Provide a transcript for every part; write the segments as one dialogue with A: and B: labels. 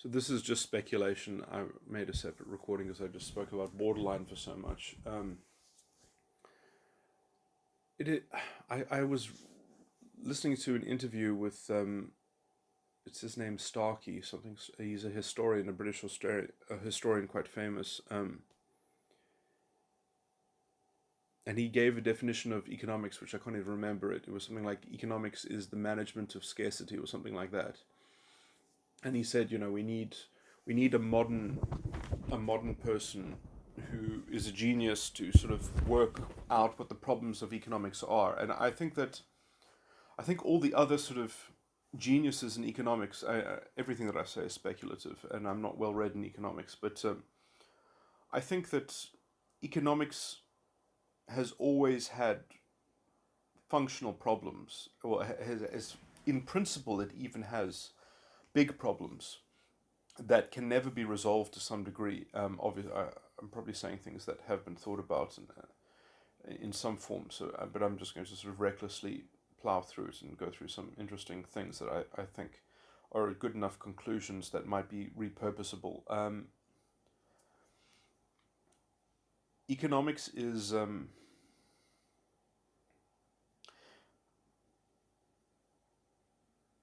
A: So this is just speculation. I made a separate recording because I just spoke about borderline for so much. It I was listening to an interview with it's his name Starkey something. He's a historian, a British a historian quite famous. And he gave a definition of economics, which I can't even remember it. It was something like economics is the management of scarcity or something like that. And he said, we need a modern person who is a genius to sort of work out what the problems of economics are. And I think all the other sort of geniuses in economics, everything that I say is speculative, and I'm not well read in economics, but I think that economics has always had functional problems, or has in principle, it even has big problems that can never be resolved to some degree. Obviously, I'm probably saying things that have been thought about in some form. So, but I'm just going to sort of recklessly plow through it and go through some interesting things that I think are good enough conclusions that might be repurposable. Economics is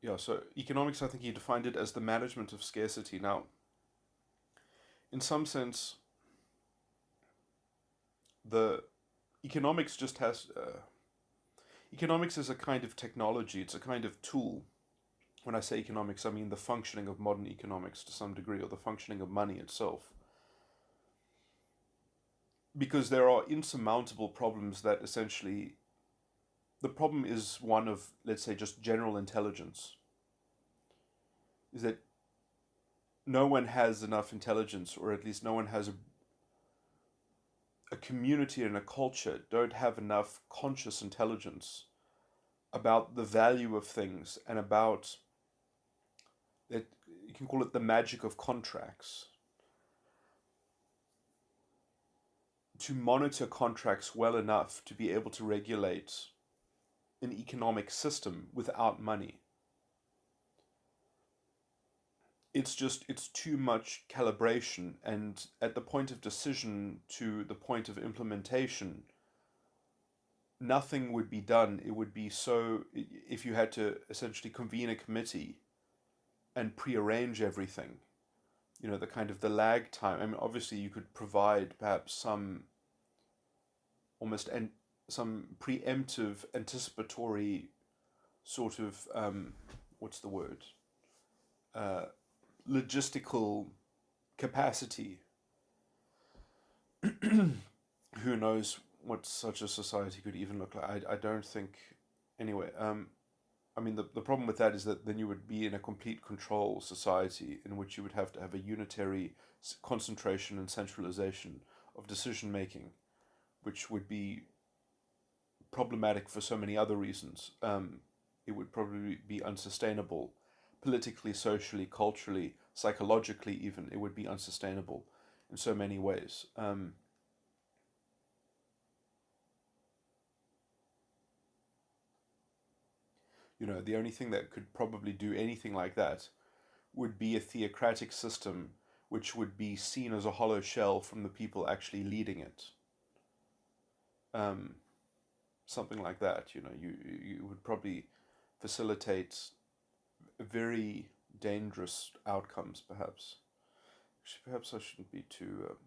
A: yeah. So economics, I think he defined it as the management of scarcity. Now, in some sense, the economics just has economics is a kind of technology. It's a kind of tool. When I say economics, I mean the functioning of modern economics to some degree, or the functioning of money itself. Because there are insurmountable problems that essentially, the problem is one of, let's say, just general intelligence. Is that no one has enough intelligence, or at least no one has a community and a culture don't have enough conscious intelligence about the value of things and about that. You can call it the magic of contracts, to monitor contracts well enough to be able to regulate an economic system without money. It's too much calibration, and at the point of decision to the point of implementation, nothing would be done. It would be so, if you had to essentially convene a committee and prearrange everything, the kind of the lag time. I mean, obviously you could provide perhaps some almost some preemptive, anticipatory sort of what's the word? Uh, Logistical capacity. Who knows what such a society could even look like? I don't think. Anyway, I mean, the problem with that is that then you would be in a complete control society in which you would have to have a unitary concentration and centralization of decision making, which would be problematic for so many other reasons. It would probably be unsustainable politically, socially, culturally, psychologically, even. It would be unsustainable in so many ways. The only thing that could probably do anything like that would be a theocratic system which would be seen as a hollow shell from the people actually leading it. Um, Something like that, you would probably facilitate very dangerous outcomes, perhaps. Actually, perhaps I shouldn't be too.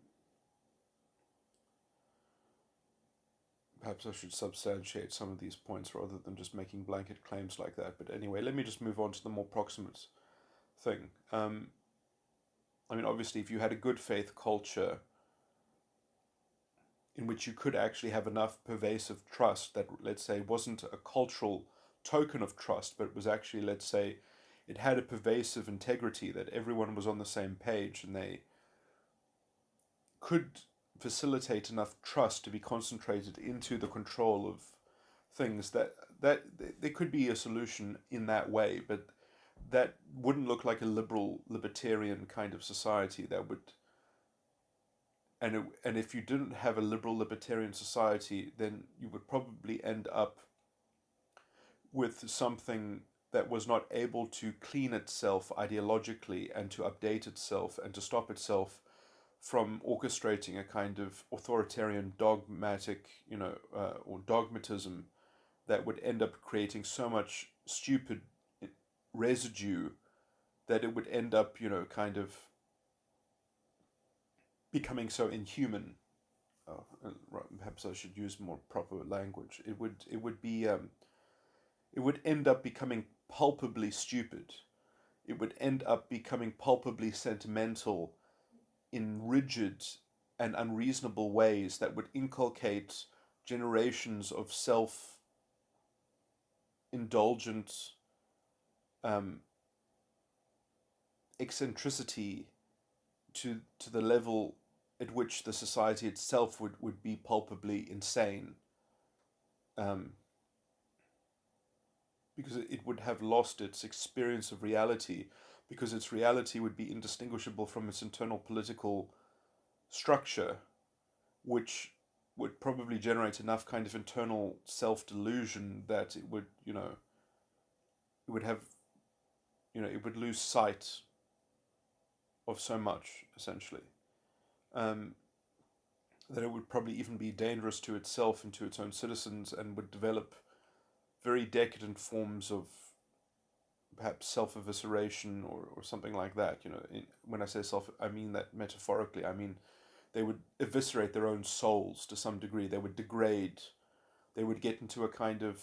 A: Perhaps I should substantiate some of these points rather than just making blanket claims like that. But anyway, let me just move on to the more proximate thing. I mean, obviously, if you had a good faith culture in which you could actually have enough pervasive trust that, let's say, wasn't a cultural token of trust, but was actually, let's say, it had a pervasive integrity, that everyone was on the same page and they could facilitate enough trust to be concentrated into the control of things, that there could be a solution in that way, but that wouldn't look like a libertarian kind of society. That would, and if you didn't have a liberal libertarian society, then you would probably end up with something that was not able to clean itself ideologically and to update itself and to stop itself from orchestrating a kind of authoritarian dogmatic, or dogmatism that would end up creating so much stupid residue that it would end up, kind of becoming so inhuman. Oh, perhaps I should use more proper language. It would end up becoming palpably stupid. It would end up becoming palpably sentimental in rigid and unreasonable ways that would inculcate generations of self indulgent eccentricity to the level at which the society itself would be palpably insane, because it would have lost its experience of reality, because its reality would be indistinguishable from its internal political structure, which would probably generate enough kind of internal self-delusion that it would, it would have, it would lose sight of so much, essentially. That it would probably even be dangerous to itself and to its own citizens, and would develop very decadent forms of perhaps self-evisceration, or something like that. When I say self, I mean that metaphorically. I mean, they would eviscerate their own souls to some degree. They would degrade. They would get into a kind of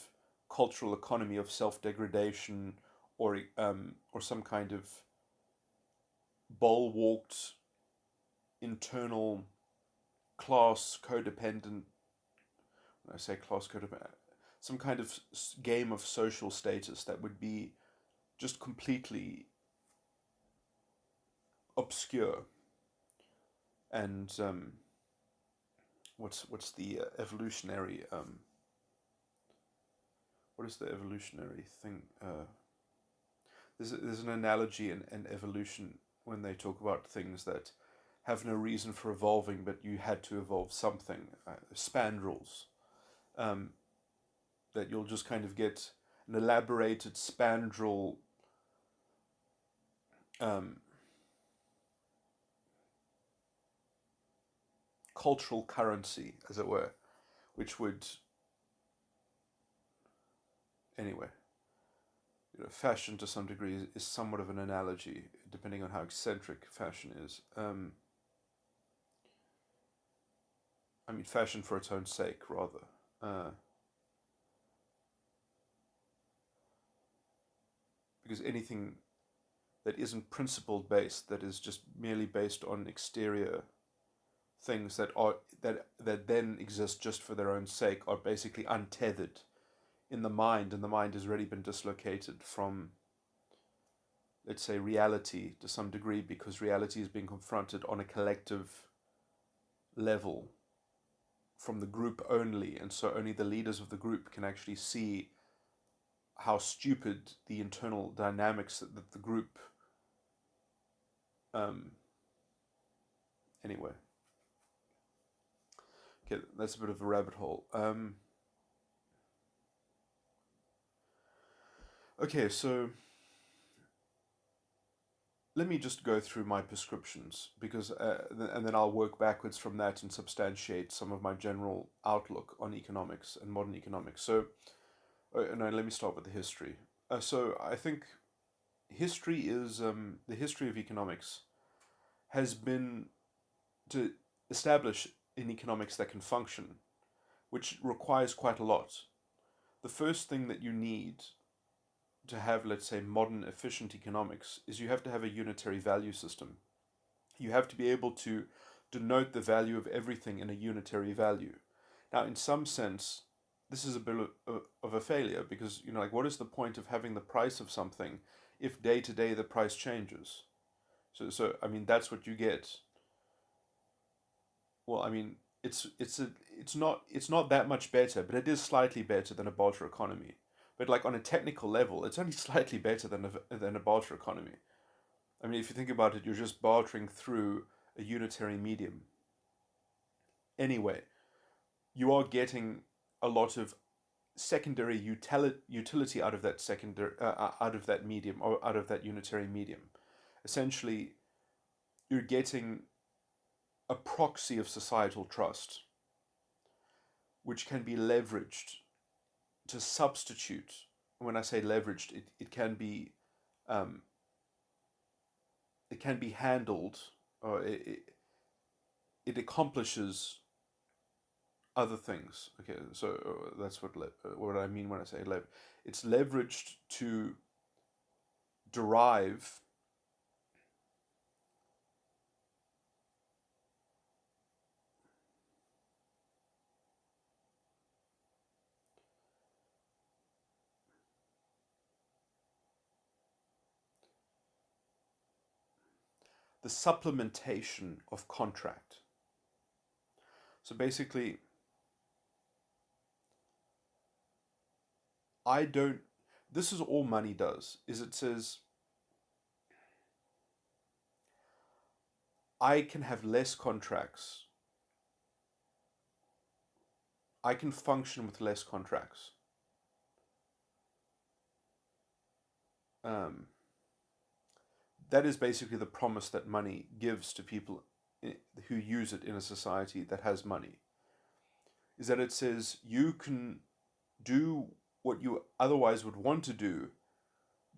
A: cultural economy of self-degradation, or some kind of bulwarked internal class codependent. When I say class codependent, some kind of game of social status that would be just completely obscure. And what's the evolutionary what is the evolutionary thing? There's an analogy in evolution when they talk about things that have no reason for evolving, but you had to evolve something. Spandrels. That you'll just kind of get an elaborated spandrel cultural currency, as it were, which would, anyway, fashion to some degree is somewhat of an analogy, depending on how eccentric fashion is. I mean, fashion for its own sake, rather. Because anything that isn't principle based, that is just merely based on exterior things that then exist just for their own sake, are basically untethered in the mind, and the mind has already been dislocated from, let's say, reality to some degree, because reality is being confronted on a collective level from the group only, and so only the leaders of the group can actually see how stupid the internal dynamics that the group anyway. Okay, that's a bit of a rabbit hole. Okay, so let me just go through my prescriptions, because and then I'll work backwards from that and substantiate some of my general outlook on economics and modern economics. So, no, let me start with the history. So I think history is the history of economics has been to establish an economics that can function, which requires quite a lot. The first thing that you need to have, let's say, modern efficient economics is you have to have a unitary value system. You have to be able to denote the value of everything in a unitary value. Now, in some sense, this is a bit of a failure, because, like, what is the point of having the price of something if day to day the price changes? So I mean, that's what you get. Well, I mean, it's not that much better, but it is slightly better than a barter economy. But, like, on a technical level, it's only slightly better than a barter economy. I mean, if you think about it, you're just bartering through a unitary medium. Anyway, you are getting a lot of secondary utility out of that secondary out of that medium, or out of that unitary medium. Essentially, you're getting a proxy of societal trust, which can be leveraged to substitute. When I say leveraged, um, it can be handled, or it accomplishes other things. Okay, so that's what I mean when I say it's leveraged to derive the supplementation of contract. So basically, I don't. This is all money does. Is it says I can have less contracts. I can function with less contracts. Um, that is basically the promise that money gives to people who use it in a society that has money. Is that it says you can do what you otherwise would want to do,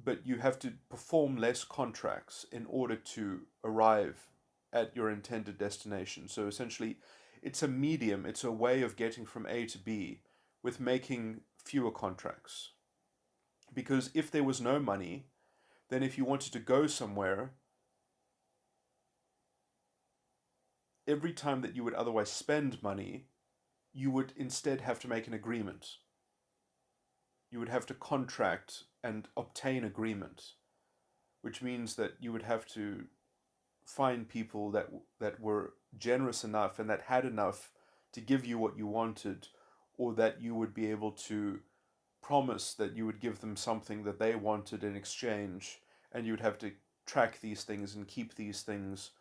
A: but you have to perform less contracts in order to arrive at your intended destination. So essentially, it's a medium, it's a way of getting from A to B with making fewer contracts. Because if there was no money, then if you wanted to go somewhere, every time that you would otherwise spend money, you would instead have to make an agreement. You would have to contract and obtain agreement, which means that you would have to find people that were generous enough and that had enough to give you what you wanted, or that you would be able to promise that you would give them something that they wanted in exchange, and you would have to track these things and keep these things,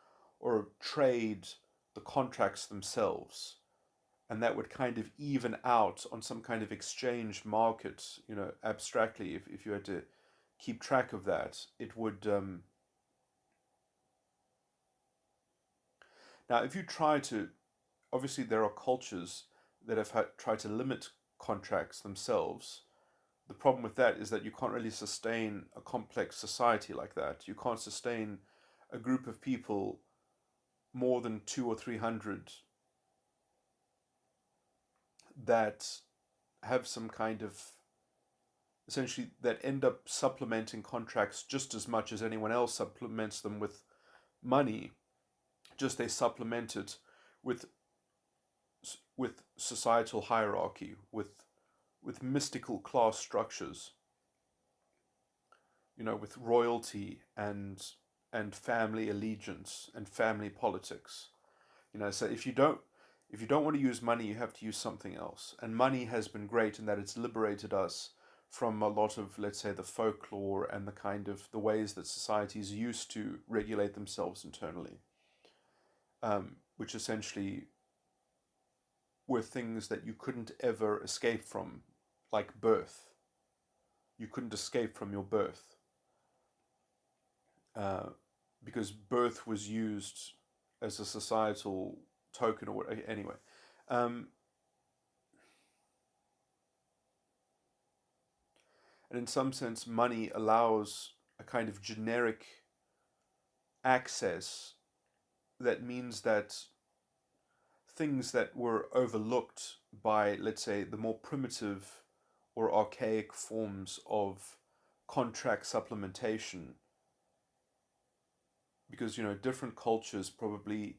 A: or trade the contracts themselves, and that would kind of even out on some kind of exchange market, abstractly. If you had to keep track of that, it would. Now, if you try to, obviously, there are cultures that have tried to limit contracts themselves. The problem with that is that you can't really sustain a complex society like that. You can't sustain a group of people more than 200 or 300 that have some kind of, essentially, that end up supplementing contracts just as much as anyone else supplements them with money. Just they supplement it with societal hierarchy, with mystical class structures, with royalty and family allegiance and family politics. So if you don't want to use money, you have to use something else. And money has been great in that it's liberated us from a lot of, let's say, the folklore and the kind of the ways that societies used to regulate themselves internally, which essentially were things that you couldn't ever escape from, like birth. You couldn't escape from your birth, uh, because birth was used as a societal token, or anyway. Um, and in some sense, money allows a kind of generic access that means that things that were overlooked by, let's say, the more primitive or archaic forms of contract supplementation, because different cultures probably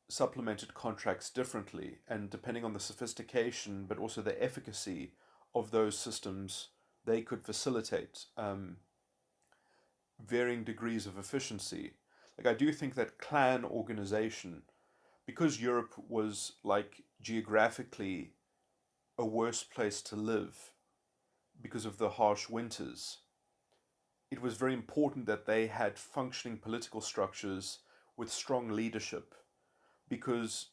A: supplemented contracts differently, and depending on the sophistication but also the efficacy of those systems, they could facilitate varying degrees of efficiency. Like, I do think that clan organization, because Europe was, like, geographically a worse place to live because of the harsh winters, it was very important that they had functioning political structures with strong leadership, because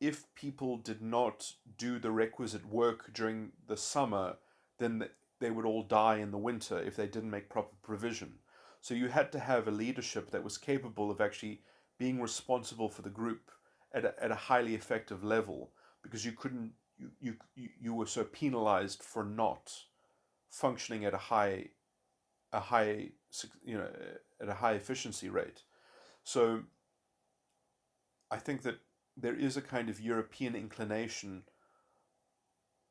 A: if people did not do the requisite work during the summer, then they would all die in the winter if they didn't make proper provision. So you had to have a leadership that was capable of actually being responsible for the group at a highly effective level, because you couldn't you were so penalized for not functioning at a high at a high efficiency rate. So I think that there is a kind of European inclination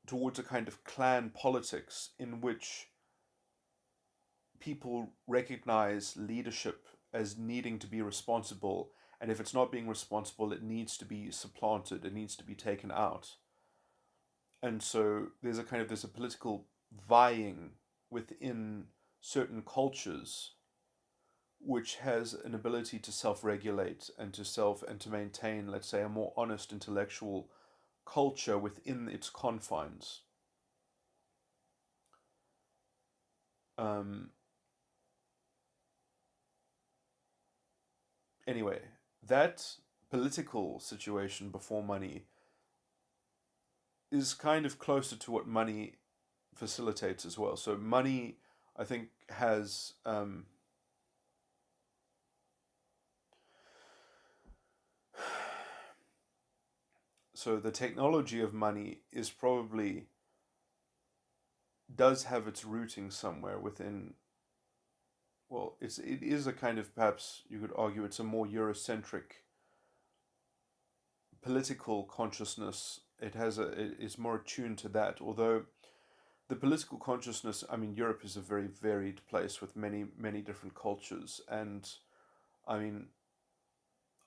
A: towards a kind of clan politics in which people recognize leadership as needing to be responsible, and if it's not being responsible, it needs to be supplanted, it needs to be taken out. And so there's a political vying within certain cultures which has an ability to self-regulate and to maintain, let's say, a more honest intellectual culture within its confines. Um, anyway, that political situation before money is kind of closer to what money facilitates as well. So money, I think, has so the technology of money is probably does have its rooting somewhere within. Well, it is a kind of, perhaps you could argue, it's a more Eurocentric political consciousness. It is more attuned to that. Although the political consciousness, I mean, Europe is a very varied place with many different cultures, and I mean,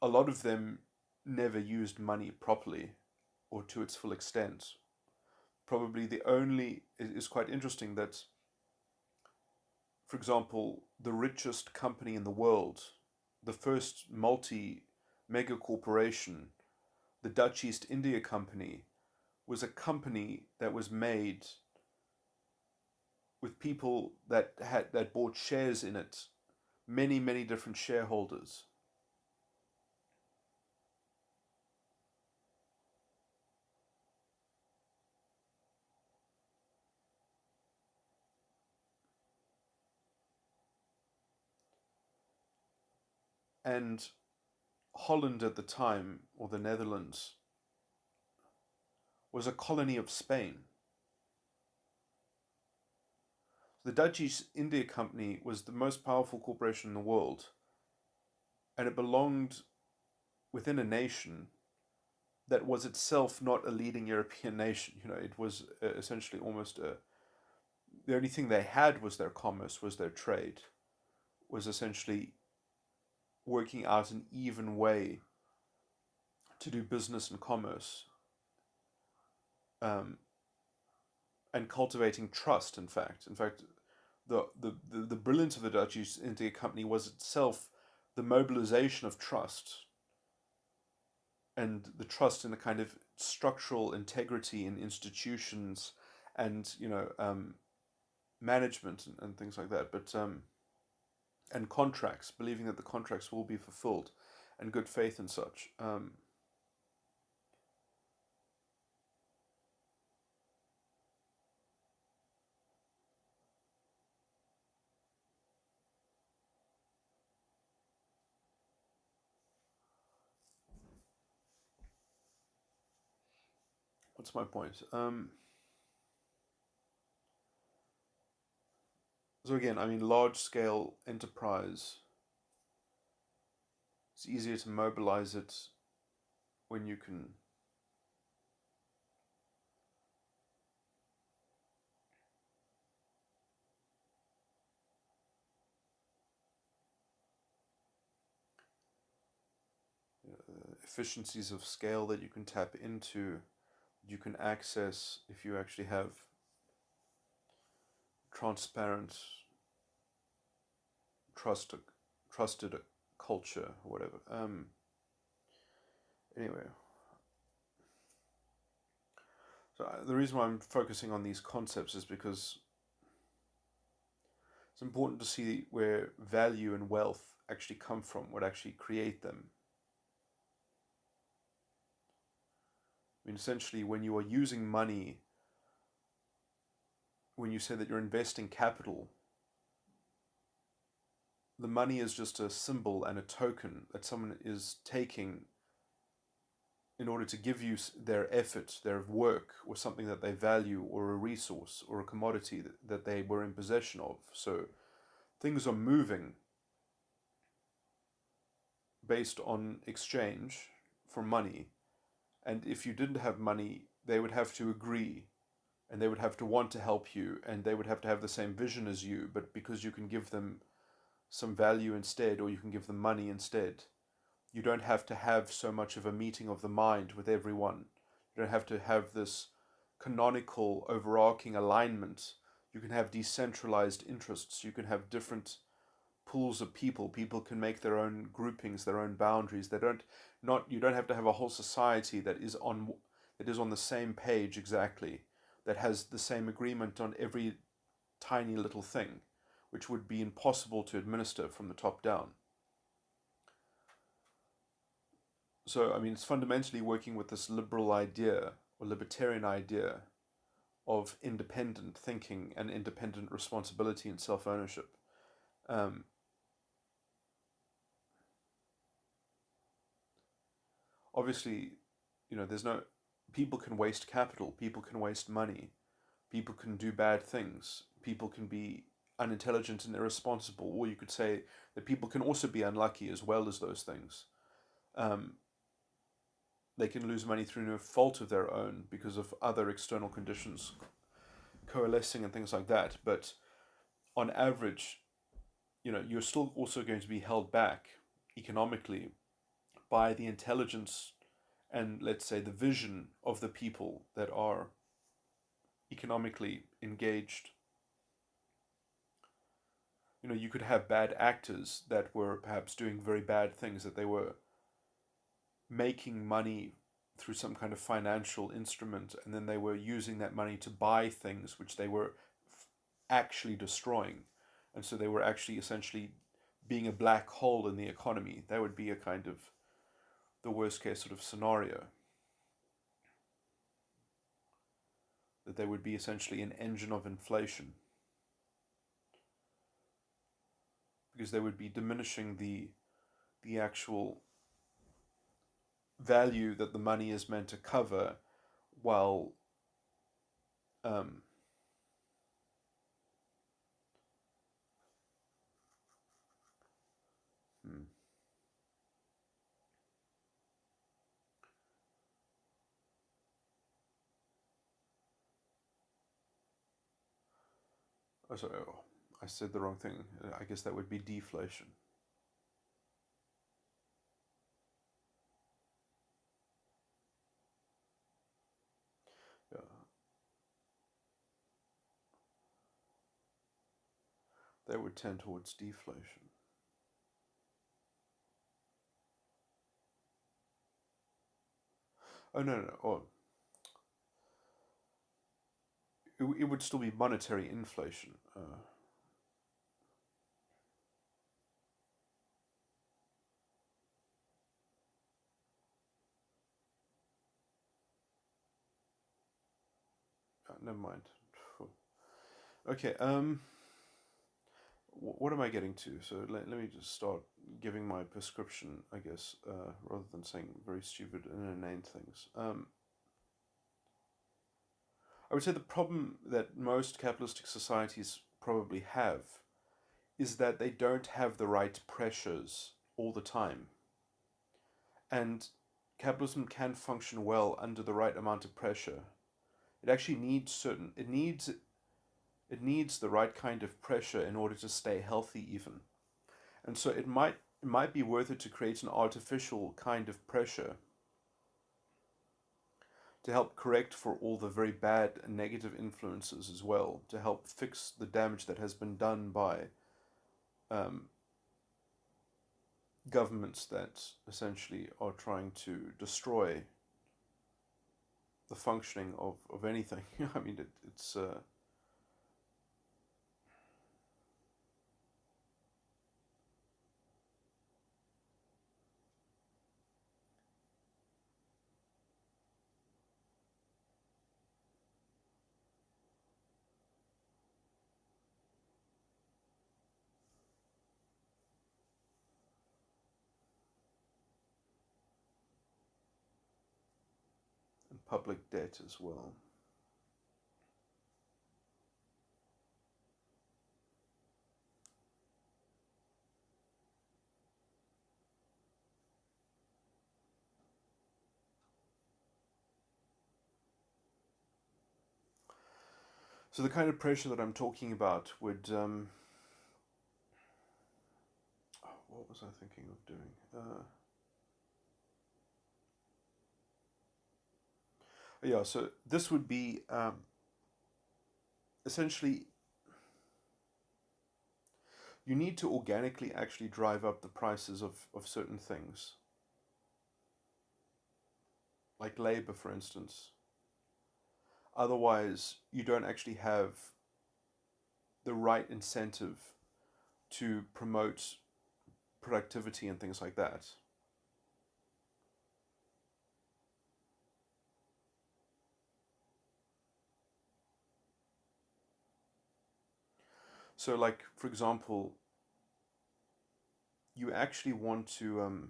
A: a lot of them never used money properly or to its full extent. Probably the only it is quite interesting that, for example, the richest company in the world, the first multi mega corporation, the Dutch East India Company, was a company that was made with people that bought shares in it, many different shareholders. And Holland at the time, or the Netherlands, was a colony of Spain. The Dutch East India Company was the most powerful corporation in the world, and it belonged within a nation that was itself not a leading European nation. You know, it was essentially almost the only thing they had was their commerce, was their trade, was essentially working out an even way to do business and commerce, um, and cultivating trust. In fact, the brilliance of the Dutch East India Company was itself the mobilization of trust, and the trust in a kind of structural integrity in institutions and management and things like that. But and contracts, believing that the contracts will be fulfilled, and good faith and such. What's my point? So again, I mean, large scale enterprise, it's easier to mobilize it when you can efficiencies of scale that you can tap into, you can access if you actually have transparent, trust, trusted culture or whatever. Anyway, so the reason why I'm focusing on these concepts is because it's important to see where value and wealth actually come from, what actually create them. I mean, essentially, when you are using money, when you say that you're investing capital, the money is just a symbol and a token that someone is taking in order to give you their effort, their work, or something that they value, or a resource, or a commodity that they were in possession of. So things are moving based on exchange for money. And if you didn't have money, they would have to agree, and they would have to want to help you, and they would have to have the same vision as you. But because you can give them some value instead, or you can give them money instead, you don't have to have so much of a meeting of the mind with everyone. You don't have to have this canonical overarching alignment. You can have decentralized interests. You can have different pools of people. People can make their own groupings, their own boundaries. You don't have to have a whole society that is on the same page exactly, that has the same agreement on every tiny little thing, which would be impossible to administer from the top down. So, I mean, it's fundamentally working with this liberal idea or libertarian idea of independent thinking and independent responsibility and self ownership. Um, Obviously, there's no. People can waste capital, people can waste money, people can do bad things, people can be unintelligent and irresponsible, or you could say that people can also be unlucky as well as those things. Um, they can lose money through no fault of their own because of other external conditions coalescing and things like that. But on average, you're still also going to be held back economically by the intelligence and, let's say, the vision of the people that are economically engaged. You could have bad actors that were perhaps doing very bad things, that they were making money through some kind of financial instrument, and then they were using that money to buy things which they were actually destroying. And so they were actually essentially being a black hole in the economy. That would be a kind of the worst case sort of scenario. That they would be essentially an engine of inflation. Because they would be diminishing the actual value that the money is meant to cover, while um, hmm, oh, sorry, I said the wrong thing. I guess that would be deflation. Yeah, they would tend towards deflation. Oh, no, no, no. Oh, it would still be monetary inflation. Never mind. Okay. What am I getting to? So let me just start giving my prescription, I guess, rather than saying very stupid and inane things. I would say the problem that most capitalistic societies probably have is that they don't have the right pressures all the time. And capitalism can function well under the right amount of pressure. It actually needs it needs the right kind of pressure in order to stay healthy even. And so it might be worth it to create an artificial kind of pressure to help correct for all the very bad and negative influences as well, to help fix the damage that has been done by um, governments that essentially are trying to destroy the functioning of anything. I mean, it's public debt as well. So the kind of pressure that I'm talking about would, what was I thinking of doing? Yeah, so this would be essentially you need to organically actually drive up the prices of certain things, like labor, for instance. Otherwise, you don't actually have the right incentive to promote productivity and things like that. So, like, for example, you actually want to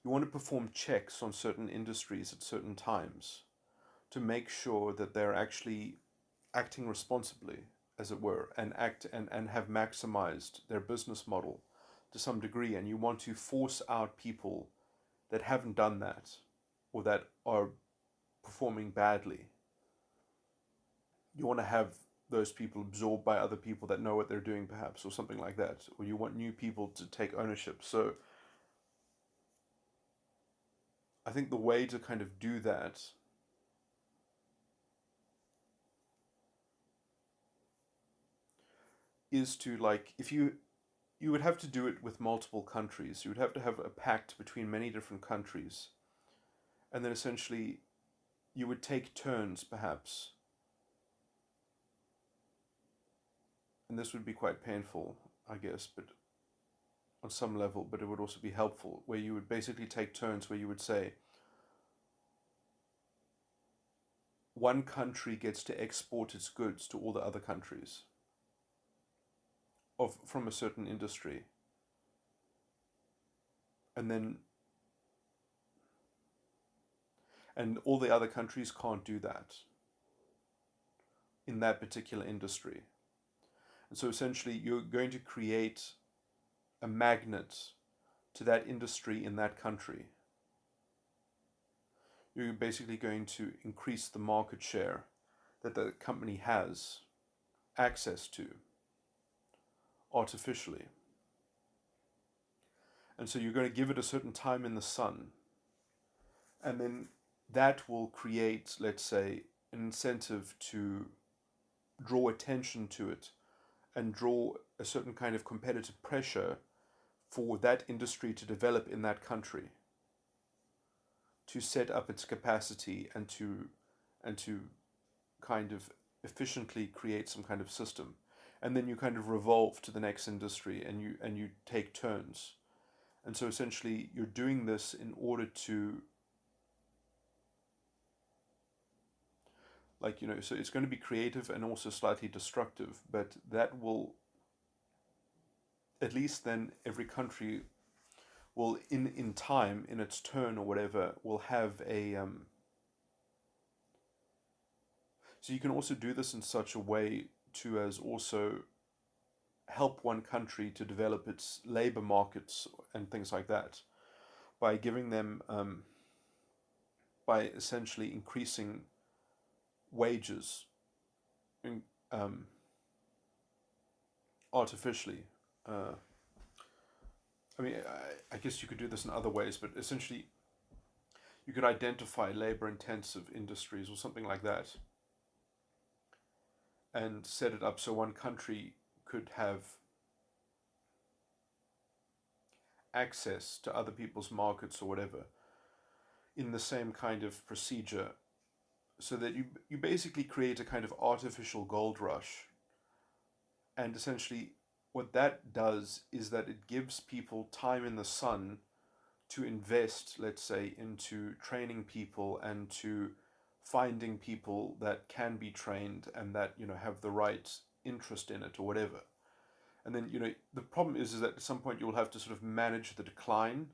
A: you want to perform checks on certain industries at certain times to make sure that they're actually acting responsibly, as it were, and have maximized their business model to some degree. And you want to force out people that haven't done that or that are performing badly. You want to have those people absorbed by other people that know what they're doing, perhaps, or something like that. Or you want new people to take ownership. So I think the way to kind of do that is to, like, if you would have to do it with multiple countries. You would have to have a pact between many different countries. And then essentially you would take turns, perhaps. And this would be quite painful, I guess, but on some level, but it would also be helpful, where you would basically take turns where you would say, one country gets to export its goods to all the other countries from a certain industry. And then and all the other countries can't do that in that particular industry. And so essentially you're going to create a magnet to that industry in that country. You're basically going to increase the market share that the company has access to artificially. And so you're going to give it a certain time in the sun. And then that will create, let's say, an incentive to draw attention to it and draw a certain kind of competitive pressure for that industry to develop in that country, to set up its capacity and to kind of efficiently create some kind of system. And then you kind of revolve to the next industry and you take turns. And so essentially you're doing this in order to, like, so it's going to be creative and also slightly destructive, but that will, at least then every country will in time, in its turn or whatever, will have a so you can also do this in such a way to as also help one country to develop its labor markets and things like that by giving them by essentially increasing wages in, artificially. uh, I mean, I guess you could do this in other ways, but essentially you could identify labor intensive industries or something like that and set it up so one country could have access to other people's markets or whatever in the same kind of procedure, so that you basically create a kind of artificial gold rush. And essentially what that does is that it gives people time in the sun to invest, let's say, into training people and to finding people that can be trained and that have the right interest in it or whatever. And then the problem is that at some point you'll have to sort of manage the decline,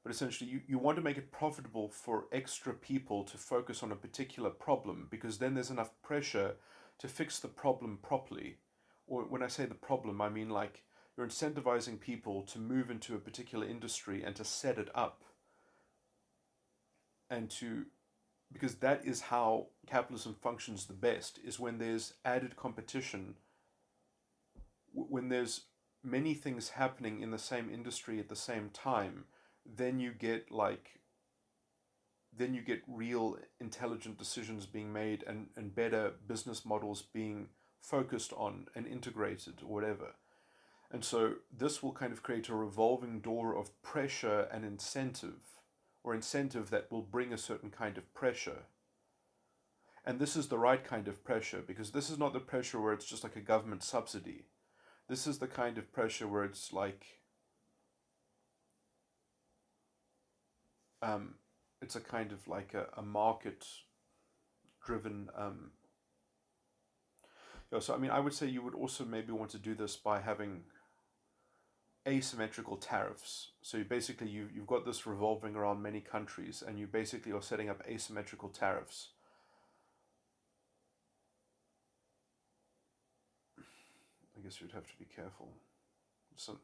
A: but essentially you want to make it profitable for extra people to focus on a particular problem, because then there's enough pressure to fix the problem properly. Or when I say the problem, I mean like you're incentivizing people to move into a particular industry and to set it up, and to, because that is how capitalism functions the best, is when there's added competition, when there's many things happening in the same industry at the same time, then you get like, then you get real intelligent decisions being made, and better business models being focused on and integrated or whatever. And so this will kind of create a revolving door of pressure and incentive, or incentive that will bring a certain kind of pressure. And this is the right kind of pressure, because this is not the pressure where it's just like a government subsidy. This is the kind of pressure where it's like, um, it's a kind of like a market driven. Yeah, so I mean, I would say you would also maybe want to do this by having asymmetrical tariffs. So you basically you've got this revolving around many countries, and you basically are setting up asymmetrical tariffs. I guess you'd have to be careful. So,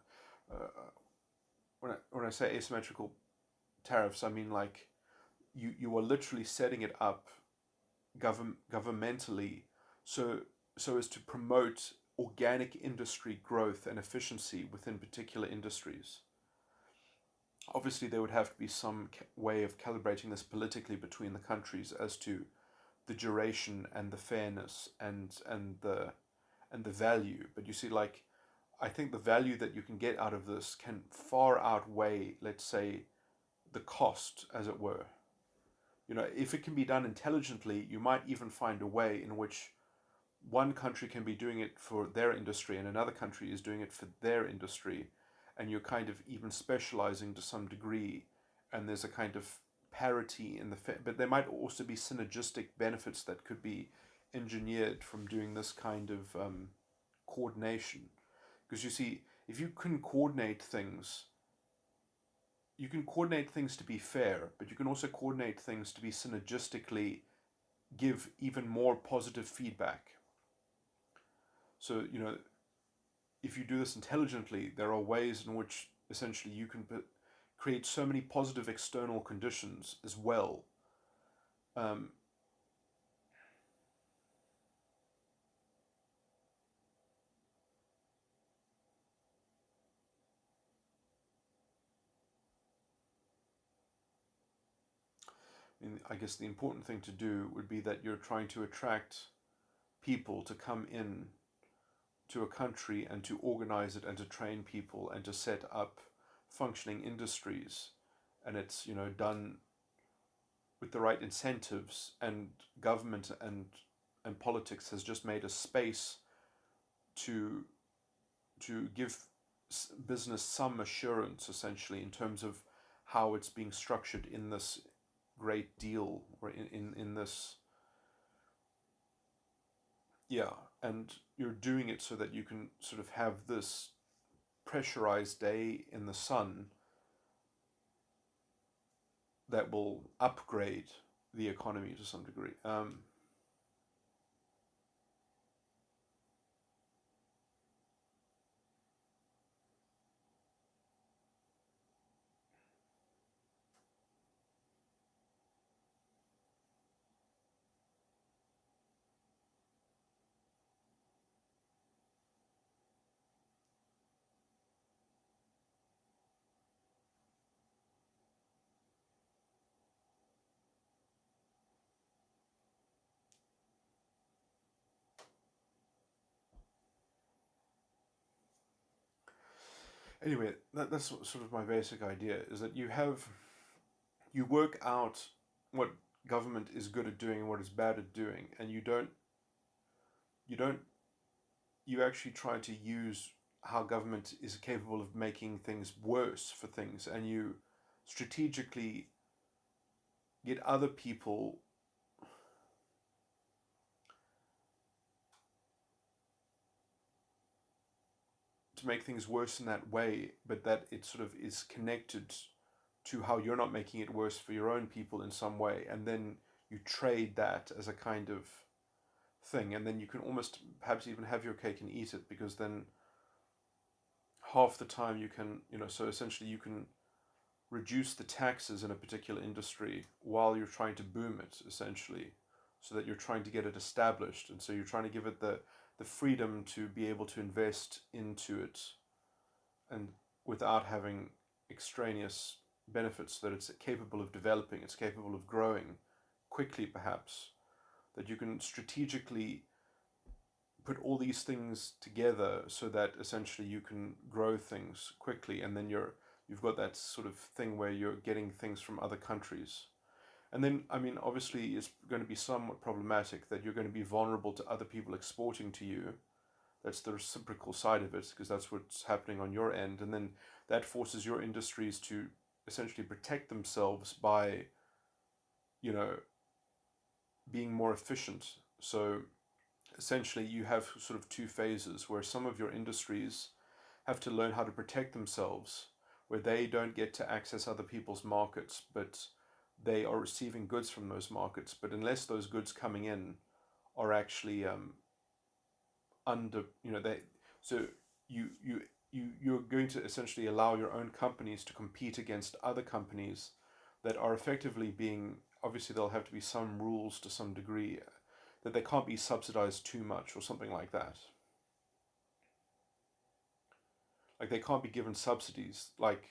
A: when I say asymmetrical tariffs, I mean like you are literally setting it up governmentally, so as to promote organic industry growth and efficiency within particular industries. Obviously, there would have to be some way of calibrating this politically between the countries as to the duration and the fairness and the value. But you see, like, I think the value that you can get out of this can far outweigh, let's say, the cost, as it were. You know, if it can be done intelligently, you might even find a way in which one country can be doing it for their industry and another country is doing it for their industry, and you're kind of even specializing to some degree, and there's a kind of parity in the but there might also be synergistic benefits that could be engineered from doing this kind of coordination. Because you see, if you can coordinate things, you can coordinate things to be fair, but you can also coordinate things to be synergistically give even more positive feedback. So, you know, if you do this intelligently, there are ways in which essentially you can create so many positive external conditions as well. Um, I guess the important thing to do would be that you're trying to attract people to come in to a country and to organize it and to train people and to set up functioning industries, and it's, you know, done with the right incentives, and government and politics has just made a space to give business some assurance, essentially, in terms of how it's being structured in this great deal, or in this, yeah. And you're doing it so that you can sort of have this pressurized day in the sun that will upgrade the economy to some degree. Anyway, that's sort of my basic idea, is that you work out what government is good at doing and what it's bad at doing, and you don't you actually try to use how government is capable of making things worse for things, and you strategically get other people to make things worse in that way, but that it sort of is connected to how you're not making it worse for your own people in some way, and then you trade that as a kind of thing, and then you can almost perhaps even have your cake and eat it, because then half the time you can, so essentially you can reduce the taxes in a particular industry while you're trying to boom it, essentially, so that you're trying to get it established, and so you're trying to give it the freedom to be able to invest into it, and without having extraneous benefits, so that it's capable of developing, it's capable of growing quickly, perhaps, that you can strategically put all these things together so that essentially you can grow things quickly, and then you've got that sort of thing where you're getting things from other countries. And then, I mean, obviously it's going to be somewhat problematic that you're going to be vulnerable to other people exporting to you. That's the reciprocal side of it, because that's what's happening on your end, and then that forces your industries to essentially protect themselves by, you know, being more efficient. So essentially you have sort of two phases where some of your industries have to learn how to protect themselves, where they don't get to access other people's markets, but they are receiving goods from those markets. But unless those goods coming in are actually under, they, so you're going to essentially allow your own companies to compete against other companies that are effectively being, obviously there'll have to be some rules to some degree, that they can't be subsidized too much or something like that. Like they can't be given subsidies, like,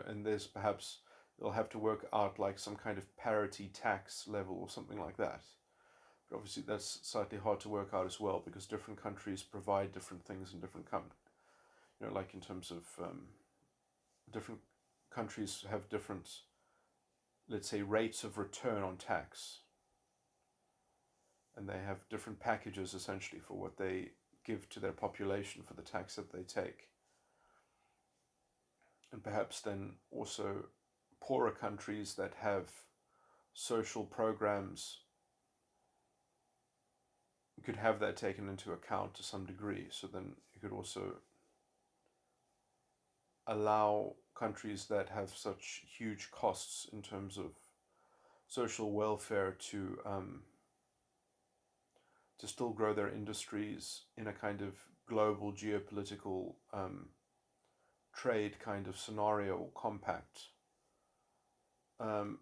A: and there's perhaps they'll have to work out like some kind of parity tax level or something like that. But obviously that's slightly hard to work out as well, because different countries provide different things in different like in terms of different countries have different, let's say, rates of return on tax, and they have different packages essentially for what they give to their population for the tax that they take. And perhaps then also poorer countries that have social programs could have that taken into account to some degree. So then you could also allow countries that have such huge costs in terms of social welfare to still grow their industries in a kind of global geopolitical trade kind of scenario or compact. Um,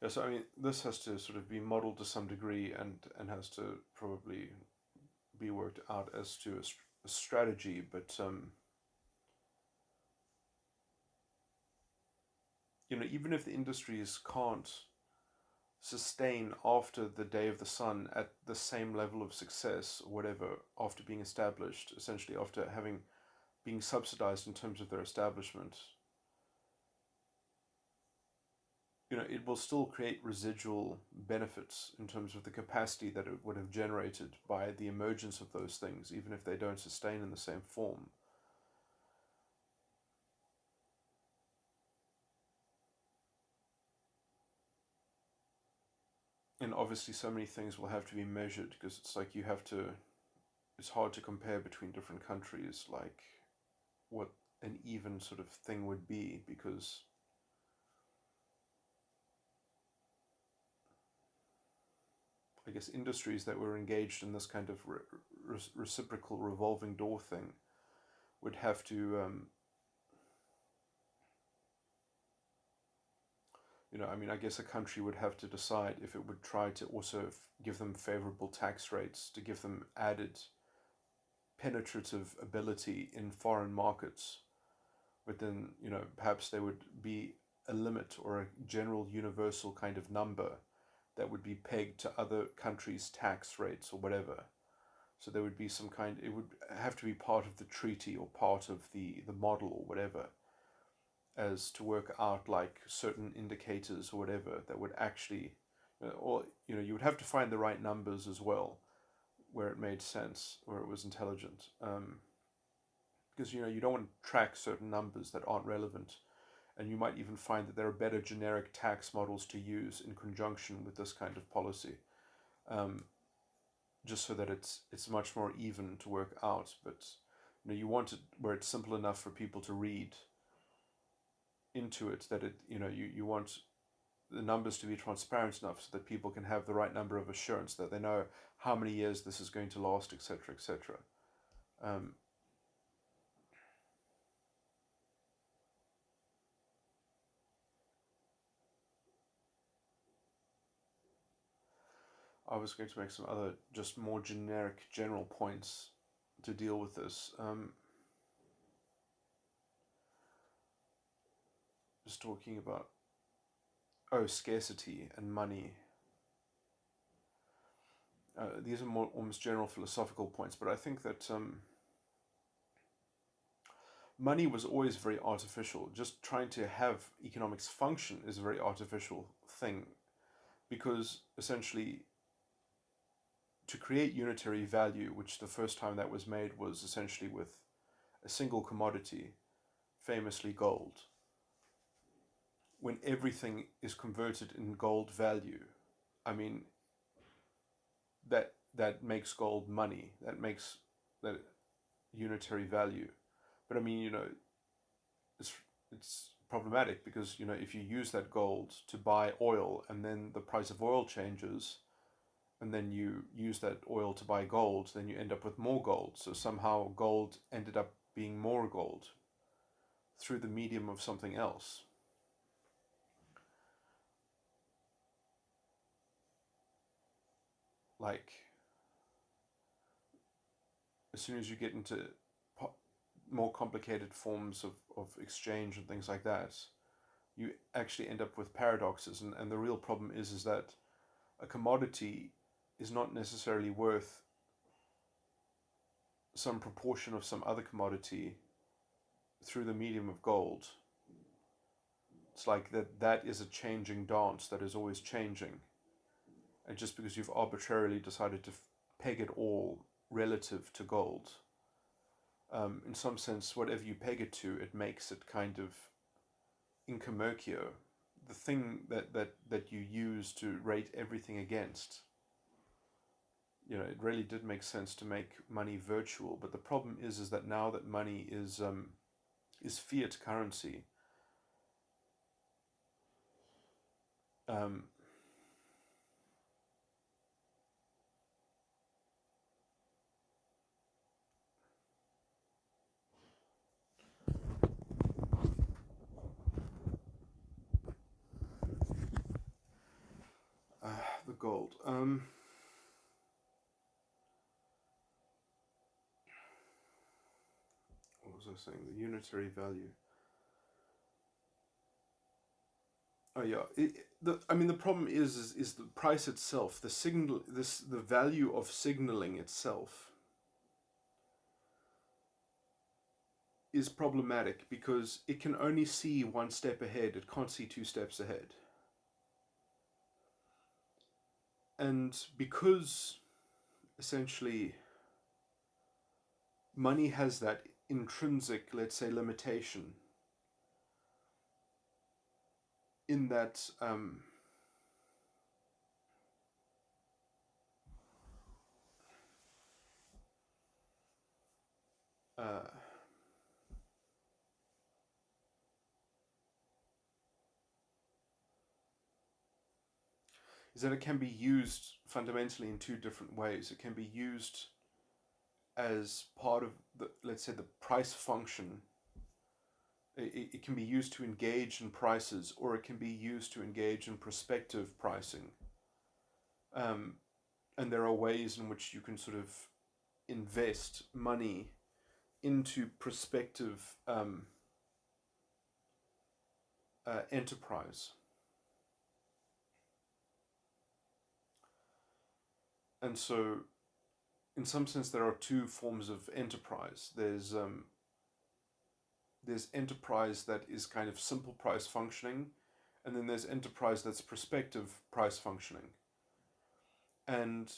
A: yeah, so I mean, this has to sort of be modeled to some degree, and has to probably be worked out as to a strategy. But even if the industries can't sustain after the day of the sun at the same level of success or whatever, after being established, essentially after having being subsidized in terms of their establishment, it will still create residual benefits in terms of the capacity that it would have generated by the emergence of those things, even if they don't sustain in the same form. And obviously so many things will have to be measured, because it's like it's hard to compare between different countries, like what an even sort of thing would be, because I guess industries that were engaged in this kind of reciprocal revolving door thing would have to, I mean, I guess a country would have to decide if it would try to also give them favorable tax rates to give them added penetrative ability in foreign markets. But then, perhaps there would be a limit or a general universal kind of number that would be pegged to other countries' tax rates or whatever. So there would be some kind, it would have to be part of the treaty or part of the model or whatever, as to work out like certain indicators or whatever that would actually, or, you would have to find the right numbers as well, where it made sense, where it was intelligent. Because, you don't want to track certain numbers that aren't relevant. And you might even find that there are better generic tax models to use in conjunction with this kind of policy. Um, just so that it's much more even to work out. But you want it where it's simple enough for people to read into it, that you want the numbers to be transparent enough so that people can have the right number of assurance that they know how many years this is going to last, etc., etc. Um, I was going to make some other just more generic general points to deal with this. Just talking about scarcity and money. These are more almost general philosophical points, but I think that money was always very artificial. Just trying to have economics function is a very artificial thing, because essentially to create unitary value, which the first time that was made was essentially with a single commodity, famously gold, when everything is converted in gold value, I mean, that makes gold money, that makes that unitary value. But I mean, it's it's problematic, because if you use that gold to buy oil and then the price of oil changes, and then you use that oil to buy gold, then you end up with more gold. So somehow gold ended up being more gold through the medium of something else. Like, as soon as you get into more complicated forms of exchange and things like that, you actually end up with paradoxes. And the real problem is that a commodity is not necessarily worth some proportion of some other commodity through the medium of gold. It's like that is a changing dance that is always changing. And just because you've arbitrarily decided to peg it all relative to gold, in some sense, whatever you peg it to, it makes it kind of incommercio, the thing that you use to rate everything against. It really did make sense to make money virtual, but the problem is that now that money is fiat currency, um, the gold. What was I saying? The unitary value. Oh yeah. I mean, the problem is the price itself. The value of signaling itself is problematic, because it can only see one step ahead. It can't see two steps ahead. And because essentially money has that intrinsic, let's say, limitation, in that uh, is that it can be used fundamentally in two different ways. It can be used as part of let's say, the price function. It can be used to engage in prices, or it can be used to engage in prospective pricing. Um, and there are ways in which you can sort of invest money into prospective enterprise. And so, in some sense, there are two forms of enterprise. There's enterprise that is kind of simple price functioning, and then there's enterprise that's prospective price functioning. And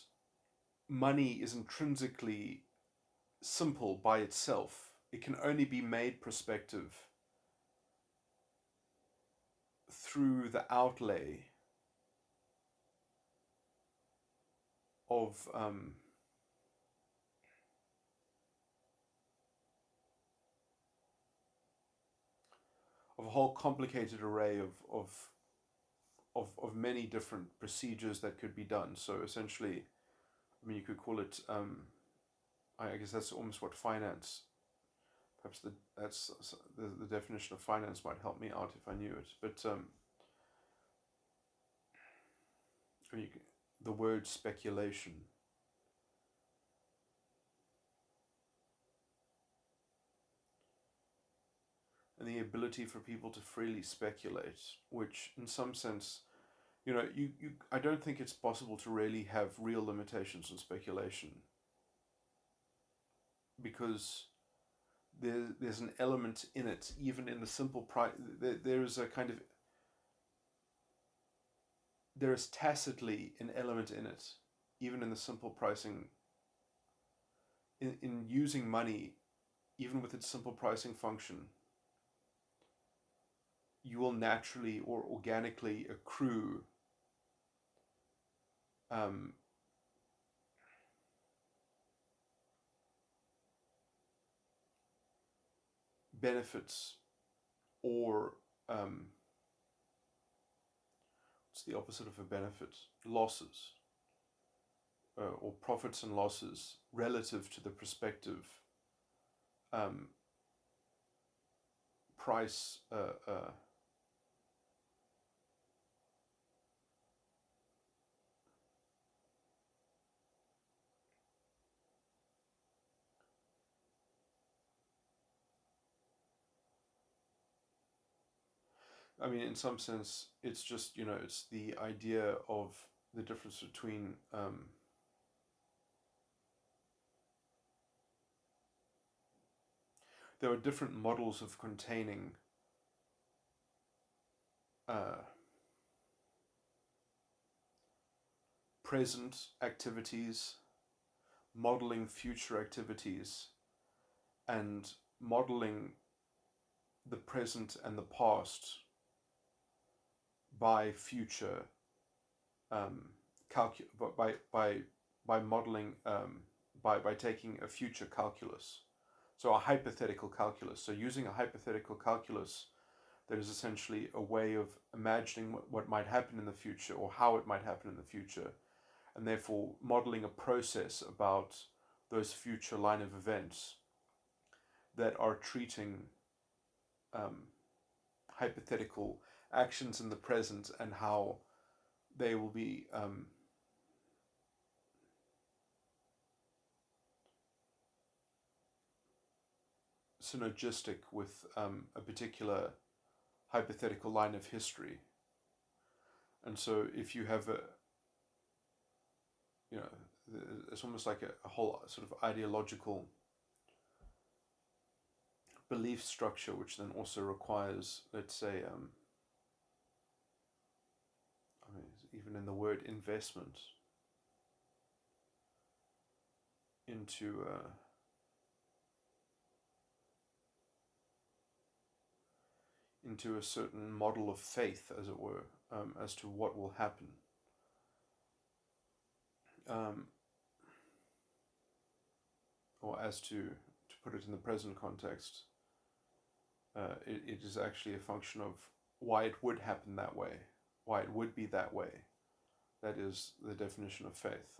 A: money is intrinsically simple by itself. It can only be made prospective through the outlay of of a whole complicated array of many different procedures that could be done. So essentially, I mean, you could call it, I guess that's almost what finance, perhaps the definition of finance might help me out if I knew it. But I mean, the word speculation. And the ability for people to freely speculate, which in some sense, I don't think it's possible to really have real limitations on speculation, because there's an element in it, even in the simple price. There is a kind of, there is tacitly an element in it, even in the simple pricing, in using money, even with its simple pricing function. You will naturally or organically accrue benefits, or what's the opposite of a benefit? Losses, or profits and losses relative to the prospective price. I mean, in some sense, it's just, it's the idea of the difference between there are different models of containing present activities, modeling future activities, and modeling the present and the past by future by modeling, by taking a future calculus, so a hypothetical calculus. So using a hypothetical calculus, that is essentially a way of imagining what might happen in the future, or how it might happen in the future, and therefore modeling a process about those future line of events that are treating hypothetical actions in the present, and how they will be synergistic with a particular hypothetical line of history. And so if you have it's almost like a whole sort of ideological belief structure, which then also requires, let's say, I mean, even in the word investment into a certain model of faith, as it were, as to what will happen. Or as to put it in the present context, it is actually a function of why it would happen that way, why it would be that way. That is the definition of faith.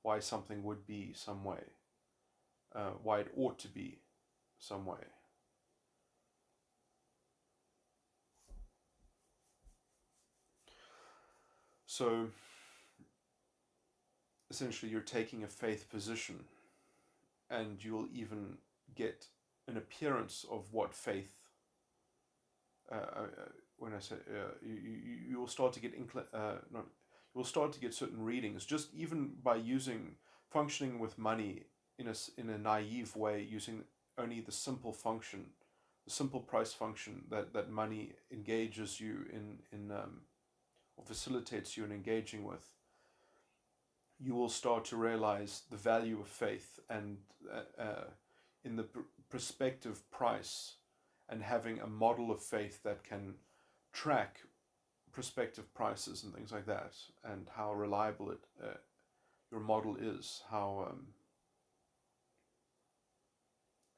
A: Why something would be some way, why it ought to be some way. So essentially, you're taking a faith position, and you'll even get an appearance of what faith. When I say you will start to get you will start to get certain readings, just even by functioning with money in a naive way, using only the simple function, the simple price function that money engages you in or facilitates you in engaging with. You will start to realize the value of faith, and in the prospective price, and having a model of faith that can track prospective prices and things like that, and how reliable your model is, how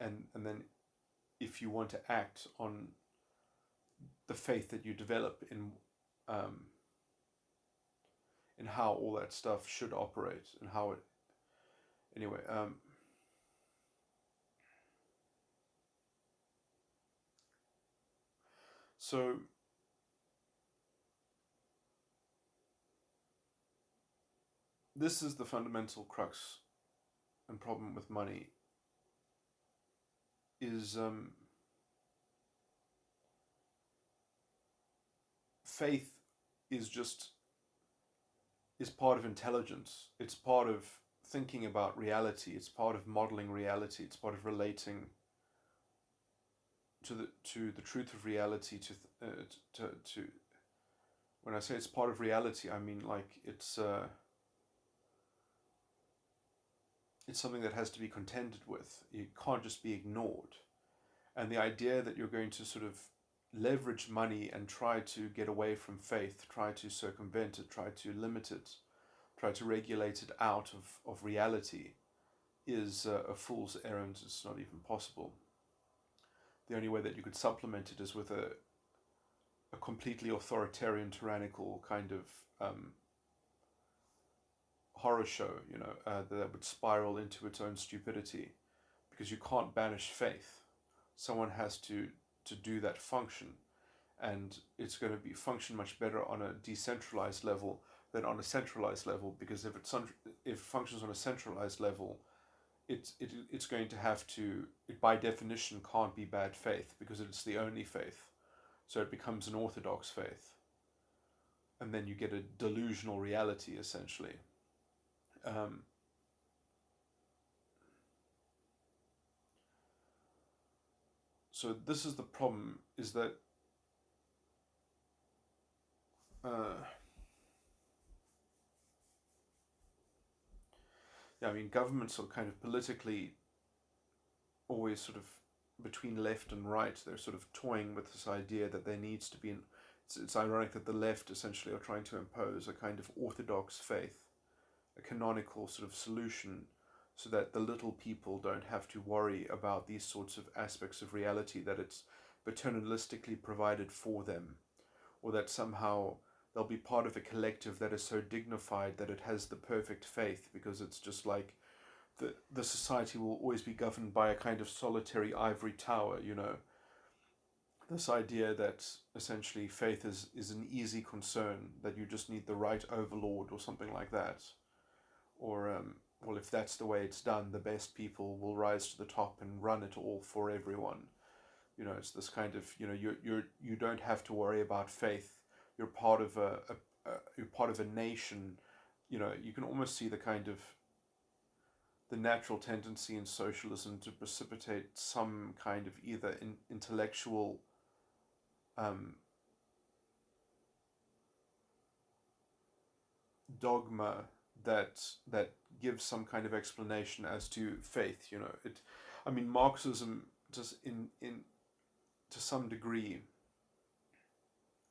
A: and then if you want to act on the faith that you develop um, in how all that stuff should operate and how it. Anyway, so this is the fundamental crux and problem with money is faith is just is part of intelligence. It's part of thinking about reality. It's part of modeling reality. It's part of relating to the truth of reality. To when I say it's part of reality, I mean like it's something that has to be contended with. It can't just be ignored. And the idea that you're going to sort of leverage money and try to get away from faith, try to circumvent it, try to limit it, try to regulate it out of reality is a fool's errand. It's not even possible. The only way that you could supplement it is with a completely authoritarian, tyrannical kind of horror show, that would spiral into its own stupidity, because you can't banish faith. Someone has to do that function, and it's going to be function much better on a decentralized level than on a centralized level, because if it functions on a centralized level, it's going to have to, it by definition can't be bad faith because it's the only faith, so it becomes an orthodox faith, and then you get a delusional reality essentially. Um, so this is the problem, is that yeah, I mean, governments are kind of politically always sort of between left and right. They're sort of toying with this idea that there needs to be it's ironic that the left essentially are trying to impose a kind of orthodox faith, a canonical sort of solution, so that the little people don't have to worry about these sorts of aspects of reality, that it's paternalistically provided for them, or that somehow they'll be part of a collective that is so dignified that it has the perfect faith, because it's just like the society will always be governed by a kind of solitary ivory tower, this idea that essentially faith is an easy concern, that you just need the right overlord or something like that, or well, if that's the way it's done, the best people will rise to the top and run it all for everyone. It's this kind of, you don't have to worry about faith. You're part of you're part of a nation. You can almost see the kind of the natural tendency in socialism to precipitate some kind of either intellectual dogma that gives some kind of explanation as to faith. I mean, Marxism just in to some degree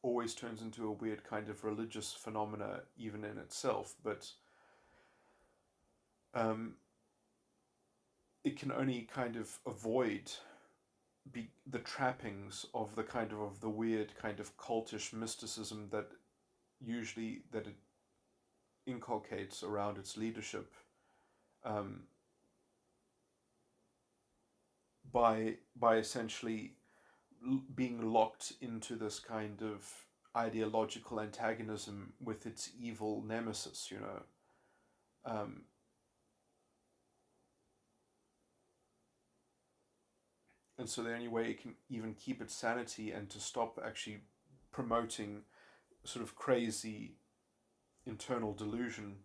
A: always turns into a weird kind of religious phenomena even in itself, but it can only kind of avoid the trappings of the weird kind of cultish mysticism that it inculcates around its leadership, um, by essentially being locked into this kind of ideological antagonism with its evil nemesis. Um, and so the only way it can even keep its sanity and to stop actually promoting sort of crazy internal delusion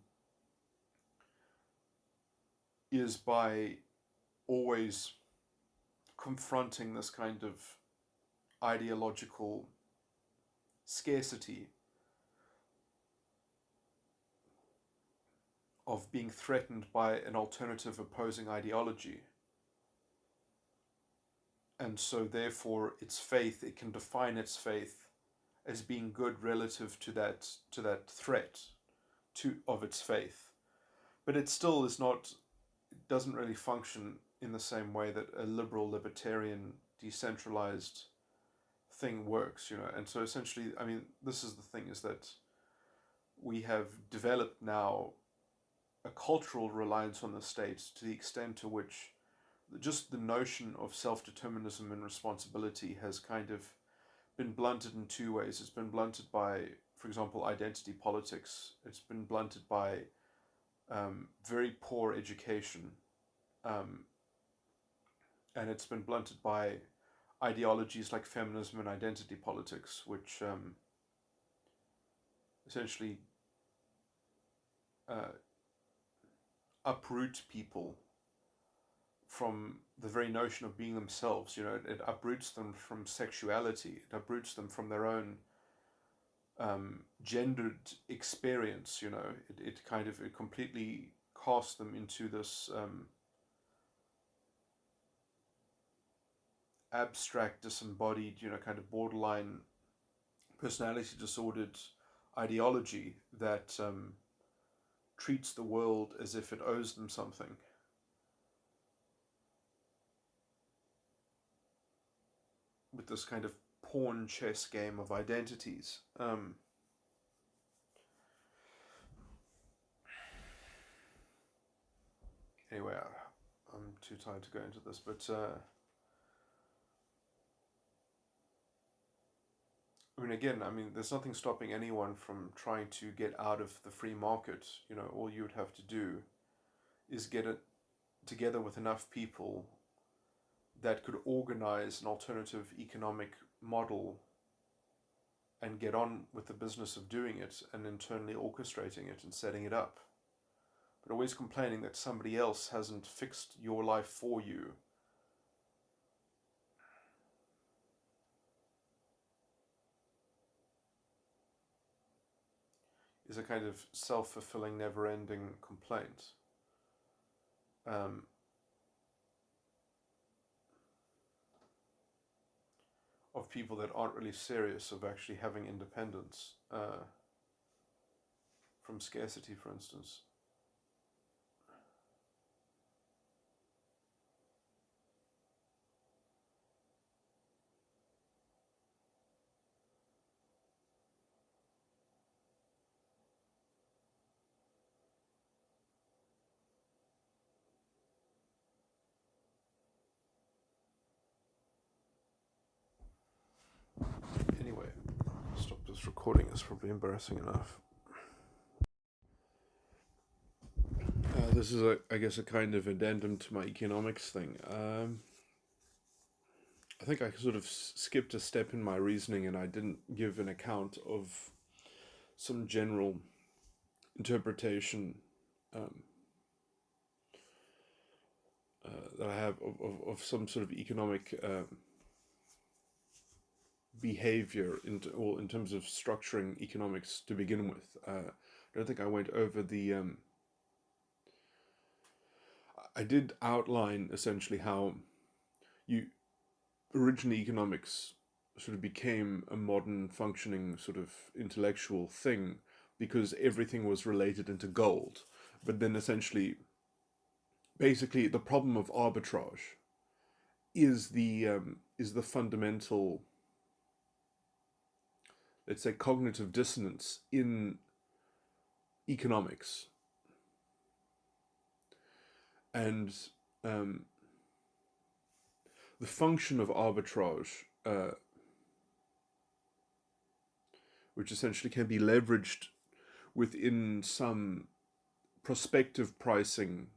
A: is by always confronting this kind of ideological scarcity of being threatened by an alternative opposing ideology. And so therefore its faith, it can define its faith as being good relative to that threat of its faith. But it still is not, it doesn't really function in the same way that a liberal, libertarian, decentralized thing works, and so essentially, I mean, this is the thing, is that we have developed now a cultural reliance on the state to the extent to which just the notion of self-determinism and responsibility has kind of been blunted in two ways. It's been blunted by, for example, identity politics. It's been blunted by very poor education, um, and it's been blunted by ideologies like feminism and identity politics, which essentially uh, uproot people from the very notion of being themselves. It uproots them from sexuality. It uproots them from their own gendered experience. It completely casts them into this abstract, disembodied, kind of borderline personality disordered ideology that treats the world as if it owes them something. With this kind of pawn chess game of identities. Anyway, I'm too tired to go into this, but there's nothing stopping anyone from trying to get out of the free market. All you would have to do is get it together with enough people that could organize an alternative economic model and get on with the business of doing it and internally orchestrating it and setting it up. But always complaining that somebody else hasn't fixed your life for you is a kind of self-fulfilling, never-ending complaint. Of people that aren't really serious of actually having independence from scarcity, for instance. Anyway, stop this recording. It's probably embarrassing enough. This is, I guess, a kind of addendum to my economics thing. I think I sort of skipped a step in my reasoning, and I didn't give an account of some general interpretation that I have of some sort of economic behavior in terms of structuring economics to begin with. I don't think I went over the. I did outline essentially how you originally economics sort of became a modern functioning sort of intellectual thing because everything was related into gold. But then essentially, basically, the problem of arbitrage is the fundamental, let's say, cognitive dissonance in economics. And the function of arbitrage, which essentially can be leveraged within some prospective pricing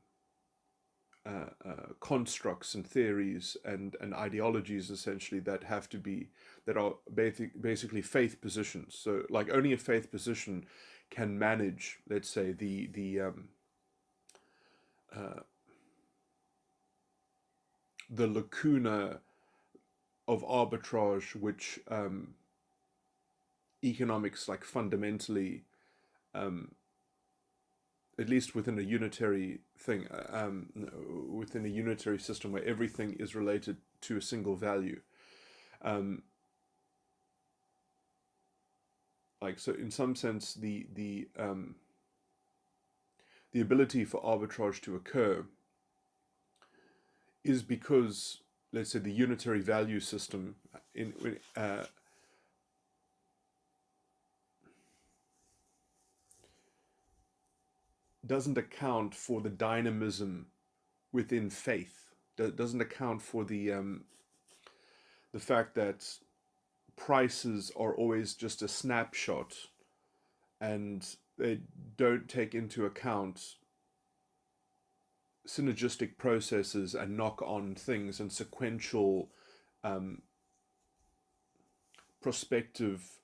A: constructs and theories and ideologies, essentially, that are basically faith positions. So, like, only a faith position can manage, let's say, the lacuna of arbitrage, which economics, like, fundamentally, at least within a unitary thing, within a unitary system where everything is related to a single value. So in some sense, the ability for arbitrage to occur is because, let's say, the unitary value system in doesn't account for the dynamism within faith. Doesn't account for the fact that prices are always just a snapshot, and they don't take into account synergistic processes and knock-on things and sequential um, prospective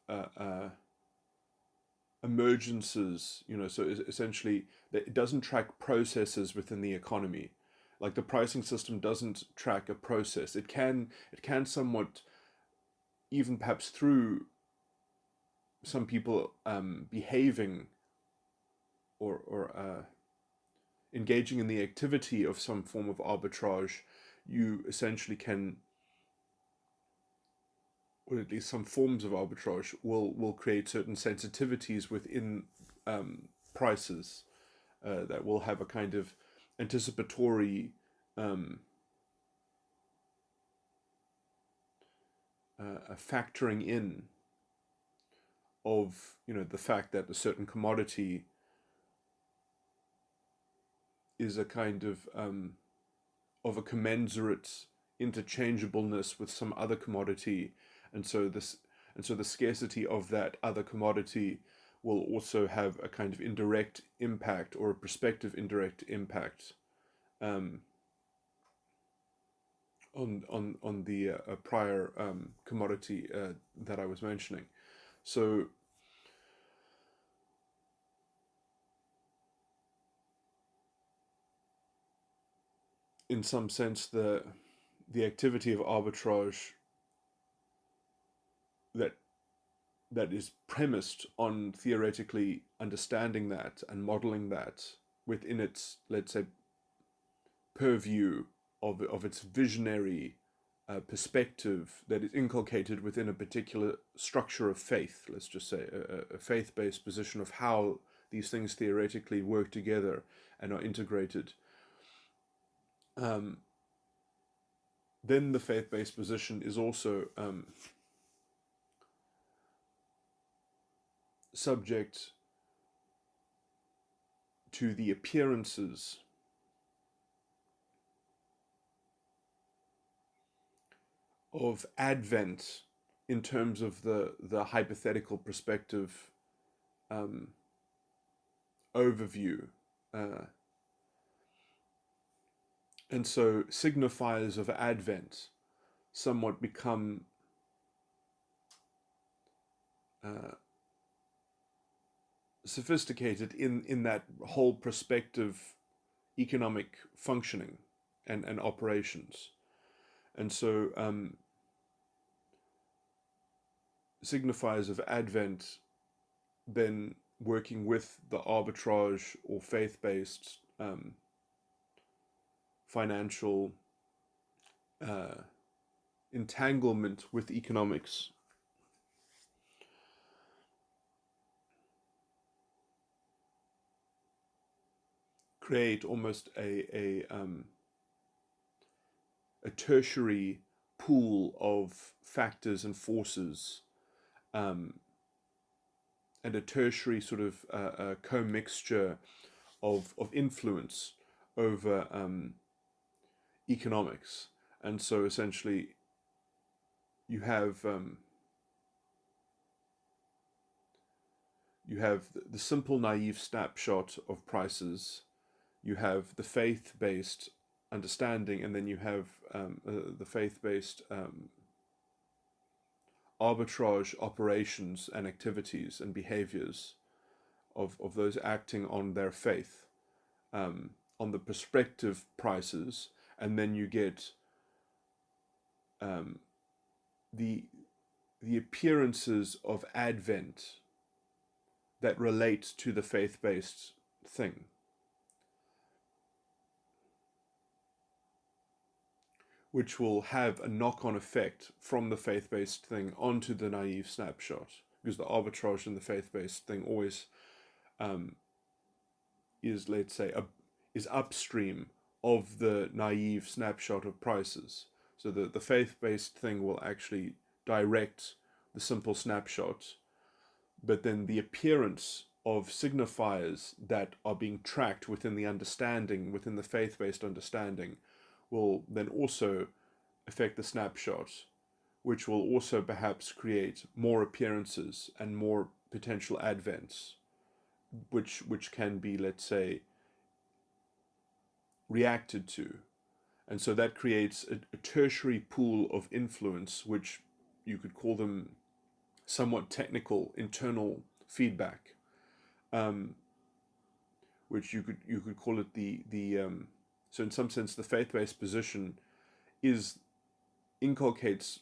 A: emergences. So essentially, it doesn't track processes within the economy. Like, the pricing system doesn't track a process. It can somewhat, even perhaps through some people behaving or engaging in the activity of some form of arbitrage, you essentially can, or at least some forms of arbitrage will create certain sensitivities within prices that will have a kind of anticipatory a factoring in of the fact that a certain commodity is a kind of a commensurate interchangeableness with some other commodity, and so the scarcity of that other commodity will also have a kind of indirect impact, or a prospective indirect impact on the prior commodity that I was mentioning. So in some sense, the activity of arbitrage that that is premised on theoretically understanding that and modeling that within its, let's say, purview of its visionary perspective that is inculcated within a particular structure of faith, let's just say a faith-based position of how these things theoretically work together and are integrated, then the faith-based position is also subject to the appearances of Advent in terms of the hypothetical perspective overview. And so signifiers of Advent somewhat become sophisticated in that whole prospective economic functioning and operations. And so signifiers of Advent then working with the arbitrage or faith-based financial entanglement with economics create almost a tertiary pool of factors and forces, and a tertiary sort of commixture of influence over economics. And so essentially you have the simple naive snapshot of prices, you have the faith-based understanding, and then you have the faith-based arbitrage operations and activities and behaviors of those acting on their faith, on the prospective prices, and then you get the appearances of Advent that relate to the faith-based thing. Which will have a knock-on effect from the faith-based thing onto the naive snapshot, because the arbitrage in the faith-based thing always is, let's say, is upstream of the naive snapshot of prices. So the faith-based thing will actually direct the simple snapshot, but then the appearance of signifiers that are being tracked within the understanding, within the faith-based understanding, will then also affect the snapshot, which will also perhaps create more appearances and more potential advents, which can be, let's say, reacted to. And so that creates a tertiary pool of influence, which you could call them somewhat technical internal feedback, um, which you could call it the so in some sense the faith-based position is inculcates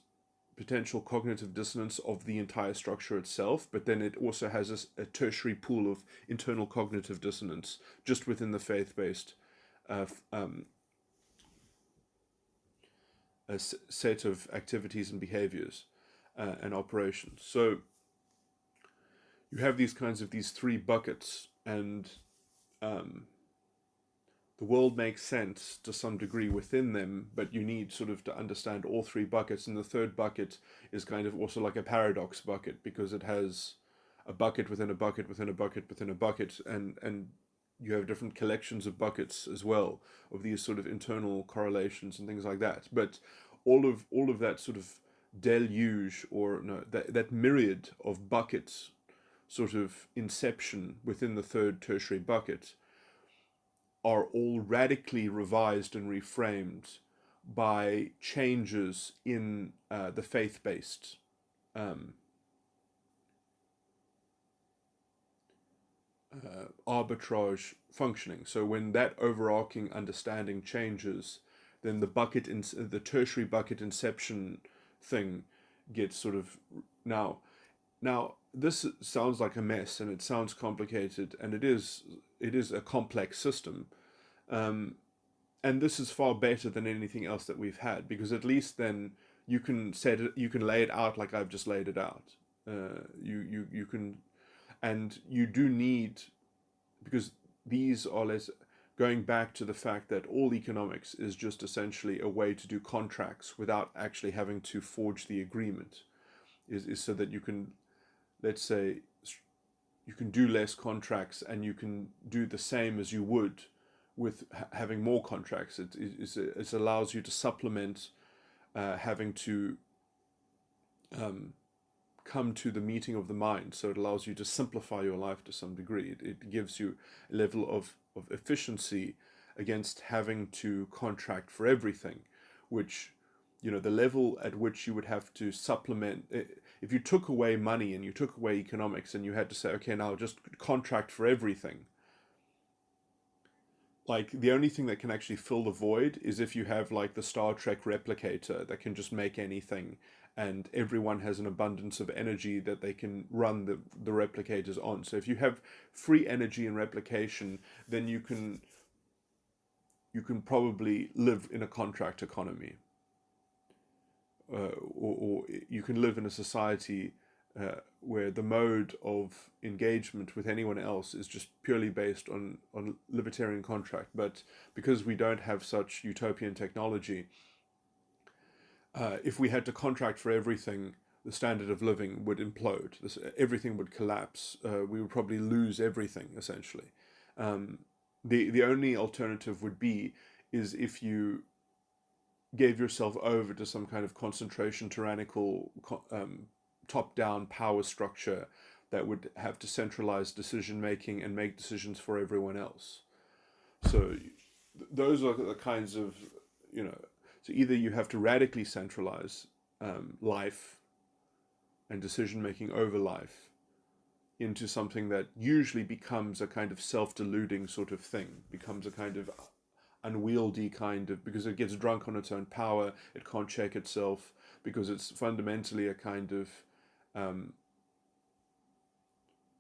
A: potential cognitive dissonance of the entire structure itself, but then it also has a tertiary pool of internal cognitive dissonance just within the faith-based uh, um, set of activities and behaviors and operations. So you have these three buckets, and um, the world makes sense to some degree within them, but you need sort of to understand all three buckets. And the third bucket is kind of also like a paradox bucket, because it has a bucket within a bucket within a bucket within a bucket, and you have different collections of buckets as well, of these sort of internal correlations and things like that. But all of that sort of deluge, or no, that myriad of buckets sort of inception within the third tertiary bucket are all radically revised and reframed by changes in the faith-based um, arbitrage functioning. So when that overarching understanding changes, then the tertiary bucket inception thing gets sort of now. Now this sounds like a mess, and it sounds complicated, and it is a complex system. Um, and this is far better than anything else that we've had, because at least then you can lay it out like I've just laid it out. You can, and you do need, because these are less, going back to the fact that all economics is just essentially a way to do contracts without actually having to forge the agreement, is so that you can, let's say, you can do less contracts and you can do the same as you would with having more contracts. It allows you to supplement having to come to the meeting of the mind. So it allows you to simplify your life to some degree. It gives you a level of efficiency against having to contract for everything, which, the level at which you would have to supplement. If you took away money and you took away economics and you had to say, okay, now just contract for everything, like the only thing that can actually fill the void is if you have like the Star Trek replicator that can just make anything, and everyone has an abundance of energy that they can run the replicators on. So if you have free energy and replication, then you can probably live in a contract economy, or you can live in a society where the mode of engagement with anyone else is just purely based on libertarian contract. But because we don't have such utopian technology, if we had to contract for everything, the standard of living would implode. Everything would collapse. We would probably lose everything, essentially. The only alternative would be is if you gave yourself over to some kind of concentration, tyrannical, top-down power structure that would have to centralize decision making and make decisions for everyone else. So those are the kinds of, so either you have to radically centralize life and decision making over life into something that usually becomes a kind of self-deluding sort of thing, becomes a kind of unwieldy kind of, because it gets drunk on its own power, it can't check itself, because it's fundamentally a kind of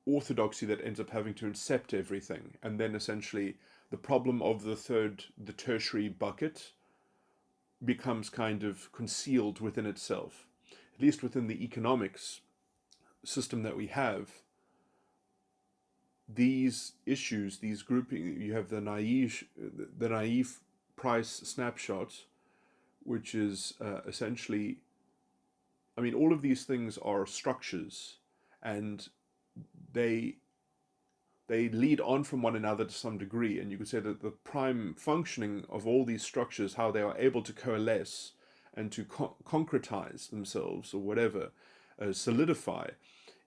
A: orthodoxy that ends up having to accept everything. And then essentially the problem of the tertiary bucket becomes kind of concealed within itself. At least within the economics system that we have, these issues, these grouping, you have the naive price snapshot, which is essentially, I mean, all of these things are structures, and they they lead on from one another to some degree. And you could say that the prime functioning of all these structures, how they are able to coalesce and to concretize themselves or whatever, solidify,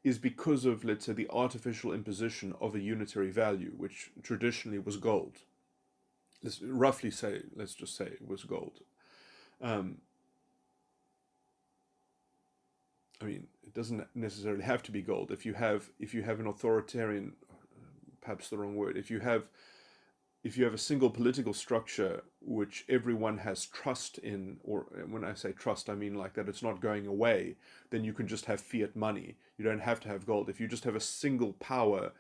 A: is because of, let's say, the artificial imposition of a unitary value, which traditionally was gold. Let's just say it was gold. Um, I mean, it doesn't necessarily have to be gold. If you have an authoritarian, perhaps the wrong word, if you have a single political structure which everyone has trust in, or when I say trust, I mean like that it's not going away, then you can just have fiat money. You don't have to have gold. If you just have a single power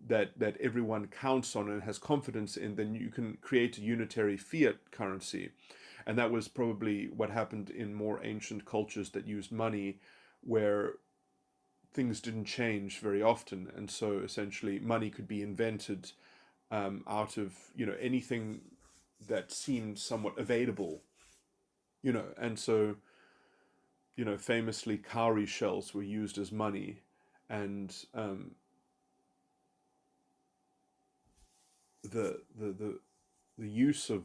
A: that everyone counts on and has confidence in, then you can create a unitary fiat currency. And that was probably what happened in more ancient cultures that used money, where things didn't change very often, and so essentially money could be invented out of anything that seemed somewhat available, and so famously cowrie shells were used as money, and the use of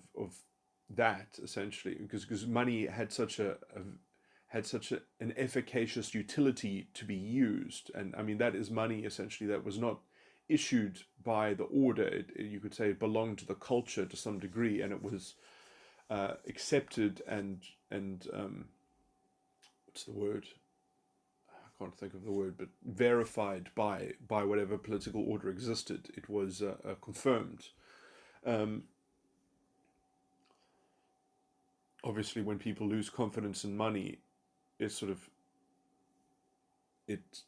A: that essentially, because money had such an efficacious utility to be used. And I mean, that is money essentially that was not issued by the order. You could say it belonged to the culture to some degree, and it was accepted and what's the word? I can't think of the word, but verified by whatever political order existed. It was confirmed. Um, Obviously, when people lose confidence in money, it's sort of it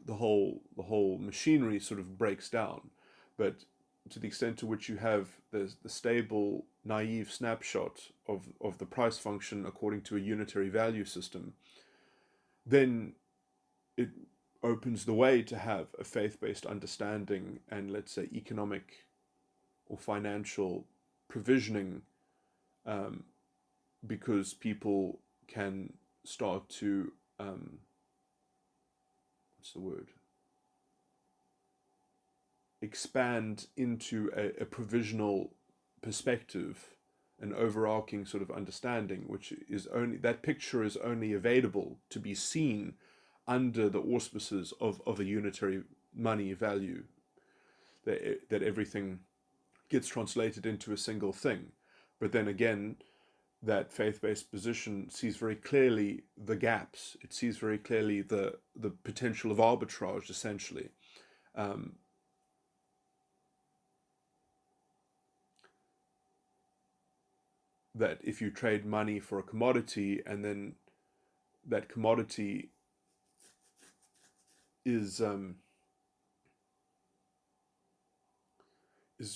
A: the whole machinery sort of breaks down. But to the extent to which you have the stable, naive snapshot of the price function according to a unitary value system, then it opens the way to have a faith-based understanding and, let's say, economic or financial provisioning, um, because people can start to what's the word, expand into a provisional perspective, an overarching sort of understanding, which is only, that picture is only available to be seen under the auspices of a unitary money value, that everything gets translated into a single thing. But then again, that faith-based position sees very clearly the gaps. It sees very clearly the potential of arbitrage, essentially. Um, that if you trade money for a commodity, and then that commodity is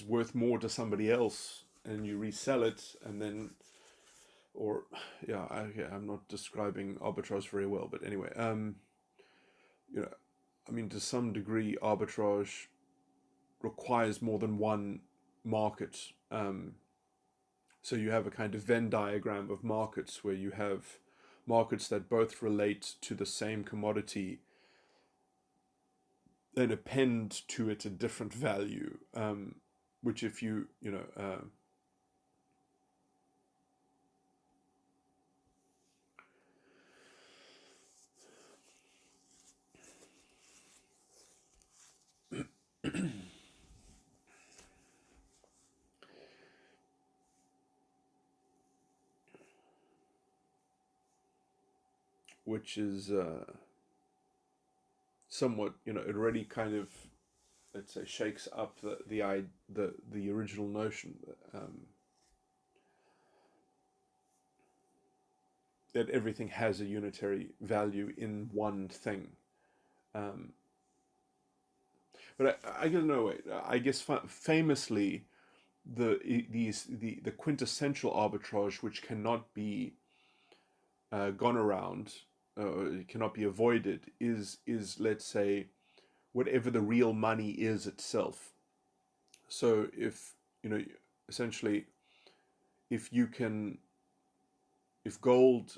A: worth more to somebody else, and you resell it, and then, or yeah, I'm not describing arbitrage very well, but anyway, you know, I mean, to some degree, arbitrage requires more than one market. So you have a kind of Venn diagram of markets, where you have markets that both relate to the same commodity and append to it a different value, which if which is somewhat, it already kind of, let's say, shakes up the original notion that everything has a unitary value in one thing. Um, but I don't know. I guess famously, the quintessential arbitrage, which cannot be gone around, cannot be avoided, is, let's say, whatever the real money is itself. So if essentially, if you can if gold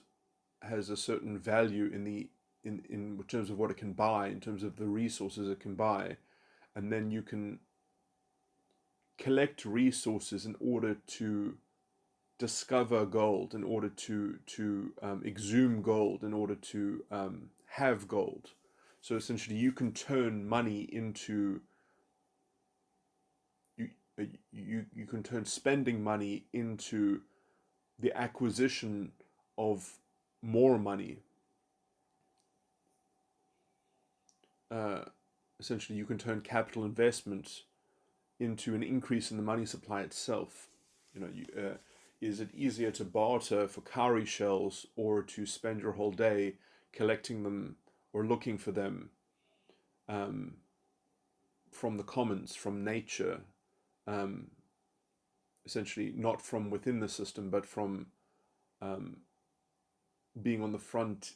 A: has a certain value in terms of what it can buy, in terms of the resources it can buy, and then you can collect resources in order to discover gold, in order to exhume gold, in order to have gold. So essentially, you can turn money into you, you can turn spending money into the acquisition of more money. Uh, Essentially, you can turn capital investment into an increase in the money supply itself. Is it easier to barter for cowrie shells or to spend your whole day collecting them or looking for them um, from the commons, from nature, um, essentially not from within the system, but from um, being on the front.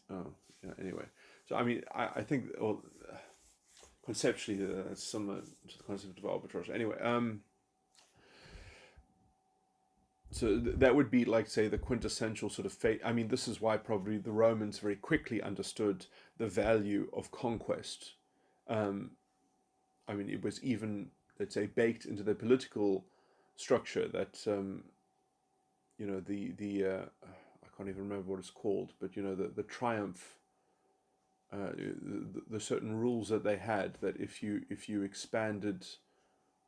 A: Anyway, so I mean, I think conceptually that's similar to the concept of arbitrage. Anyway, so that would be like, say, the quintessential sort of fate. I mean, this is why probably the Romans very quickly understood the value of conquest. Um, I mean, it was even, let's say, baked into the political structure that the I can't even remember what it's called, but the triumph, the certain rules that they had, that if you expanded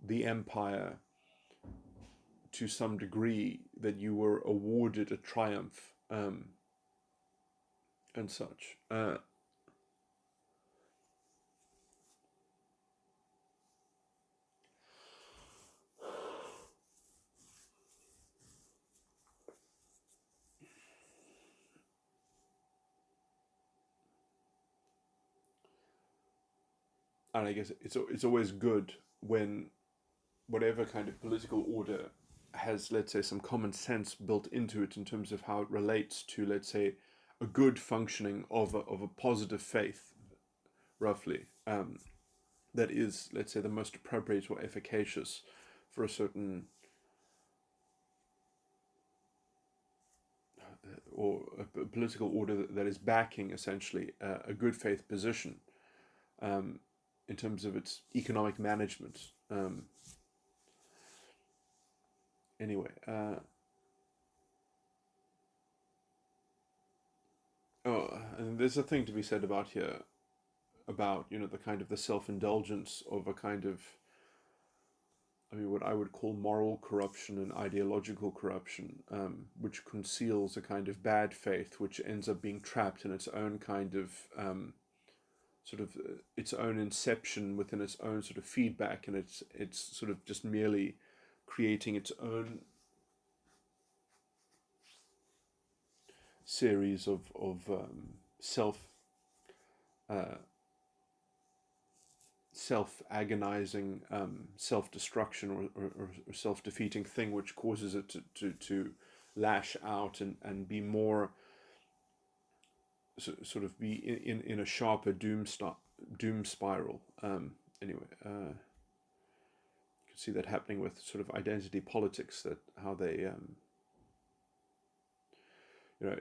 A: the empire to some degree, that you were awarded a triumph, and such. And I guess it's always good when whatever kind of political order has, let's say, some common sense built into it in terms of how it relates to, let's say, a good functioning of a positive faith, roughly, that is, let's say, the most appropriate or efficacious for a certain or a political order that is backing essentially a good faith position, um, in terms of its economic management. Anyway, and there's a thing to be said about here about the kind of the self-indulgence of a kind of, I mean, what I would call moral corruption and ideological corruption, which conceals a kind of bad faith, which ends up being trapped in its own kind of sort of its own inception within its own sort of feedback, and it's sort of just merely creating its own series of uh, self agonizing self destruction, or self defeating thing, which causes it to lash out and be more sort of be in a sharper doom spiral. Anyway, you can see that happening with sort of identity politics, that how they you know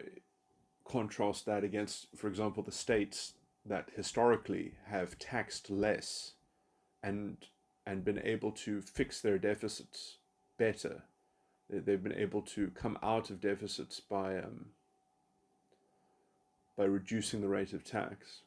A: contrast that against, for example, the states that historically have taxed less and been able to fix their deficits better. They've been able to come out of deficits by reducing the rate of tax.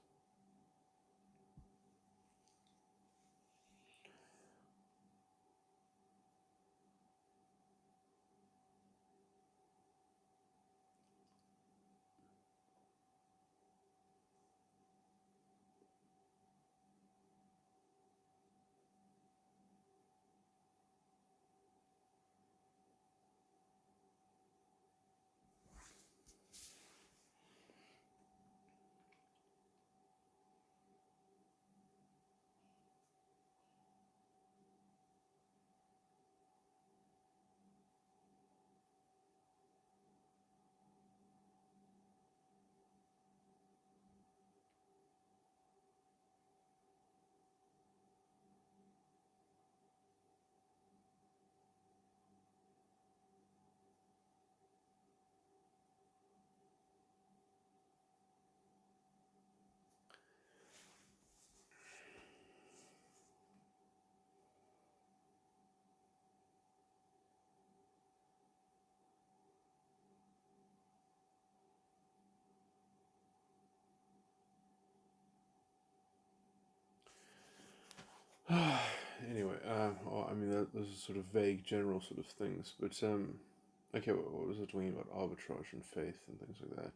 A: Anyway, well, I mean, those are sort of vague, general sort of things, but okay, what was I talking about? Arbitrage and faith and things like that.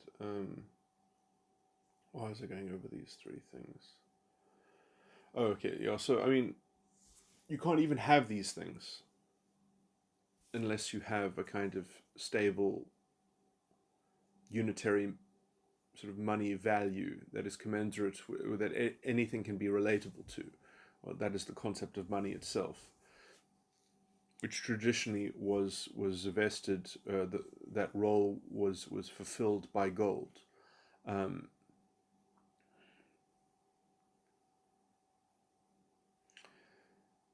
A: Why is I going over these three things? Oh, okay, yeah. So I mean, you can't even have these things unless you have a kind of stable, unitary sort of money value that is commensurate with that anything can be relatable to. Well, that is the concept of money itself, which traditionally was vested. That role was fulfilled by gold. Um,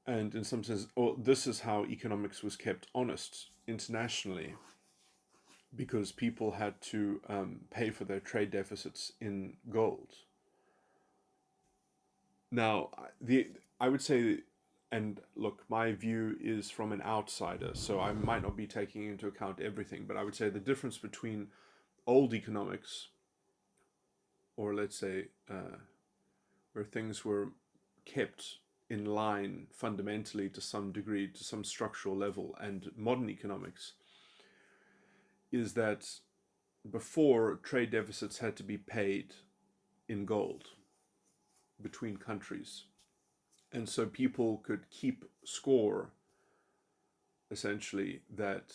A: and in some sense, this is how economics was kept honest internationally, because people had to pay for their trade deficits in gold. Now, I would say, and look, my view is from an outsider, so I might not be taking into account everything, but I would say the difference between old economics, or let's say where things were kept in line fundamentally to some degree, to some structural level, and modern economics, is that before, trade deficits had to be paid in gold between countries. And so people could keep score, essentially, that,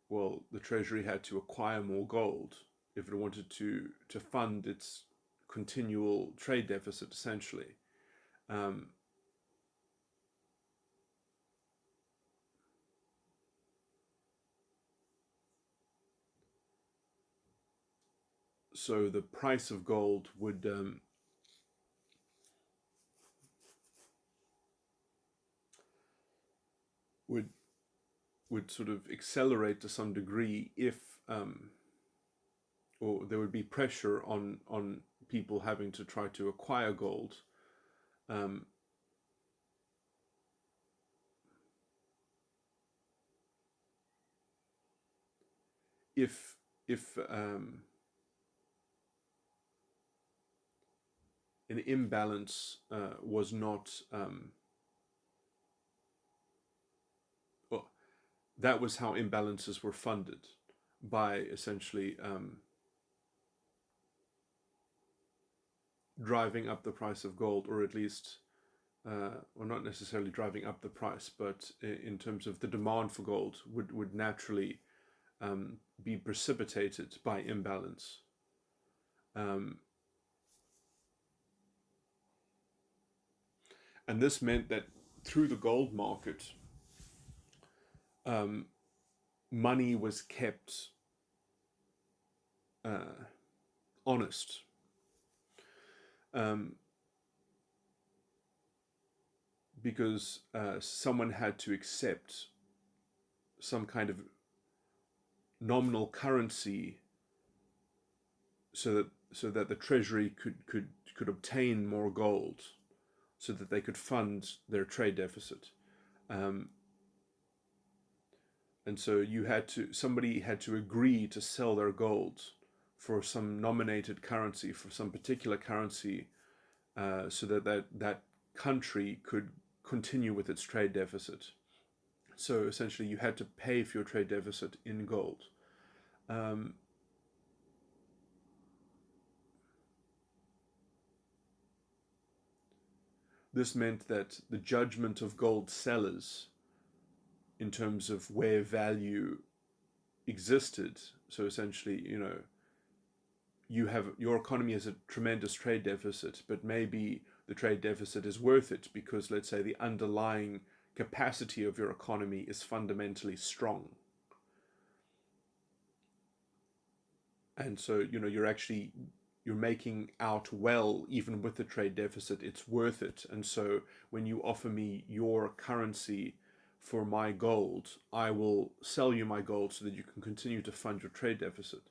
A: well, the Treasury had to acquire more gold if it wanted to fund its continual trade deficit, essentially. Um, so the price of gold would would sort of accelerate to some degree if or there would be pressure on people having to try to acquire gold, um, if if an imbalance was not well, that was how imbalances were funded, by essentially driving up the price of gold, or at least or not necessarily driving up the price, but in terms of the demand for gold would naturally be precipitated by imbalance. Um, and this meant that through the gold market, um, money was kept uh, honest. Um, because someone had to accept some kind of nominal currency, so that the treasury could obtain more gold, so that they could fund their trade deficit. Um, and so somebody had to agree to sell their gold for some nominated currency, for some particular currency, so that country could continue with its trade deficit. So essentially, you had to pay for your trade deficit in gold. Um, this meant that the judgment of gold sellers in terms of where value existed, so essentially, your economy has a tremendous trade deficit, but maybe the trade deficit is worth it because, let's say, the underlying capacity of your economy is fundamentally strong. And so, you're making out well, even with the trade deficit, it's worth it. And so when you offer me your currency for my gold, I will sell you my gold so that you can continue to fund your trade deficit.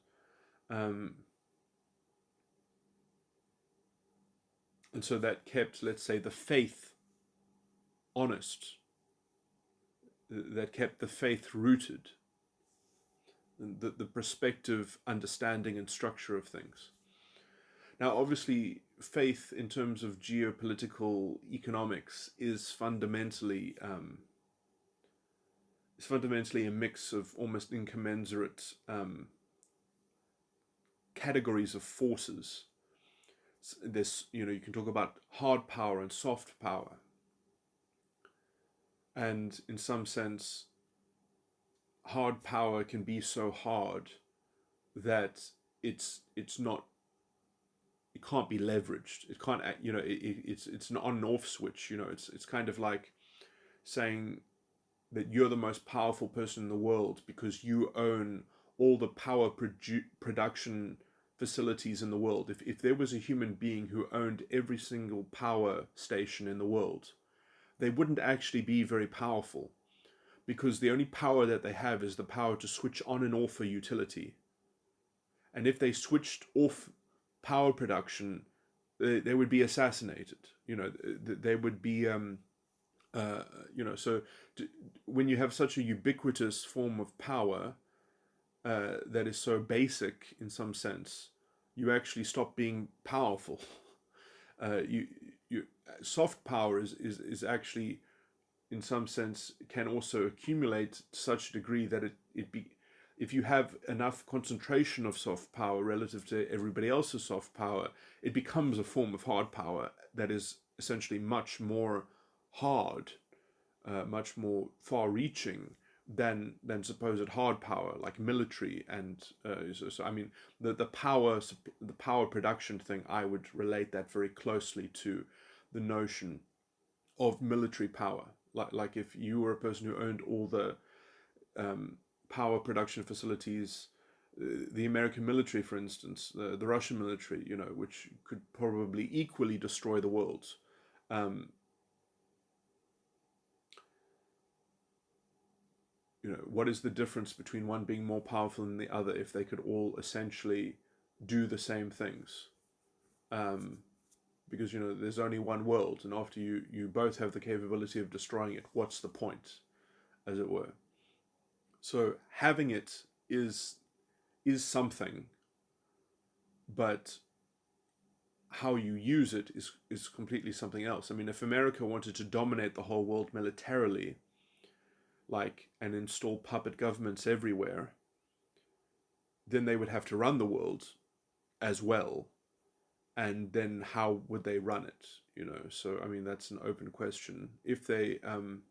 A: Um, and so that kept, let's say, the faith honest, that kept the faith rooted, the perspective, understanding, and structure of things. Now, obviously, faith in terms of geopolitical economics is fundamentally a mix of almost incommensurate categories of forces. This, you can talk about hard power and soft power, and in some sense, hard power can be so hard that it's not it can't be leveraged. It can't it's an on and off switch. It's kind of like saying that you're the most powerful person in the world because you own all the power production facilities in the world. If there was a human being who owned every single power station in the world, they wouldn't actually be very powerful, because the only power that they have is the power to switch on and off a utility. And if they switched off power production, they would be assassinated. They would be so when you have such a ubiquitous form of power that is so basic in some sense, you actually stop being powerful. You soft power is actually, in some sense, can also accumulate to such a degree that if you have enough concentration of soft power relative to everybody else's soft power, it becomes a form of hard power that is essentially much more hard, much more far-reaching than supposed hard power, like military. And so I mean, the power production thing, I would relate that very closely to the notion of military power. Like if you were a person who owned all the power production facilities, the American military, for instance, the Russian military, which could probably equally destroy the world. What is the difference between one being more powerful than the other if they could all essentially do the same things? Because there's only one world, and after you both have the capability of destroying it, what's the point, as it were? So having it is something, but how you use it is completely something else. I mean, if America wanted to dominate the whole world militarily, and install puppet governments everywhere, then they would have to run the world as well. And then how would they run it? So I mean, that's an open question. If they and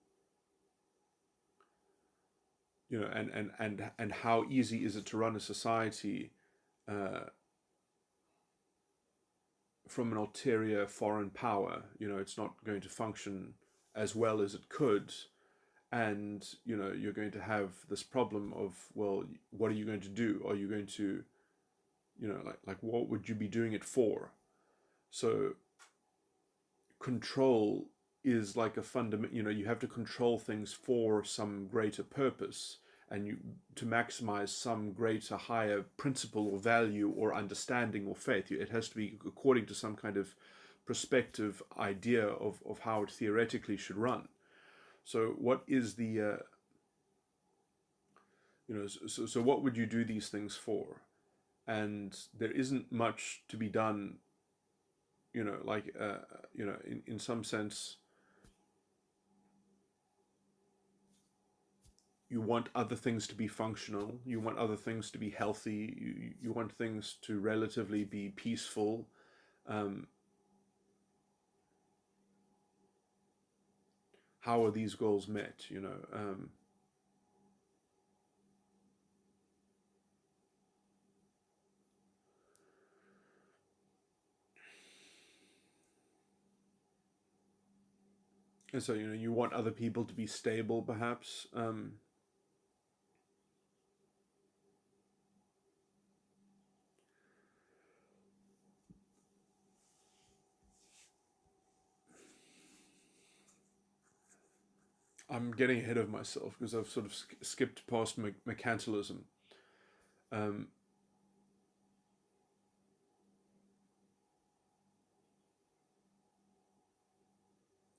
A: how easy is it to run a society from an ulterior foreign power? It's not going to function as well as it could, and you're going to have this problem of, well, what are you going to do? Are you going to like what would you be doing it for? So control is like a fundament. You have to control things for some greater purpose, and to maximize some greater, higher principle or value or understanding or faith. It has to be according to some kind of perspective idea of how it theoretically should run. So what is the so what would you do these things for? And there isn't much to be done. In some sense, you want other things to be functional, you want other things to be healthy, you want things to relatively be peaceful. How are these goals met? And so you want other people to be stable, perhaps. I'm getting ahead of myself because I've sort of skipped past mercantilism. Um,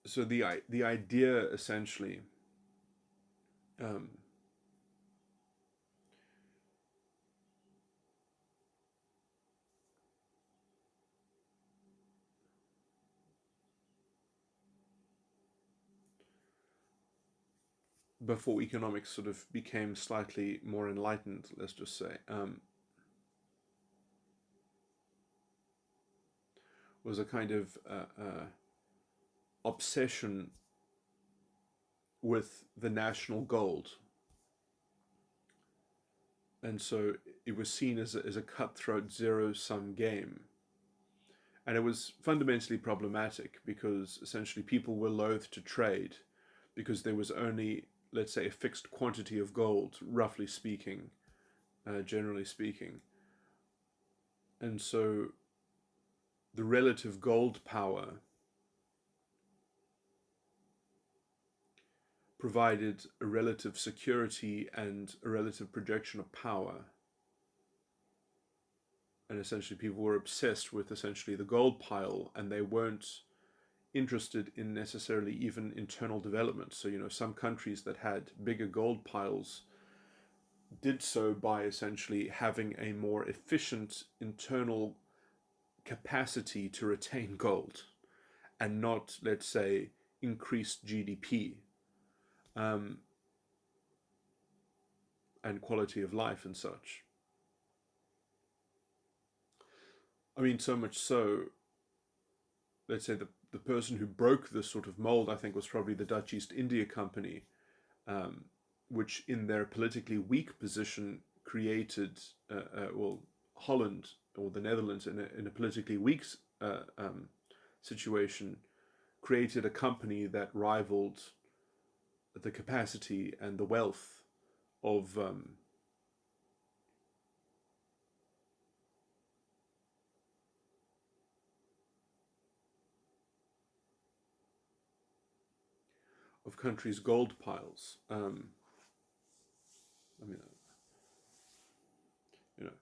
A: so the idea essentially, um, before economics sort of became slightly more enlightened, let's just say, was a kind of obsession with the national gold. And so it was seen as a cutthroat zero-sum game. And it was fundamentally problematic because essentially people were loath to trade because there was only, let's say, a fixed quantity of gold, roughly speaking, generally speaking. And so the relative gold power provided a relative security and a relative projection of power. And essentially people were obsessed with essentially the gold pile, and they weren't interested in necessarily even internal development. So, some countries that had bigger gold piles did so by essentially having a more efficient internal capacity to retain gold and not, let's say, increased GDP and quality of life and such. I mean, so much so, let's say the person who broke this sort of mold, I think, was probably the Dutch East India Company, which in their politically weak position created, Holland or the Netherlands in a politically weak situation, created a company that rivaled the capacity and the wealth of countries' gold piles. I mean, you know,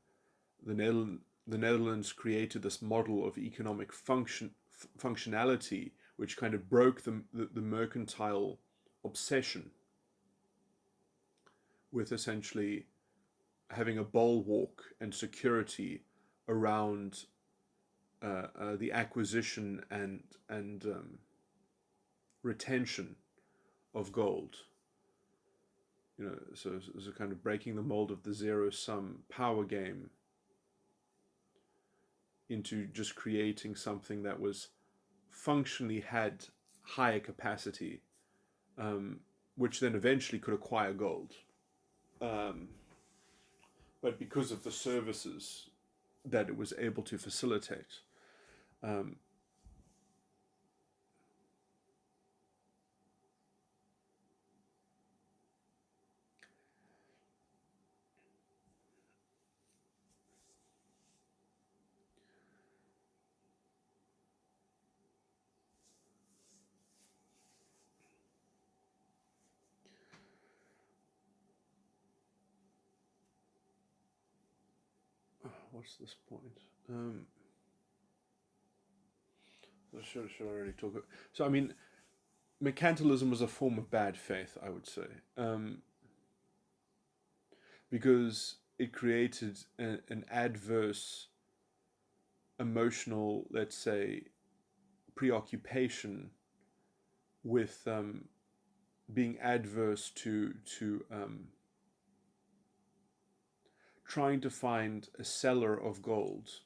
A: the Netherlands created this model of economic functionality, which kind of broke the mercantile obsession with essentially having a bulwark and security around the acquisition and retention of gold. So it's a kind of breaking the mold of the zero-sum power game into just creating something that was functionally had higher capacity, which then eventually could acquire gold. But because of the services that it was able to facilitate, what's this point? Should already talk about. So I mean, mercantilism was a form of bad faith, I would say, because it created an adverse emotional, let's say, preoccupation with being adverse to trying to find a seller of gold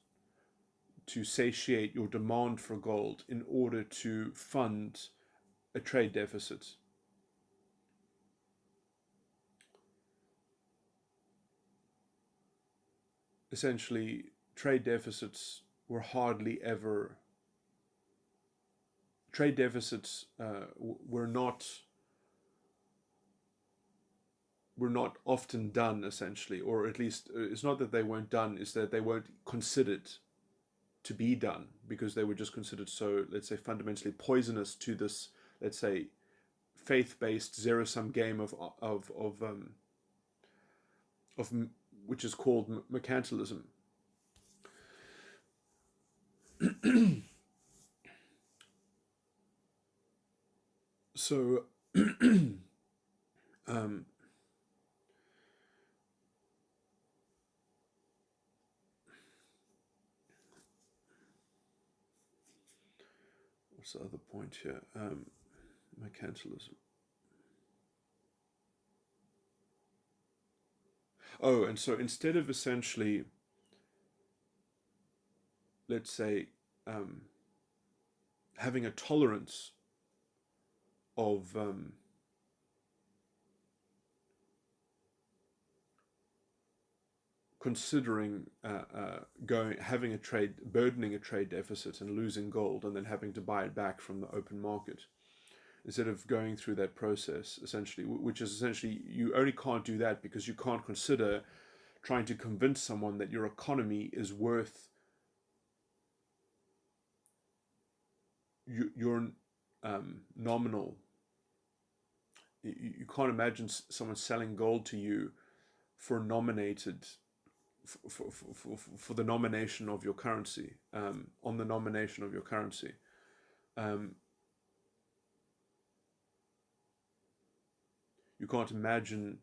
A: to satiate your demand for gold in order to fund a trade deficit. Essentially, trade deficits were hardly ever. Trade deficits were not often done, essentially, or at least it's not that they weren't done, it's that they weren't considered to be done because they were just considered so, let's say, fundamentally poisonous to this, let's say, faith-based zero-sum game of which is called mercantilism. So, what's the other point here? Mercantilism. Oh, and so instead of essentially, let's say, um, having a tolerance of considering going having a trade burdening a trade deficit and losing gold and then having to buy it back from the open market, instead of going through that process, essentially, which is essentially, you only can't do that because you can't consider trying to convince someone that your economy is worth your nominal. You can't imagine someone selling gold to you for nominated for the nomination of your currency, on the nomination of your currency. Um, you can't imagine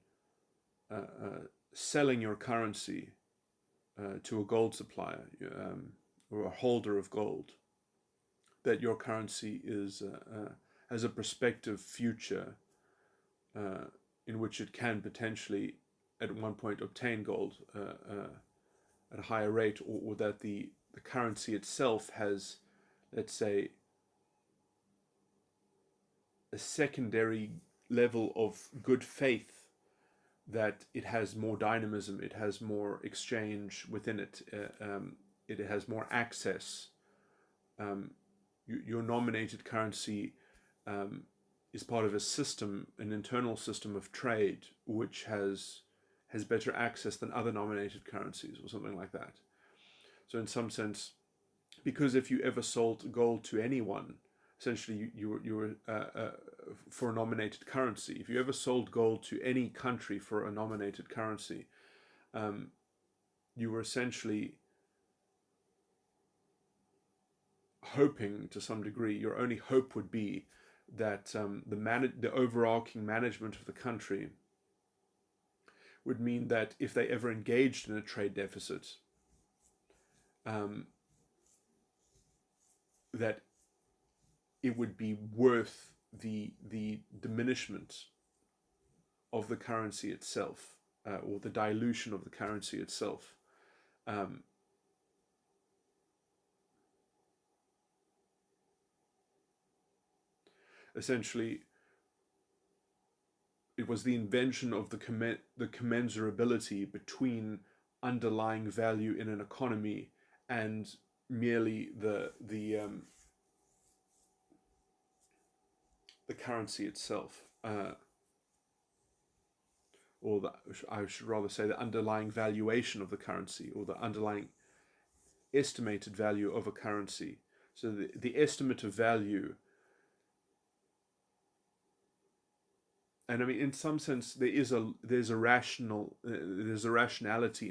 A: selling your currency to a gold supplier, or a holder of gold, that your currency is has a prospective future uh, in which it can potentially at one point obtain gold at a higher rate, or that the currency itself has, let's say, a secondary level of good faith, that it has more dynamism, it has more exchange within it, it has more access. Um, your nominated currency um, is part of a system, an internal system of trade, which has better access than other nominated currencies, or something like that. So, in some sense, because if you ever sold gold to anyone, essentially you were for a nominated currency. If you ever sold gold to any country for a nominated currency, um, you were essentially hoping, to some degree, your only hope would be that the overarching management of the country would mean that if they ever engaged in a trade deficit, um, that it would be worth the diminishment of the currency itself, or the dilution of the currency itself. Um, Essentially, it was the invention of the commensurability between underlying value in an economy and merely the currency itself, or I should rather say the underlying valuation of the currency, or the underlying estimated value of a currency. So the estimate of value, and I mean, in some sense, there's a rationality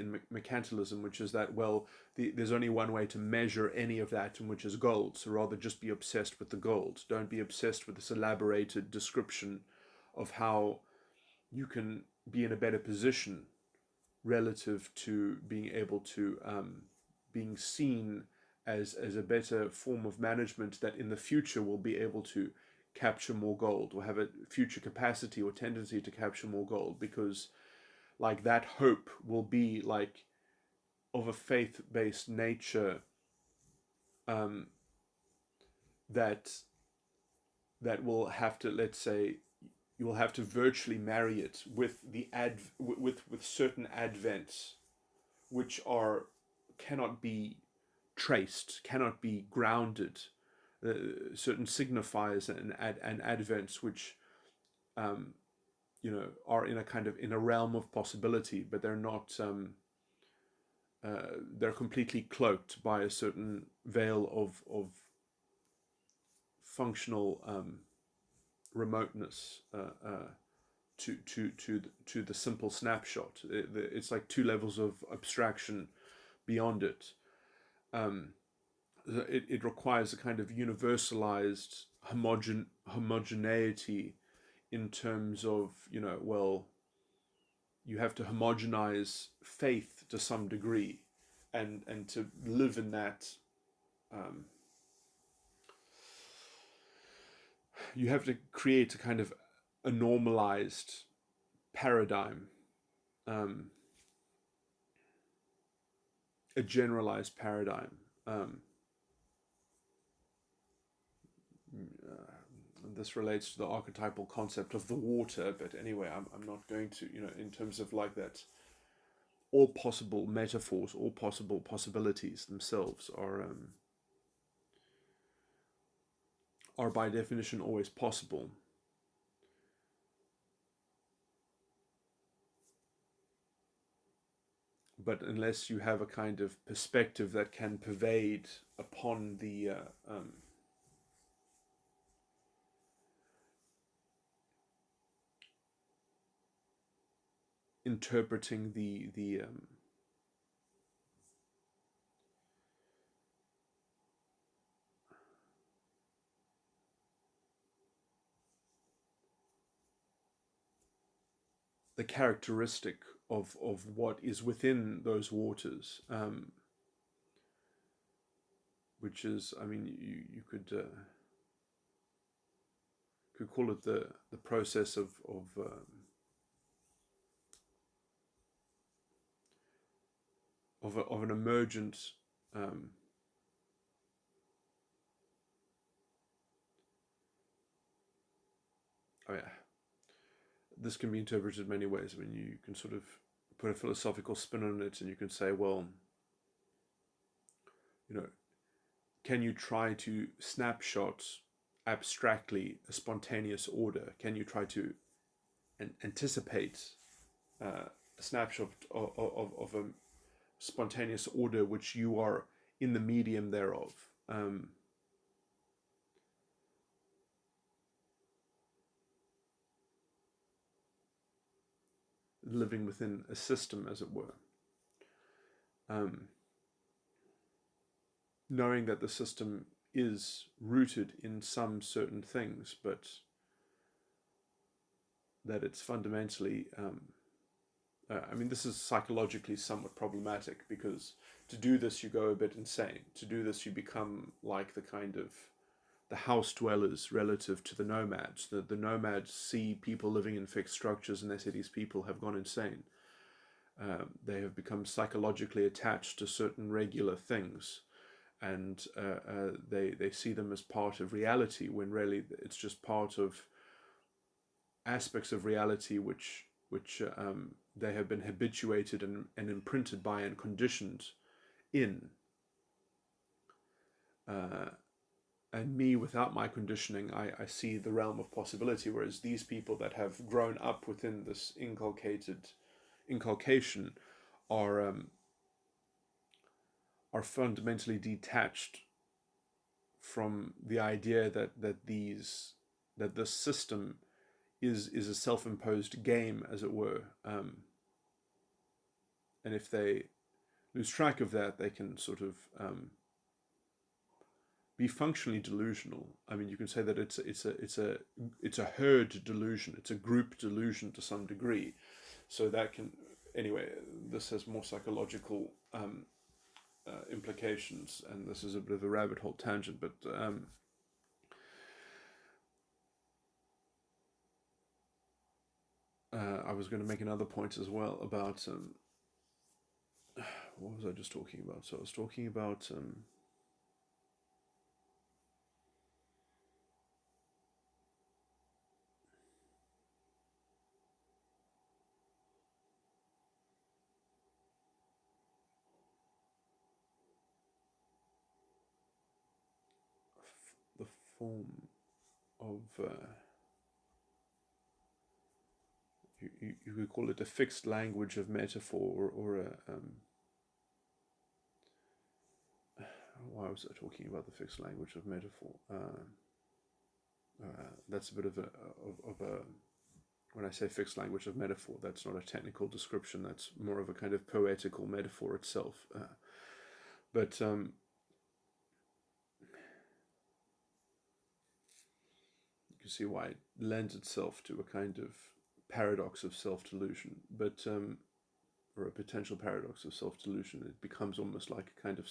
A: in mercantilism, which is that, well, there's only one way to measure any of that, and which is gold. So rather, just be obsessed with the gold. Don't be obsessed with this elaborated description of how you can be in a better position relative to being able to being seen as a better form of management that in the future will be able to capture more gold, or have a future capacity or tendency to capture more gold, because like that hope will be like of a faith-based nature, um, that will have to, let's say, you will have to virtually marry it with with certain advents, which are cannot be traced, cannot be grounded, certain signifiers and advents, which um, are in a kind of in a realm of possibility, but they're not. They're completely cloaked by a certain veil of functional remoteness, to the simple snapshot. It's like two levels of abstraction beyond it. Um, it requires a kind of universalized homogeneity, in terms of, well, you have to homogenize faith to some degree, and to live in that, um, you have to create a kind of a normalized paradigm, um, a generalized paradigm. This relates to the archetypal concept of the water, but anyway, I'm not going to, in terms of like that, all possible metaphors, all possible possibilities themselves are by definition always possible. But unless you have a kind of perspective that can pervade upon the interpreting the characteristic of what is within those waters, which is, I mean, you could call it the process of an emergent um, oh yeah, this can be interpreted many ways. I mean, you can sort of put a philosophical spin on it, and you can say, well, you know, can you try to snapshot abstractly a spontaneous order? Can you try to anticipate a snapshot of a spontaneous order which you are in the medium thereof? Living within a system, as it were. Um, Knowing that the system is rooted in some certain things, but that it's fundamentally, I mean, this is psychologically somewhat problematic, because to do this, you go a bit insane. To do this, you become like the kind of the house dwellers relative to the nomads. The nomads see people living in fixed structures, and they say these people have gone insane. They have become psychologically attached to certain regular things, and they see them as part of reality, when really it's just part of aspects of reality which they have been habituated and imprinted by and conditioned in. Uh, and me, without my conditioning, I see the realm of possibility, whereas these people that have grown up within this inculcation are fundamentally detached from the idea that this system is a self-imposed game, as it were, and if they lose track of that, they can sort of be functionally delusional. I mean, you can say that it's a herd delusion, it's a group delusion to some degree. So that can, anyway, this has more psychological implications, and this is a bit of a rabbit hole tangent, but I was going to make another point as well about what was I just talking about? So I was talking about the form of you could call it a fixed language of metaphor, or a why was I talking about the fixed language of metaphor? That's a bit of a when I say fixed language of metaphor, that's not a technical description. That's more of a kind of poetical metaphor itself. But you can see why it lends itself to a kind of paradox of self-delusion, but or a potential paradox of self-delusion. It becomes almost like a kind of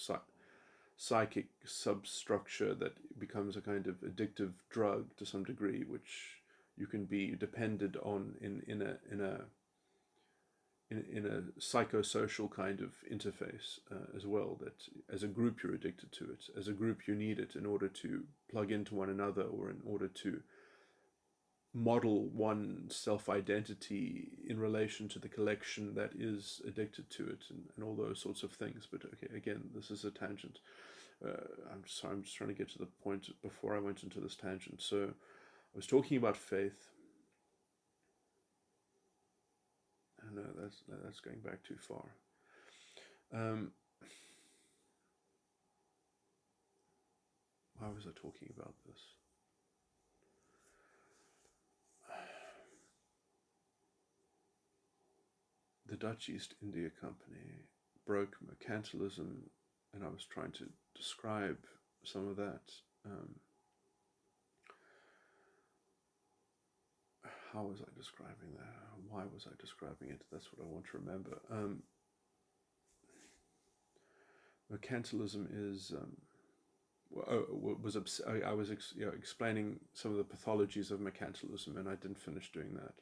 A: psychic substructure that becomes a kind of addictive drug to some degree, which you can be depended on in a psycho-social kind of interface as well, that as a group you're addicted to it, as a group you need it in order to plug into one another, or in order to model one self-identity in relation to the collection that is addicted to it, and all those sorts of things. But okay, again, this is a tangent. I'm sorry, I'm just trying to get to the point before I went into this tangent. So I was talking about faith. No, that's going back too far. Um, why was I talking about this? The Dutch East India Company broke mercantilism, and I was trying to describe some of that. How was I describing that? Why was I describing it? That's what I want to remember. Mercantilism is I was explaining some of the pathologies of mercantilism, and I didn't finish doing that.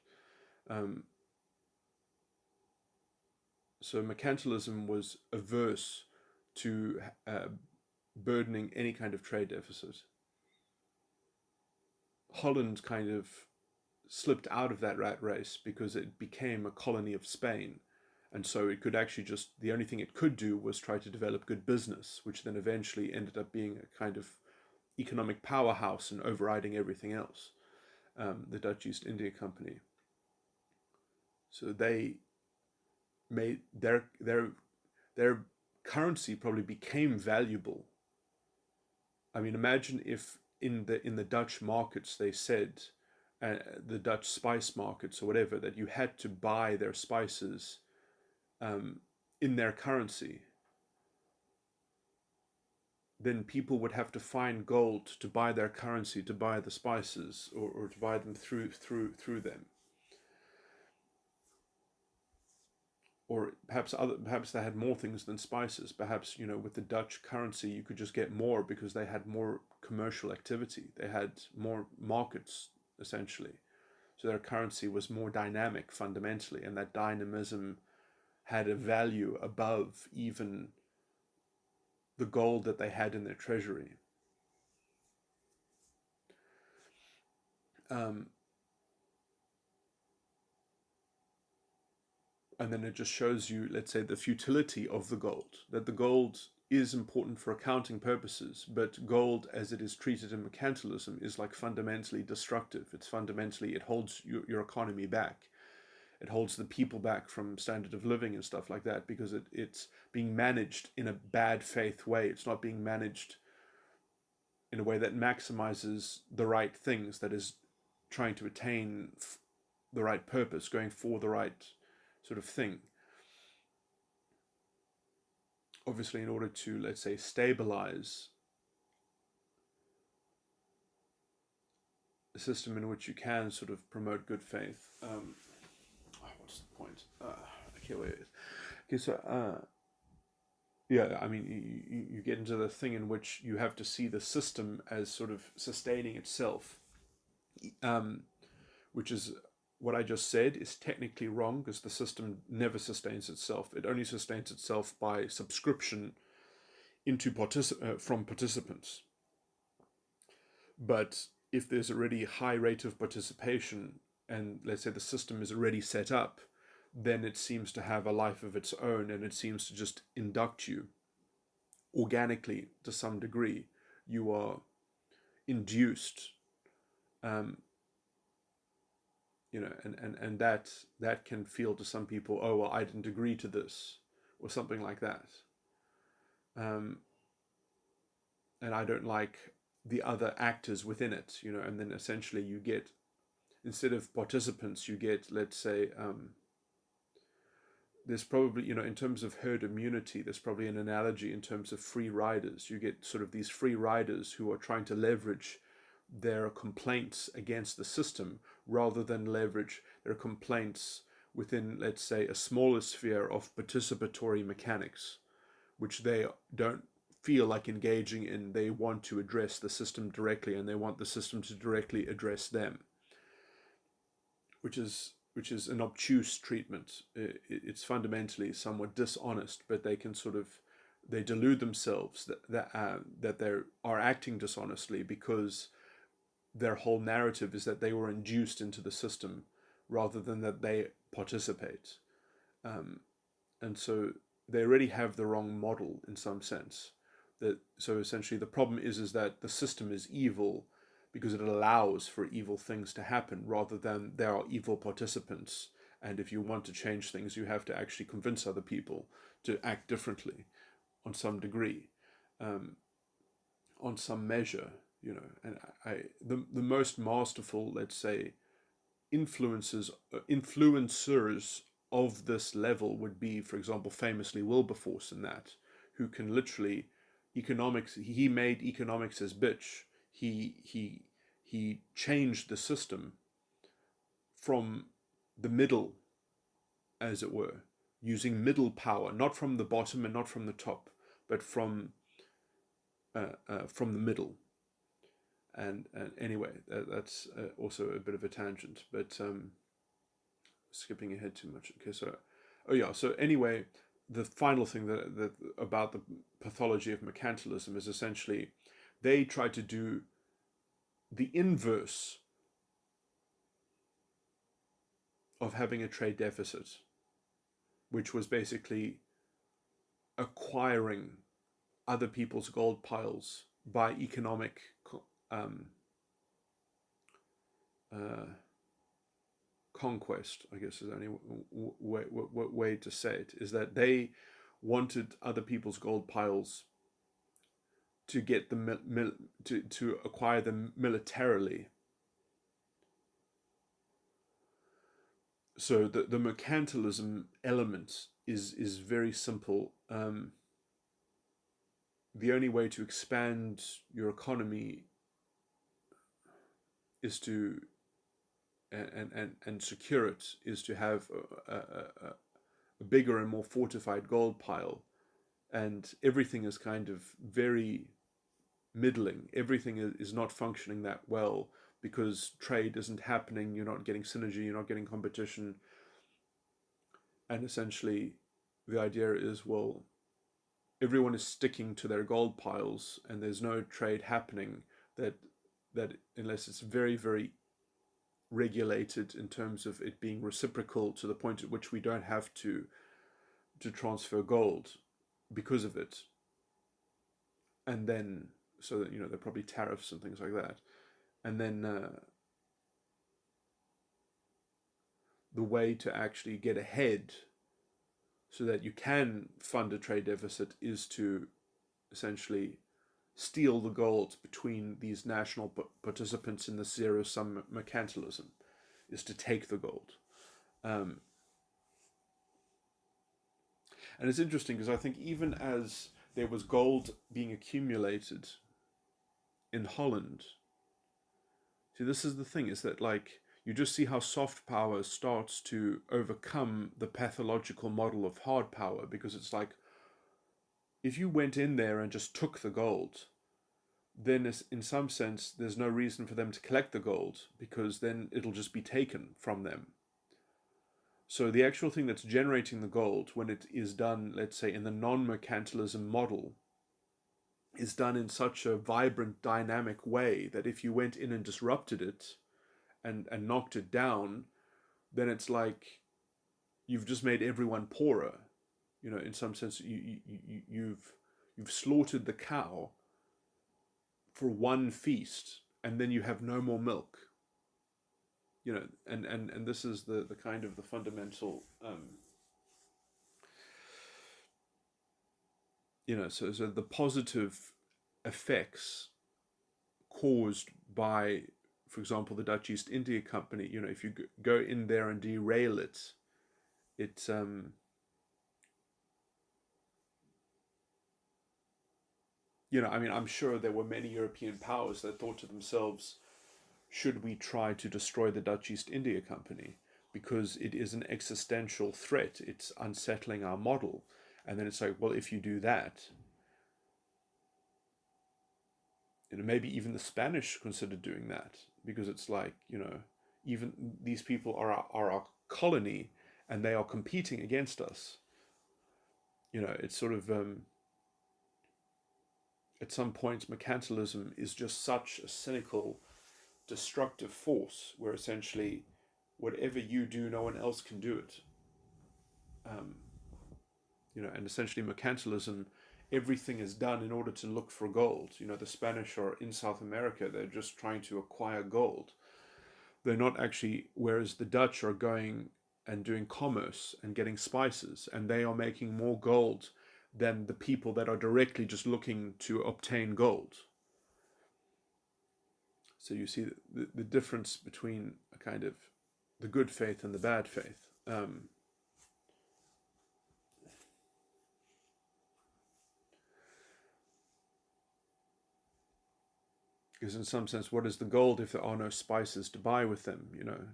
A: So mercantilism was averse to burdening any kind of trade deficit. Holland kind of slipped out of that rat race because it became a colony of Spain. And so it could actually just, the only thing it could do was try to develop good business, which then eventually ended up being a kind of economic powerhouse and overriding everything else, the Dutch East India Company. So they made their currency probably became valuable. I mean, imagine if in the Dutch markets they said, the Dutch spice markets or whatever, that you had to buy their spices in their currency. Then people would have to find gold to buy their currency, to buy the spices, or to buy them through them. Or perhaps they had more things than spices. Perhaps, with the Dutch currency you could just get more because they had more commercial activity. They had more markets, essentially. So their currency was more dynamic fundamentally, and that dynamism had a value above even the gold that they had in their treasury. And then it just shows you, let's say, the futility of the gold, that the gold is important for accounting purposes, but gold as it is treated in mercantilism is like fundamentally destructive. It's fundamentally, it holds your economy back. It holds the people back from standard of living and stuff like that, because it's being managed in a bad faith way. It's not being managed in a way that maximizes the right things, that is trying to attain the right purpose, going for the right sort of thing. Obviously, in order to, let's say, stabilize a system in which you can sort of promote good faith. What's the point? Okay, wait. Okay, so yeah, I mean, you get into the thing in which you have to see the system as sort of sustaining itself, which is what I just said is technically wrong, because the system never sustains itself. It only sustains itself by subscription into from participants. But if there's already a high rate of participation, and let's say the system is already set up, then it seems to have a life of its own, and it seems to just induct you organically to some degree. You are induced, and that can feel to some people, oh well, I didn't agree to this, or something like that, and I don't like the other actors within it, and then essentially you get, instead of participants, you get, let's say, there's probably, in terms of herd immunity, there's probably an analogy in terms of free riders. You get sort of these free riders who are trying to leverage their complaints against the system rather than leverage their complaints within, let's say, a smaller sphere of participatory mechanics, which they don't feel like engaging in. They want to address the system directly, and they want the system to directly address them, which is which is an obtuse treatment. It's fundamentally somewhat dishonest, but they can sort of they delude themselves that they are acting dishonestly because their whole narrative is that they were induced into the system rather than that they participate. Um, and so they already have the wrong model in some sense. That so essentially the problem is that the system is evil because it allows for evil things to happen rather than there are evil participants. And if you want to change things, you have to actually convince other people to act differently on some degree, um, on some measure, you know. And the most masterful, let's say, influencers of this level would be, for example, famously Wilberforce, in that, who can literally economics. He made economics his bitch. He changed the system from the middle, as it were, using middle power, not from the bottom and not from the top, but from the middle. And anyway, that's also a bit of a tangent, but skipping ahead too much. Okay, so oh yeah, so anyway, the final thing that about the pathology of mercantilism is essentially they try to do the inverse of having a trade deficit, which was basically acquiring other people's gold piles by economic um, uh, conquest, I guess is the only way to say it, is that they wanted other people's gold piles to get them to acquire them militarily. So the mercantilism element is very simple. The only way to expand your economy is to and secure it is to have a bigger and more fortified gold pile, and everything is kind of very middling. Everything is not functioning that well because trade isn't happening. You're not getting synergy. You're not getting competition. And essentially, the idea is, well, everyone is sticking to their gold piles, and there's no trade happening. That unless it's very very regulated in terms of it being reciprocal to the point at which we don't have to transfer gold because of it, and then so that there are probably tariffs and things like that, and then the way to actually get ahead so that you can fund a trade deficit is to essentially steal the gold between these national participants in the zero-sum mercantilism, is to take the gold. Um, and it's interesting because I think even as there was gold being accumulated in Holland, see, this is the thing, is that like you just see how soft power starts to overcome the pathological model of hard power, because it's like if you went in there and just took the gold, then in some sense there's no reason for them to collect the gold because then it'll just be taken from them. So the actual thing that's generating the gold, when it is done, let's say, in the non-mercantilism model, is done in such a vibrant, dynamic way that if you went in and disrupted it and knocked it down, then it's like you've just made everyone poorer. In some sense, you've slaughtered the cow for one feast, and then you have no more milk. And this is the kind of the fundamental so the positive effects caused by, for example, the Dutch East India Company. If you go in there and derail it, it's I'm sure there were many European powers that thought to themselves, should we try to destroy the Dutch East India Company? Because it is an existential threat. It's unsettling our model. And then it's like, well, if you do that, maybe even the Spanish considered doing that, because it's like, even these people are our colony and they are competing against us. It's sort of at some point mercantilism is just such a cynical, destructive force where essentially whatever you do, no one else can do it. Um, and essentially mercantilism, everything is done in order to look for gold. The Spanish are in South America, they're just trying to acquire gold. They're not actually, whereas the Dutch are going and doing commerce and getting spices, and they are making more gold than the people that are directly just looking to obtain gold. So you see the difference between a kind of the good faith and the bad faith. Because in some sense, what is the gold if there are no spices to buy with them?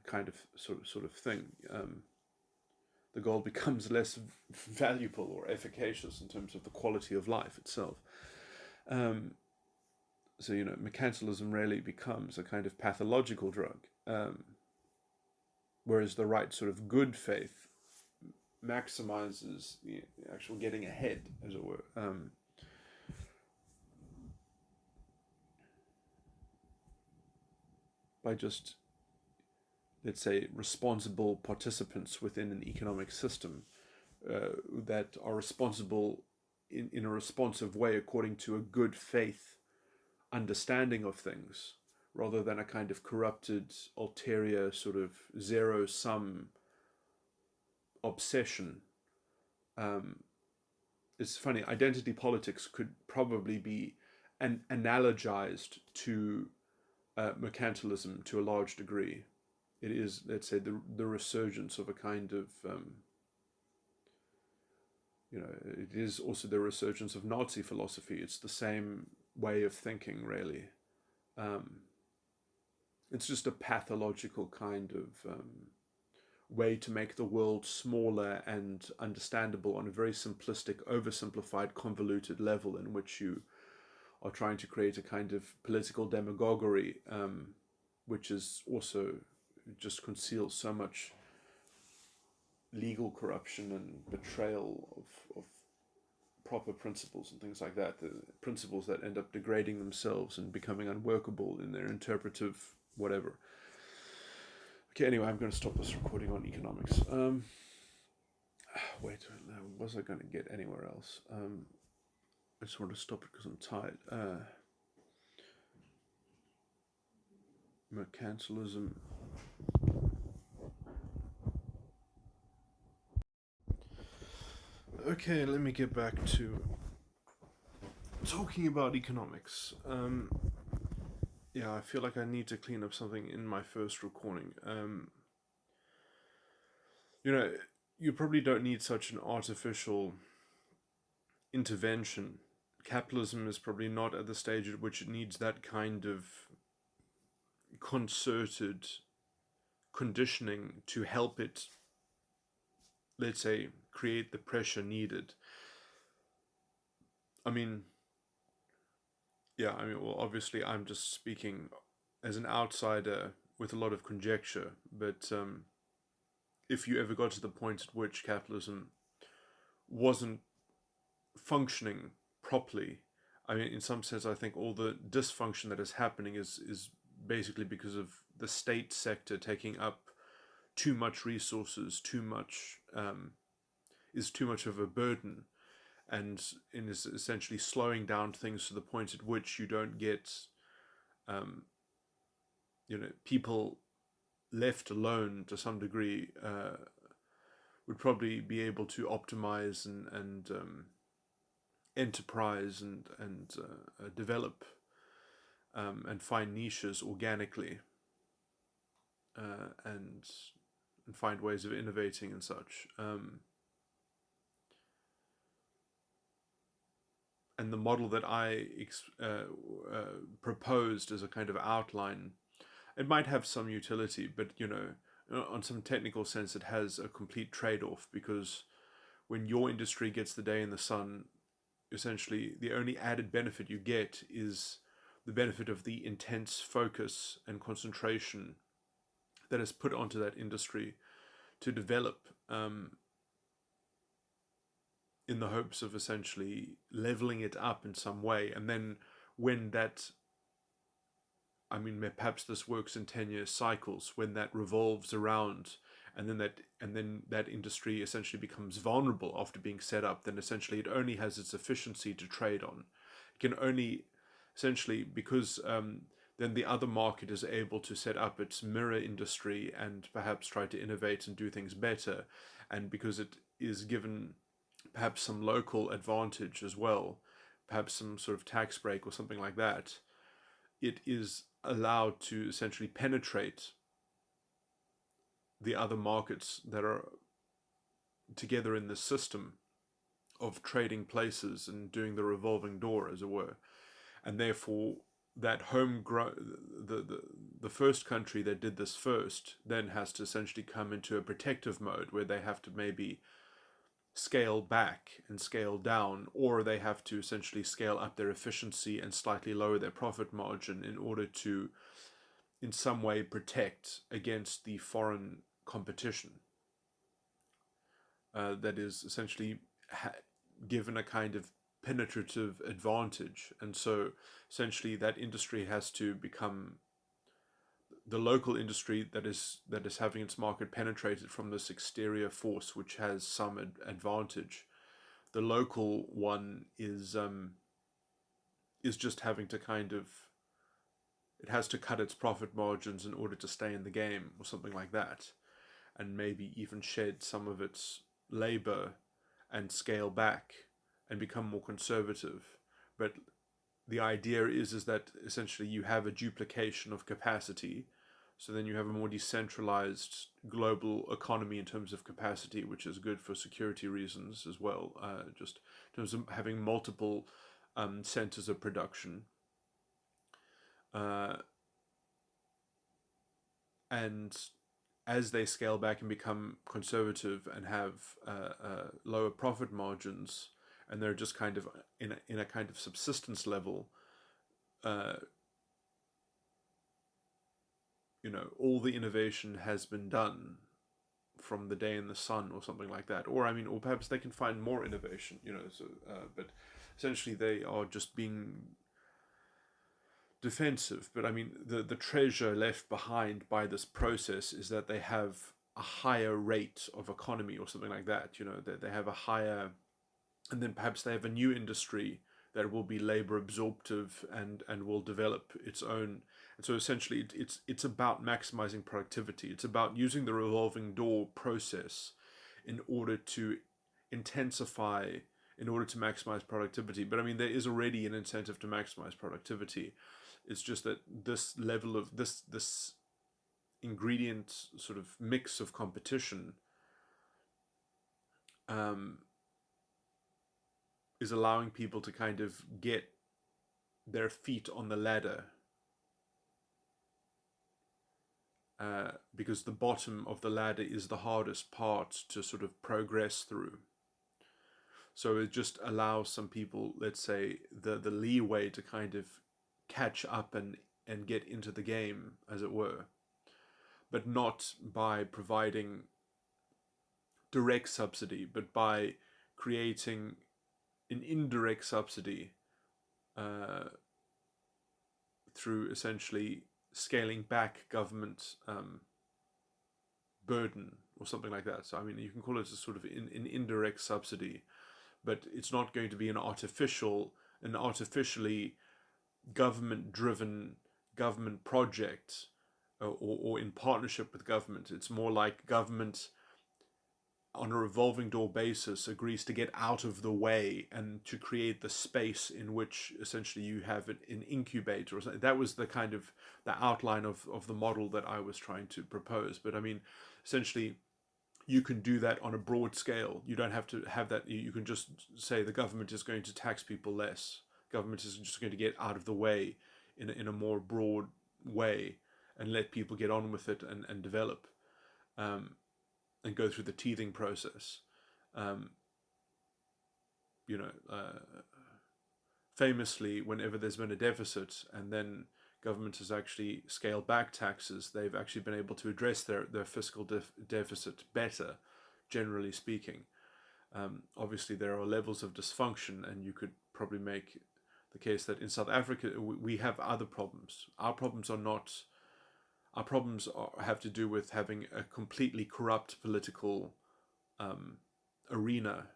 A: Kind of sort of thing. The gold becomes less valuable or efficacious in terms of the quality of life itself. So mercantilism really becomes a kind of pathological drug, whereas the right sort of good faith maximizes the actual getting ahead, as it were. By just, let's say, responsible participants within an economic system that are responsible in a responsive way according to a good faith understanding of things, rather than a kind of corrupted, ulterior, sort of zero-sum obsession. It's funny, identity politics could probably be analogized to mercantilism to a large degree. It is, let's say, the resurgence of a kind of, it is also the resurgence of Nazi philosophy. It's the same way of thinking, really. It's just a pathological kind of way to make the world smaller and understandable on a very simplistic, oversimplified, convoluted level, in which you are trying to create a kind of political demagoguery, which is also just conceals so much legal corruption and betrayal of proper principles and things like that, the principles that end up degrading themselves and becoming unworkable in their interpretive whatever. Okay, anyway, I'm going to stop this recording on economics. Wait, was I going to get anywhere else? I just want to stop it because I'm tired. Mercantilism. Okay, let me get back to talking about economics. I feel like I need to clean up something in my first recording. You probably don't need such an artificial intervention. Capitalism is probably not at the stage at which it needs that kind of concerted conditioning to help it, let's say, create the pressure needed. Well, obviously I'm just speaking as an outsider with a lot of conjecture, but if you ever got to the point at which capitalism wasn't functioning properly, in some sense, I think all the dysfunction that is happening is basically because of the state sector taking up too much resources, is too much of a burden, and is essentially slowing down things to the point at which you don't get, people left alone to some degree would probably be able to optimize and enterprise and develop and find niches organically, and find ways of innovating and such. And the model that I proposed as a kind of outline, it might have some utility, but on some technical sense, it has a complete trade-off, because when your industry gets the day in the sun, essentially the only added benefit you get is the benefit of the intense focus and concentration that is put onto that industry to develop, in the hopes of essentially leveling it up in some way. And then when that, I mean, perhaps this works in 10-year cycles, when that revolves around, and then that industry essentially becomes vulnerable after being set up, then essentially it only has its efficiency to trade on. It can only essentially, because then the other market is able to set up its mirror industry and perhaps try to innovate and do things better, and because it is given perhaps some local advantage as well, perhaps some sort of tax break or something like that, it is allowed to essentially penetrate the other markets that are together in the system of trading places and doing the revolving door, as it were. And therefore, that the first country that did this first then has to essentially come into a protective mode where they have to maybe scale back and scale down, or they have to essentially scale up their efficiency and slightly lower their profit margin in order to in some way protect against the foreign competition that is essentially given a kind of penetrative advantage. And so essentially that industry has to become the local industry that is having its market penetrated from this exterior force which has some advantage. The local one is just having to kind of, it has to cut its profit margins in order to stay in the game or something like that, and maybe even shed some of its labor and scale back and become more conservative. But the idea is that essentially you have a duplication of capacity, so then you have a more decentralized global economy in terms of capacity, which is good for security reasons as well, just in terms of having multiple centers of production. And as they scale back and become conservative and have lower profit margins, and they're just kind of in a kind of subsistence level, all the innovation has been done from the day in the sun or something like that. Or or perhaps they can find more innovation, but essentially they are just being defensive. But the treasure left behind by this process is that they have a higher rate of economy or something like that. They have a higher, and then perhaps they have a new industry that will be labor absorptive and will develop its own. And so essentially it's about maximizing productivity. It's about using the revolving door process in order to intensify, in order to maximize productivity. But there is already an incentive to maximize productivity. It's just that this level of this ingredient sort of mix of competition is allowing people to kind of get their feet on the ladder, because the bottom of the ladder is the hardest part to sort of progress through. So it just allows some people, let's say, the leeway to kind of catch up and get into the game, as it were, but not by providing direct subsidy, but by creating an indirect subsidy through essentially scaling back government burden or something like that. So you can call it a sort of an indirect subsidy, but it's not going to be an artificially government-driven government project or in partnership with government. It's more like government on a revolving door basis agrees to get out of the way and to create the space in which essentially you have an incubator or something. That was the kind of the outline of the model that I was trying to propose. But essentially you can do that on a broad scale. You don't have to have that. You can just say the government is going to tax people less. Government is just going to get out of the way in a more broad way and let people get on with it and develop and go through the teething process. Famously, whenever there's been a deficit and then government has actually scaled back taxes, they've actually been able to address their fiscal deficit better, generally speaking. Obviously, there are levels of dysfunction, and you could probably make the case that in South Africa we have other problems. Our problems are not. Our problems have to do with having a completely corrupt political arena,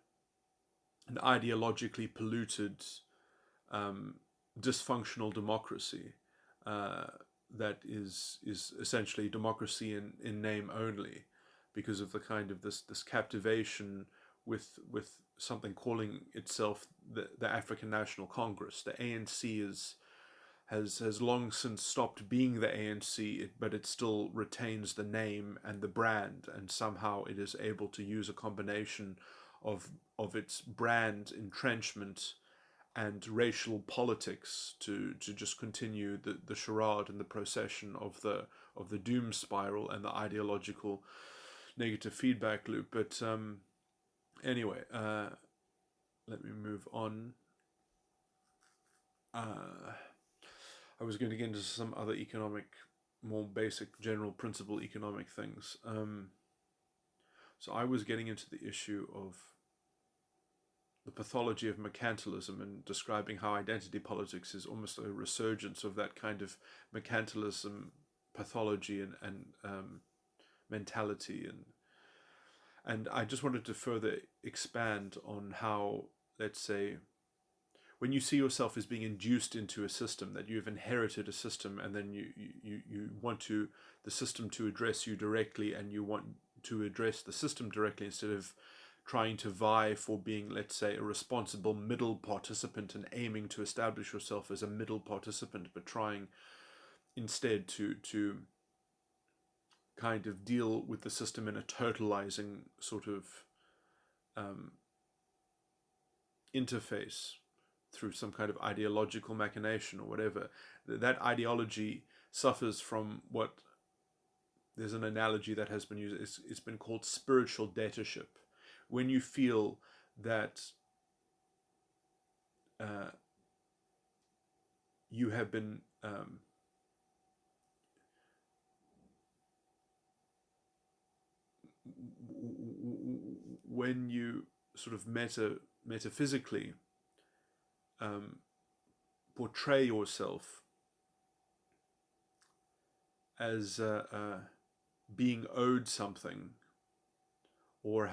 A: an ideologically polluted, dysfunctional democracy that is essentially democracy in name only, because of the kind of this captivation with something calling itself the African National Congress. The ANC has long since stopped being the ANC, but it still retains the name and the brand, and somehow it is able to use a combination of its brand entrenchment and racial politics to just continue the charade and the procession of the doom spiral and the ideological negative feedback loop. But anyway, let me move on. I was going to get into some other economic, more basic, general principle economic things. So I was getting into the issue of the pathology of mercantilism and describing how identity politics is almost a resurgence of that kind of mercantilism pathology and mentality. And I just wanted to further expand on how, let's say, when you see yourself as being induced into a system, that you've inherited a system, and then you want the system to address you directly, and you want to address the system directly instead of trying to vie for being, let's say, a responsible middle participant and aiming to establish yourself as a middle participant, but trying instead to kind of deal with the system in a totalizing sort of interface through some kind of ideological machination or whatever. That ideology suffers from what, there's an analogy that has been used, it's been called spiritual debtorship. When you feel that you have been when you sort of metaphysically portray yourself as being owed something, or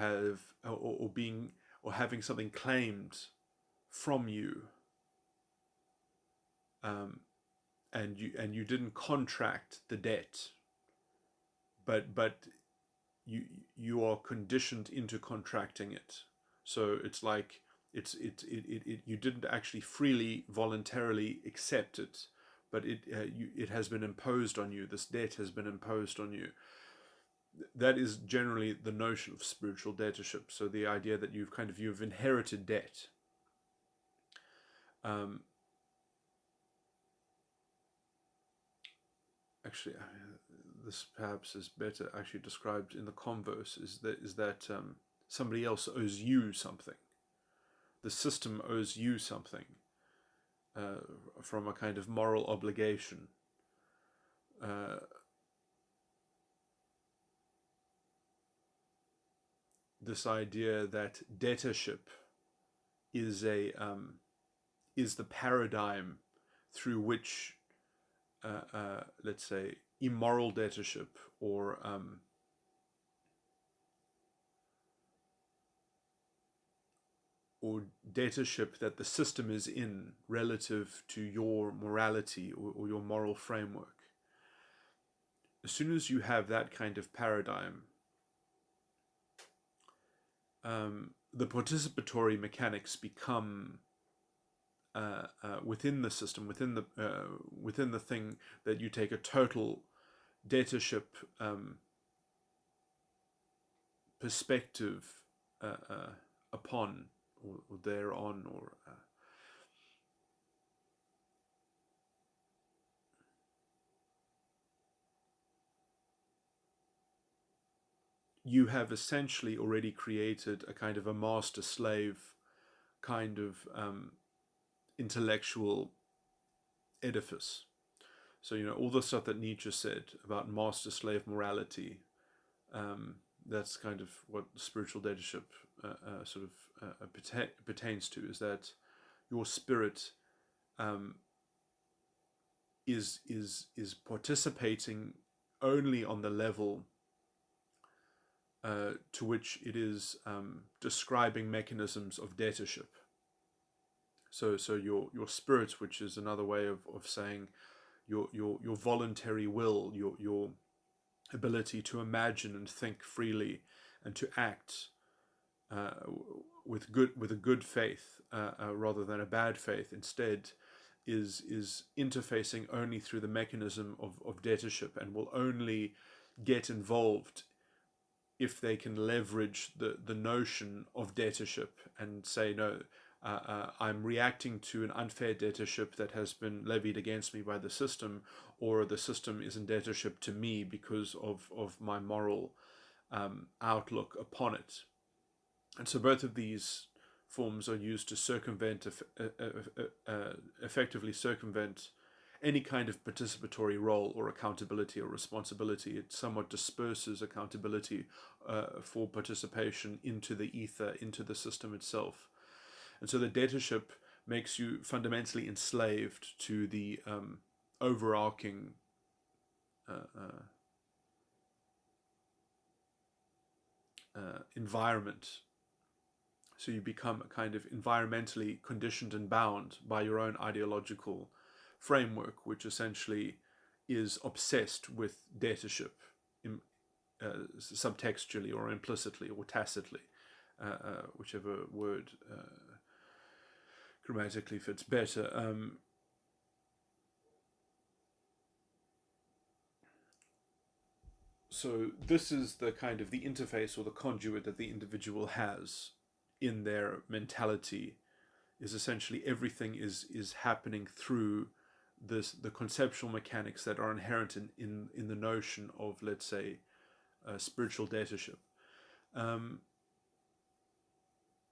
A: having something claimed from you, and you didn't contract the debt, but you are conditioned into contracting it. So it's like you didn't actually freely, voluntarily accept it, but it has been imposed on you. This debt has been imposed on you. That is generally the notion of spiritual debtorship. So the idea that you've inherited debt. Actually, this perhaps is better actually described in the converse. Is that somebody else owes you something. The system owes you something from a kind of moral obligation. This idea that debtorship is the paradigm through which, let's say, immoral debtorship or debtorship that the system is in relative to your morality or your moral framework. As soon as you have that kind of paradigm, the participatory mechanics become within the system, within the thing, that you take a total debtorship perspective upon or thereon, or you have essentially already created a kind of a master-slave kind of intellectual edifice. So, all the stuff that Nietzsche said about master-slave morality, that's kind of what spiritual dictatorship sort of pertains to, is that your spirit um, is participating only on the level to which it is describing mechanisms of debtorship. So your spirit, which is another way of saying your voluntary will, your ability to imagine and think freely and to act uh, with a good faith rather than a bad faith instead, is interfacing only through the mechanism of debtorship, and will only get involved if they can leverage the notion of debtorship and say, no, I'm reacting to an unfair debtorship that has been levied against me by the system, or the system is in debtorship to me because of my moral outlook upon it. And so both of these forms are used to circumvent, effectively circumvent any kind of participatory role or accountability or responsibility. It somewhat disperses accountability for participation into the ether, into the system itself. And so the debtorship makes you fundamentally enslaved to the overarching environment. So you become a kind of environmentally conditioned and bound by your own ideological framework, which essentially is obsessed with debtorship, subtextually or implicitly or tacitly, whichever word grammatically fits better. So this is the kind of the interface or the conduit that the individual has in their mentality, is essentially everything is happening through the conceptual mechanics that are inherent in the notion of, let's say, spiritual debtorship.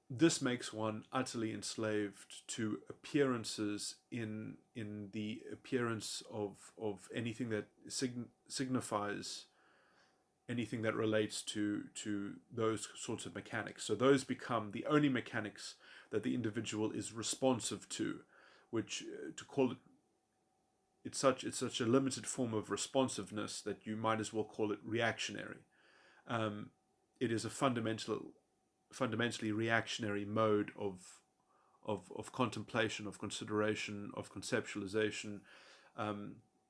A: This makes one utterly enslaved to appearances in the appearance of anything that signifies anything that relates to those sorts of mechanics. So those become the only mechanics that the individual is responsive to, which to call it, it's such a limited form of responsiveness that you might as well call it reactionary. It is a fundamentally reactionary mode of contemplation, of consideration, of conceptualization.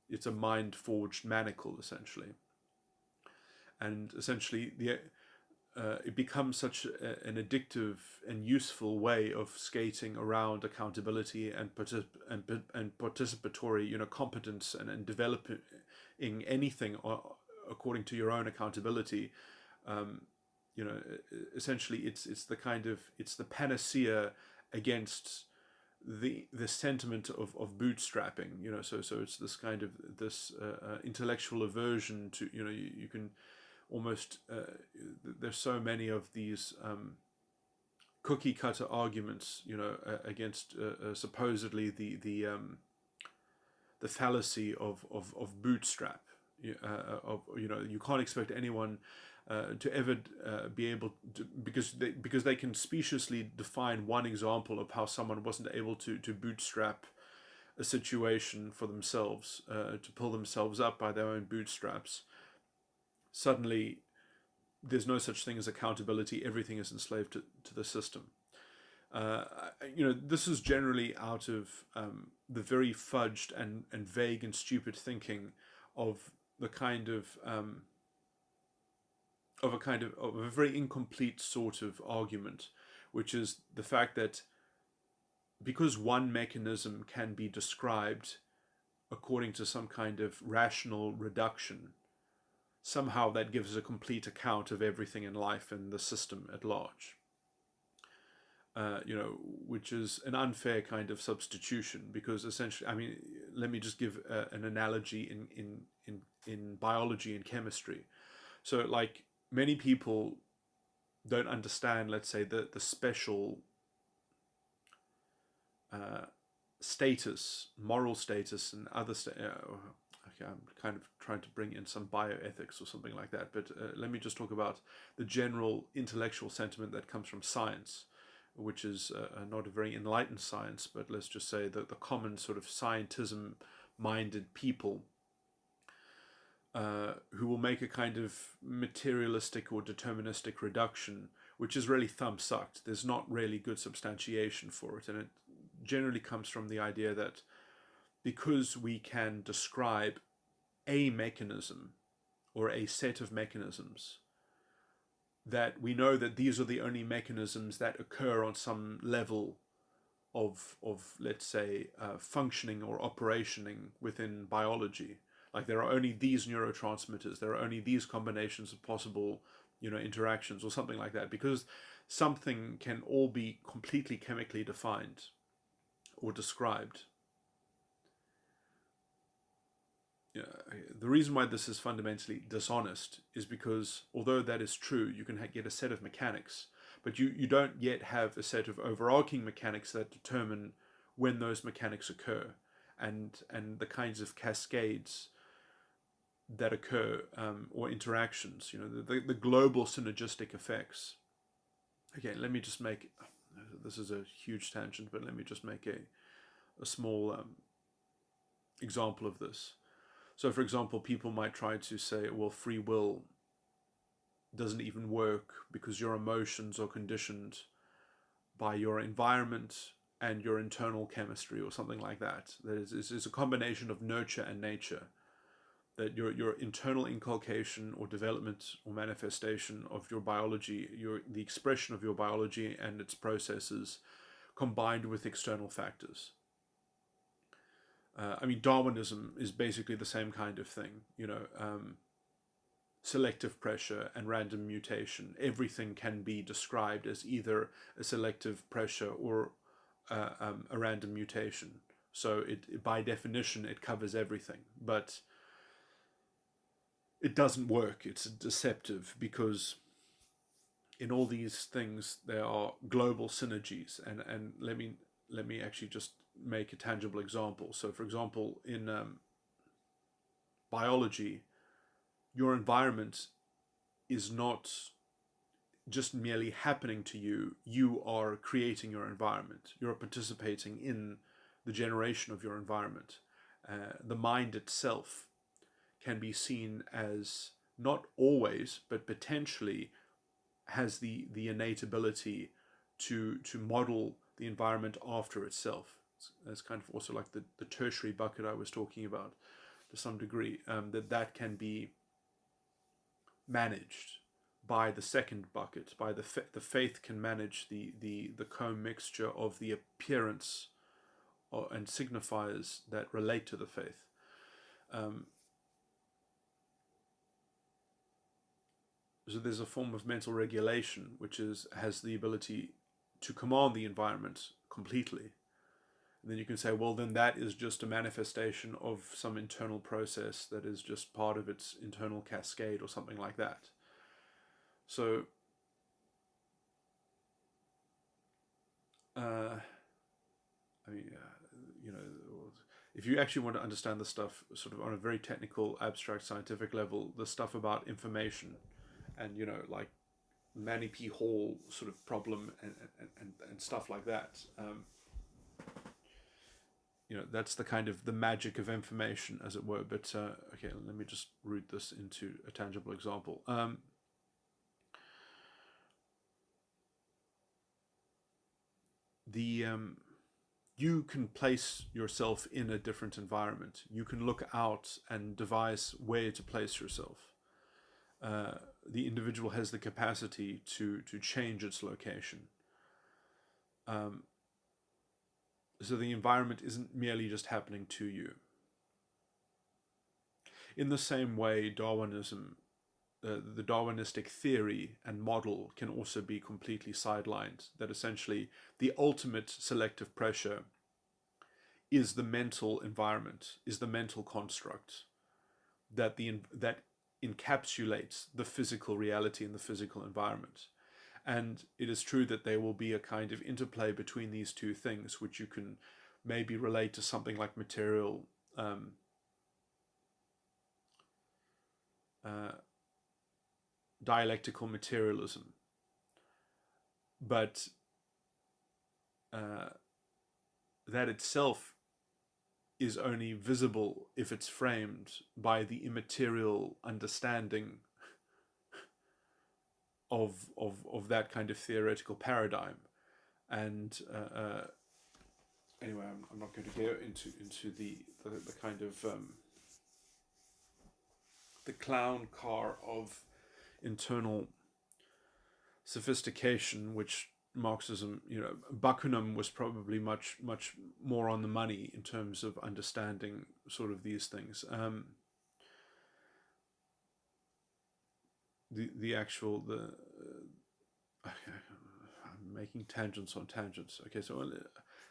A: It's a mind forged manacle, essentially. And essentially, it becomes such an addictive and useful way of skating around accountability and participatory, competence, and developing anything according to your own accountability. Essentially, it's the panacea against the sentiment of bootstrapping. So it's this kind of this intellectual aversion to, you can almost there's so many of these cookie cutter arguments against supposedly the fallacy of bootstrap, you can't expect anyone to ever be able to, because they can speciously define one example of how someone wasn't able to bootstrap a situation for themselves, to pull themselves up by their own bootstraps. Suddenly there's no such thing as accountability. Everything is enslaved to the system. This is generally out of the very fudged and vague and stupid thinking of the kind of a very incomplete sort of argument, which is the fact that because one mechanism can be described according to some kind of rational reduction, somehow that gives a complete account of everything in life and the system at large. Which is an unfair kind of substitution, because essentially, let me just give an analogy in biology and chemistry. So, like, many people don't understand, let's say, the special status, moral status, and other okay, I'm kind of trying to bring in some bioethics or something like that, but let me just talk about the general intellectual sentiment that comes from science, which is not a very enlightened science, but let's just say that the common sort of scientism-minded people who will make a kind of materialistic or deterministic reduction, which is really thumb-sucked. There's not really good substantiation for it, and it generally comes from the idea that because we can describe a mechanism or a set of mechanisms, that we know that these are the only mechanisms that occur on some level of let's say, functioning or operationing within biology. Like there are only these neurotransmitters, there are only these combinations of possible, interactions or something like that, because something can all be completely chemically defined or described. The reason why this is fundamentally dishonest is because although that is true, you can get a set of mechanics, but you don't yet have a set of overarching mechanics that determine when those mechanics occur, and the kinds of cascades that occur, or interactions, the global synergistic effects. Okay, let me just make, this is a huge tangent, but let me just make a small example of this. So, for example, people might try to say, well, free will doesn't even work because your emotions are conditioned by your environment and your internal chemistry or something like that. That is a combination of nurture and nature. That your internal inculcation or development or manifestation of your biology, the expression of your biology and its processes, combined with external factors. Darwinism is basically the same kind of thing, selective pressure and random mutation. Everything can be described as either a selective pressure or a random mutation. So by definition, it covers everything, but it doesn't work. It's deceptive because in all these things, there are global synergies. And let me actually just make a tangible example. So, for example, in biology, your environment is not just merely happening to you. You are creating your environment. You're participating in the generation of your environment. The mind itself can be seen as not always, but potentially has the innate ability to model the environment after itself. It's kind of also like the tertiary bucket I was talking about to some degree, that can be managed by the second bucket, by the faith can manage the co-mixture of the appearance and signifiers that relate to the faith. So there's a form of mental regulation which has the ability to command the environment completely. And then you can say, well, then that is just a manifestation of some internal process that is just part of its internal cascade or something like that. So, if you actually want to understand the stuff sort of on a very technical, abstract, scientific level, the stuff about information and, like Manny P. Hall sort of problem and stuff like that, that's the kind of the magic of information, as it were. But okay, let me just root this into a tangible example. You can place yourself in a different environment. You can look out and devise where to place yourself. The individual has the capacity to change its location. So the environment isn't merely just happening to you. In the same way, Darwinism, the Darwinistic theory and model can also be completely sidelined, that essentially the ultimate selective pressure is the mental environment, is the mental construct that encapsulates the physical reality and the physical environment. And it is true that there will be a kind of interplay between these two things, which you can maybe relate to something like material dialectical materialism, but uh, that itself is only visible if it's framed by the immaterial understanding of that kind of theoretical paradigm. And anyway, I'm not going to go into the kind of the clown car of internal sophistication, which Marxism, Bakunin was probably much more on the money in terms of understanding sort of these things. The actual I'm making tangents on tangents.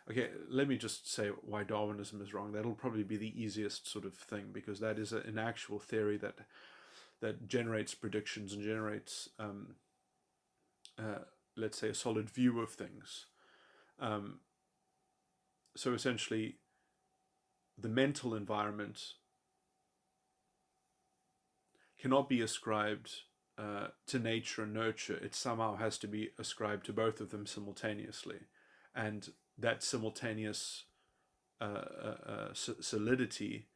A: Okay, let me just say why Darwinism is wrong. That'll probably be the easiest sort of thing, because that is an actual theory that generates predictions and generates let's say a solid view of things. So essentially, the mental environment cannot be ascribed to nature and nurture. It somehow has to be ascribed to both of them simultaneously, and that simultaneous solidity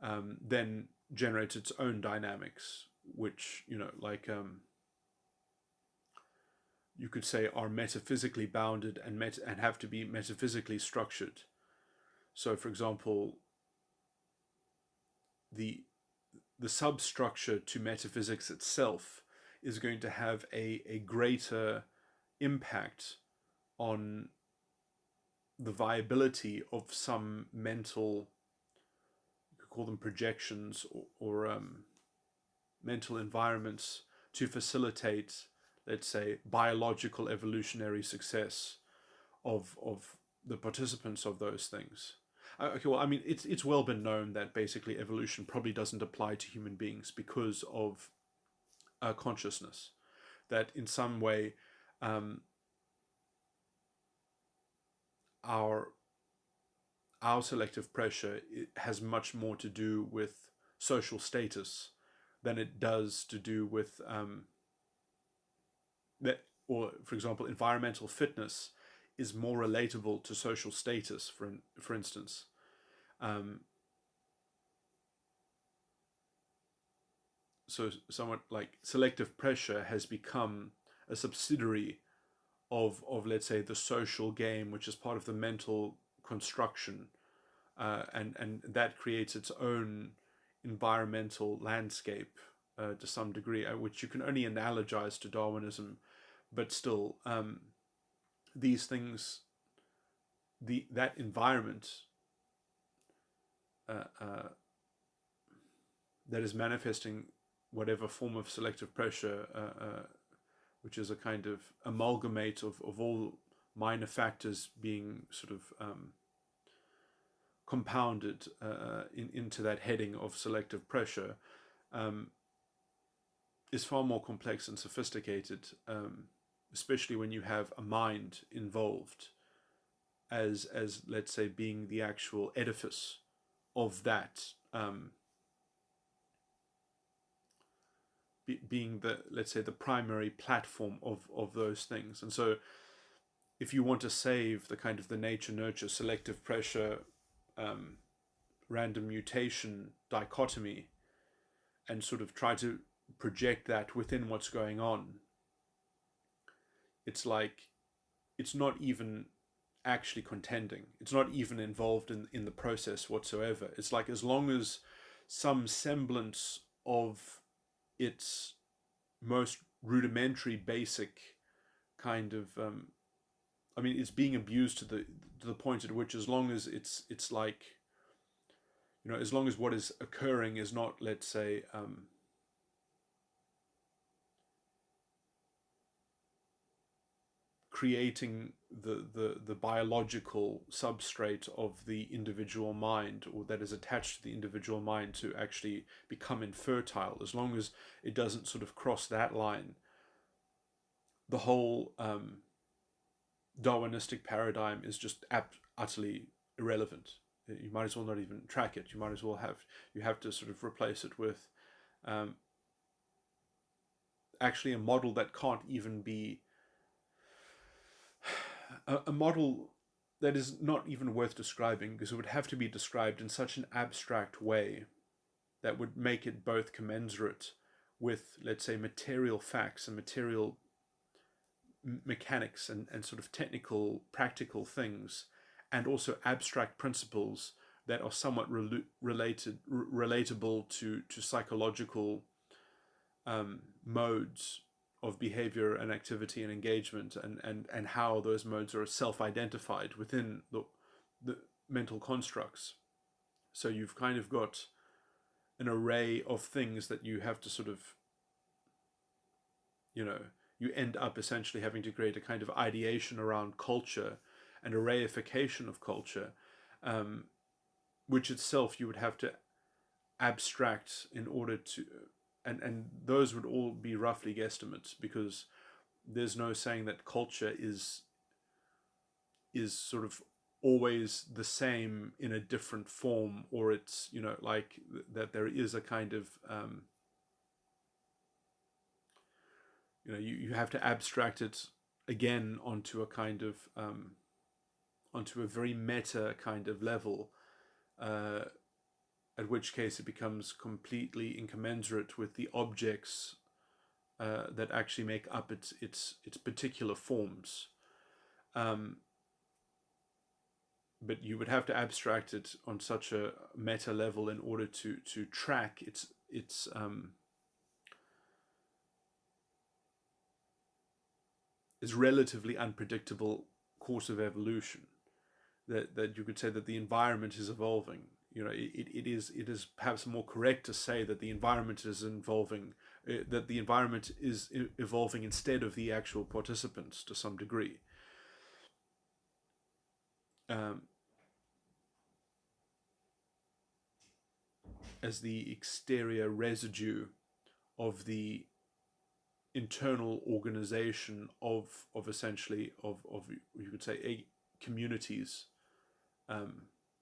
A: then generates its own dynamics, which you could say are metaphysically bounded and have to be metaphysically structured. So, for example, the substructure to metaphysics itself is going to have a greater impact on the viability of some mental, you could call them projections, or mental environments to facilitate, let's say, biological evolutionary success of the participants of those things. Okay, well, I mean, it's well been known that basically evolution probably doesn't apply to human beings because of consciousness. That in some way, our selective pressure has much more to do with social status than it does to do with that. Or, for example, environmental fitness is more relatable to social status. For instance, so somewhat like selective pressure has become a subsidiary of let's say the social game, which is part of the mental construction, and that creates its own environmental landscape to some degree, which you can only analogize to Darwinism, but still, these things, that environment that is manifesting whatever form of selective pressure, which is a kind of amalgamate of all minor factors being sort of compounded into that heading of selective pressure, is far more complex and sophisticated, especially when you have a mind involved as let's say being the actual edifice of that, being the, let's say, the primary platform of those things. And so if you want to save the kind of the nature nurture selective pressure random mutation dichotomy and sort of try to project that within what's going on, it's like it's not even actually contending. It's not even involved in the process whatsoever. It's like as long as some semblance of its most rudimentary, basic kind of, I mean, it's being abused to the point at which, as long as it's like, as long as what is occurring is not, let's say, creating the biological substrate of the individual mind, or that is attached to the individual mind to actually become infertile, as long as it doesn't sort of cross that line, the whole Darwinistic paradigm is just utterly irrelevant. You might as well not even track it. You have to sort of replace it with actually a model that can't even be a model that is not even worth describing, because it would have to be described in such an abstract way that would make it both commensurate with, let's say, material facts and material mechanics and sort of technical, practical things, and also abstract principles that are somewhat relatable to psychological modes of behavior and activity and engagement, and how those modes are self-identified within the mental constructs. So you've kind of got an array of things that you have to sort of, you end up essentially having to create a kind of ideation around culture and a reification of culture, which itself you would have to abstract in order to, and those would all be roughly guesstimates, because there's no saying that culture is sort of always the same in a different form, or it's, like that there is a kind of you have to abstract it again onto a kind of onto a very meta kind of level, at which case it becomes completely incommensurate with the objects that actually make up its particular forms. But you would have to abstract it on such a meta level in order to track its relatively unpredictable course of evolution. That you could say that the environment is evolving. It is perhaps more correct to say that the environment is evolving, that the environment is evolving instead of the actual participants to some degree. As the exterior residue of the internal organization of essentially of you could say communities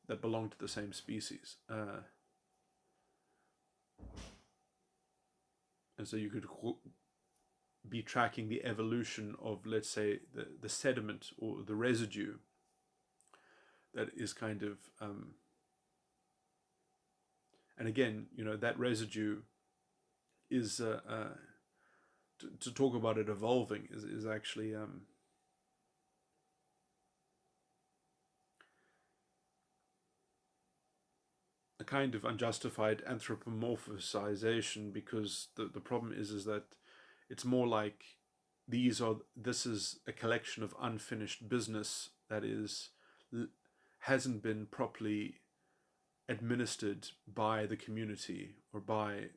A: that belong to the same species, and so you could be tracking the evolution of, let's say, the sediment or the residue that is kind of and again, that residue is to talk about it evolving is actually a kind of unjustified anthropomorphization, because the problem is that it's more like this is a collection of unfinished business that hasn't been properly administered by the community or by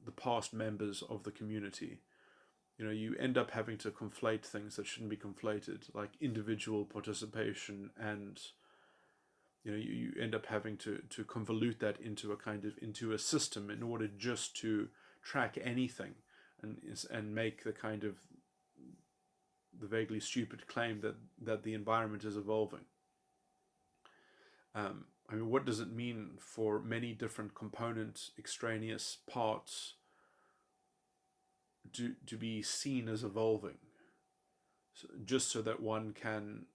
A: the past members of the community. You end up having to conflate things that shouldn't be conflated, like individual participation, and you end up having to convolute that into a system in order just to track anything, and make the kind of the vaguely stupid claim that the environment is evolving. What does it mean for many different component extraneous parts to be seen as evolving, just so that one can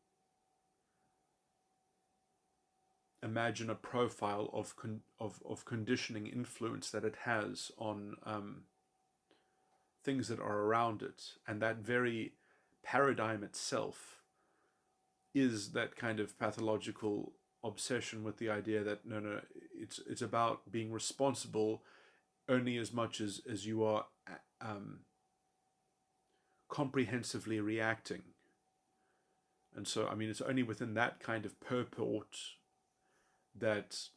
A: imagine a profile of conditioning influence that it has on things that are around it, and that very paradigm itself is that kind of pathological obsession with the idea that no, it's about being responsible only as much as you are comprehensively reacting. And so, it's only within that kind of purport that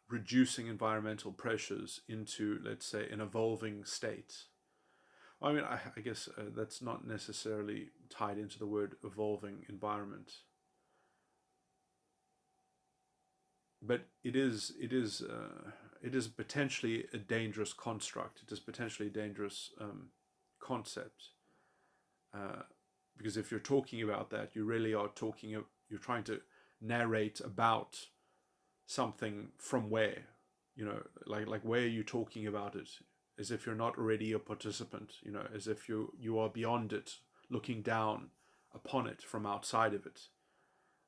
A: reducing environmental pressures into, let's say, an evolving state. I guess that's not necessarily tied into the word evolving environment, but it is potentially a dangerous construct. It is potentially a dangerous concept, because if you're talking about that, you really are you're trying to narrate about something from where, like where are you talking about it? as if you're not already a participant, as if you are beyond it, looking down upon it from outside of it.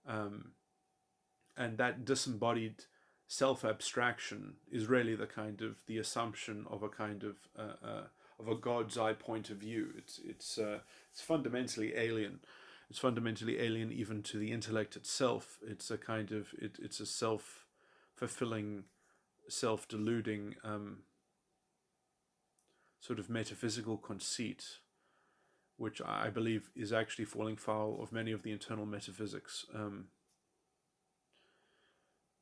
A: And that disembodied self-abstraction is really the assumption of a kind of a God's eye point of view. It's fundamentally alien. It's fundamentally alien even to the intellect itself. It's a kind of it's a self-fulfilling, self-deluding sort of metaphysical conceit, which I believe is actually falling foul of many of the internal metaphysics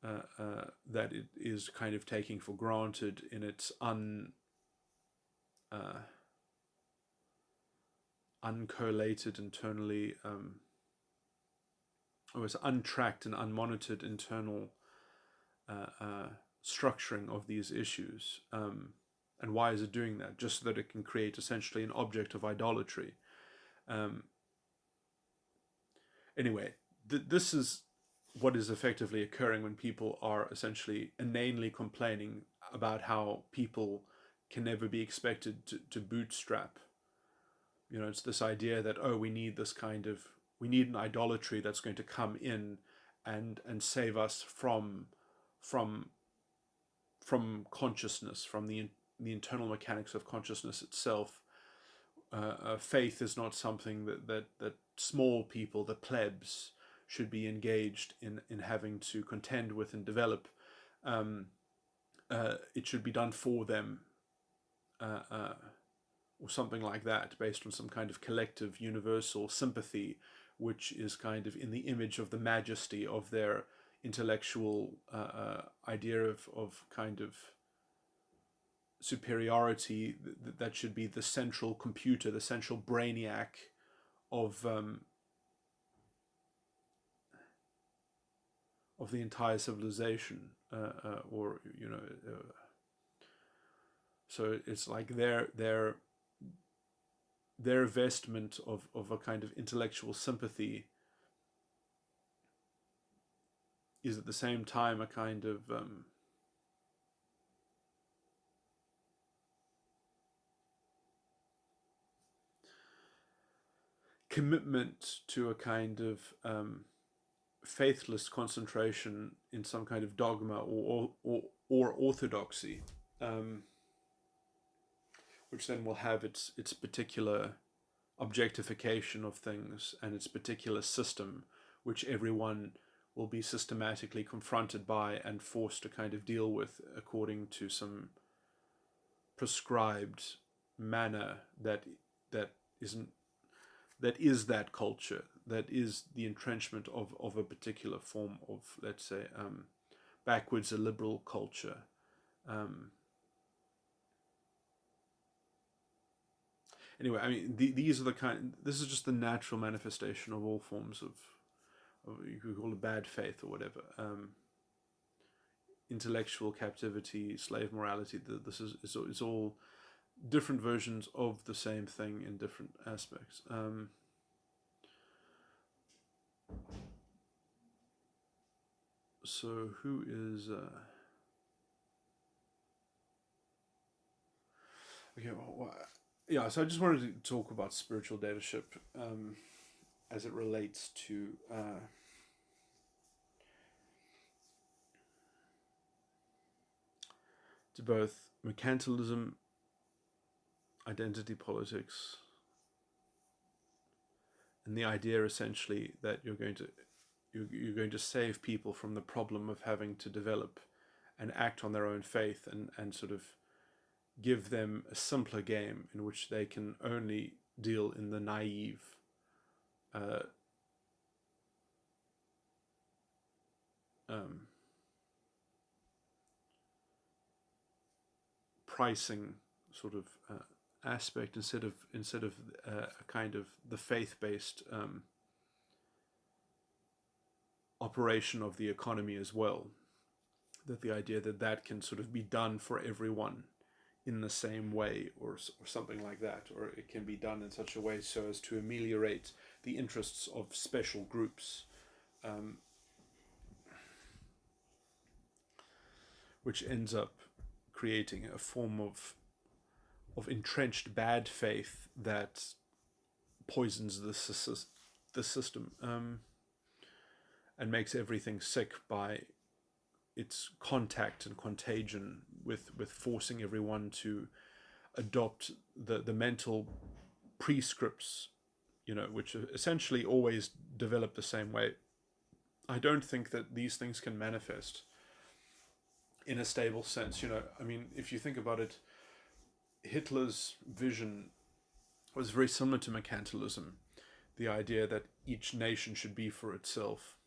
A: that it is kind of taking for granted in its uncorrelated internally, or its untracked and unmonitored internal structuring of these issues. And why is it doing that? Just so that it can create essentially an object of idolatry. Anyway, this is what is effectively occurring when people are essentially inanely complaining about how people can never be expected to bootstrap. It's this idea that, we need an idolatry that's going to come in and save us from consciousness, from the internal mechanics of consciousness itself. Faith is not something that small people, the plebs, should be engaged in having to contend with and develop. It should be done for them, or something like that, based on some kind of collective universal sympathy, which is kind of in the image of the majesty of their intellectual idea of kind of superiority. That should be the central computer, the central brainiac of the entire civilization, so it's like their vestment of a kind of intellectual sympathy is at the same time a kind of commitment to a kind of faithless concentration in some kind of dogma or orthodoxy, which then will have its particular objectification of things and its particular system, which everyone will be systematically confronted by and forced to kind of deal with according to some prescribed manner that is that culture, that is the entrenchment of a particular form of, let's say, backwards a liberal culture. Anyway, I mean, these are this is just the natural manifestation of all forms of you could call it bad faith or whatever. Intellectual captivity, slave morality. This is all different versions of the same thing in different aspects. So who is okay? Well, yeah. So I just wanted to talk about spiritual dataship as it relates to both mercantilism, identity politics, and the idea essentially that you're going to save people from the problem of having to develop and act on their own faith, and sort of give them a simpler game in which they can only deal in the naive pricing sort of aspect instead of kind of the faith-based operation of the economy as well. That the idea that can sort of be done for everyone in the same way, or something like that, or it can be done in such a way so as to ameliorate the interests of special groups, which ends up creating a form of entrenched bad faith that poisons the system, and makes everything sick by its contact and contagion with forcing everyone to adopt the mental prescripts, which essentially always develop the same way. I don't think that these things can manifest in a stable sense. I mean, if you think about it, Hitler's vision was very similar to mercantilism, the idea that each nation should be for itself,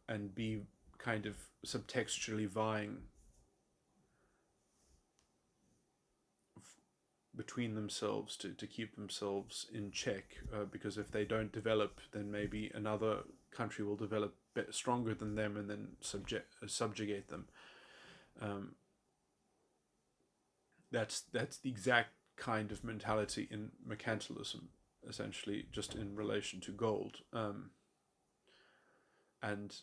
A: and be kind of subtextually vying between themselves to keep themselves in check, because if they don't develop, then maybe another country will develop stronger than them and then subjugate them. That's the exact kind of mentality in mercantilism, essentially, just in relation to gold. And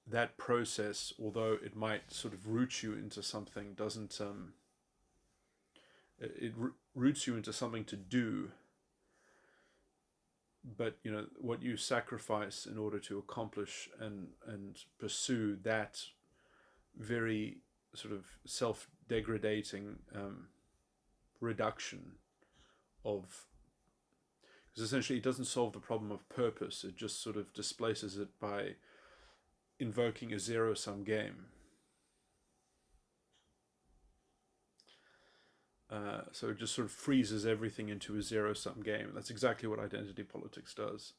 A: that process, although it might sort of root you into something, doesn't it roots you into something to do, but what you sacrifice in order to accomplish and pursue that very sort of self-degradating reduction of, because essentially it doesn't solve the problem of purpose, it just sort of displaces it by invoking a zero-sum game. So it just sort of freezes everything into a zero-sum game. That's exactly what identity politics does,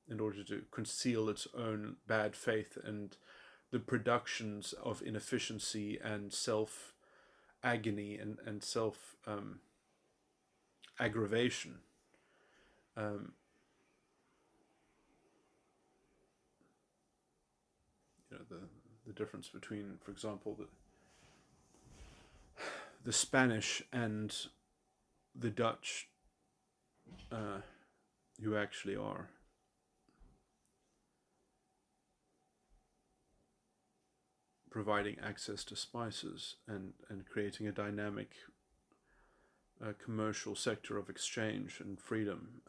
A: in order to conceal its own bad faith and the productions of inefficiency and self-agony and self-aggravation. The difference between, for example, the Spanish and the Dutch, who actually are providing access to spices and creating a dynamic commercial sector of exchange and freedom,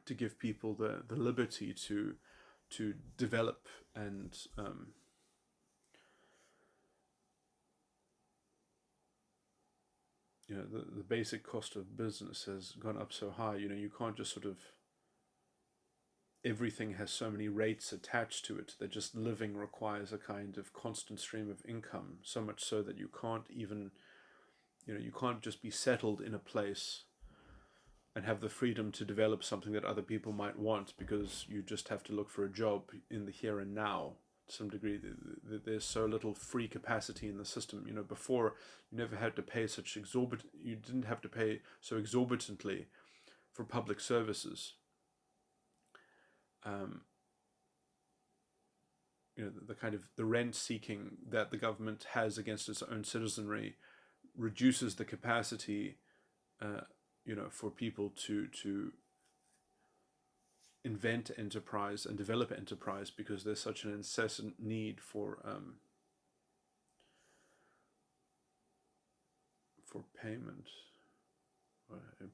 A: to give people the liberty to develop and the basic cost of business has gone up so high. You can't just sort of, everything has so many rates attached to it that just living requires a kind of constant stream of income, so much so that you can't even, you can't just be settled in a place and have the freedom to develop something that other people might want, because you just have to look for a job in the here and now. To some degree, there's so little free capacity in the system. Before, you never had to pay you didn't have to pay so exorbitantly for public services. The kind of the rent seeking that the government has against its own citizenry reduces the capacity, for people to invent enterprise and develop enterprise, because there's such an incessant need for payment.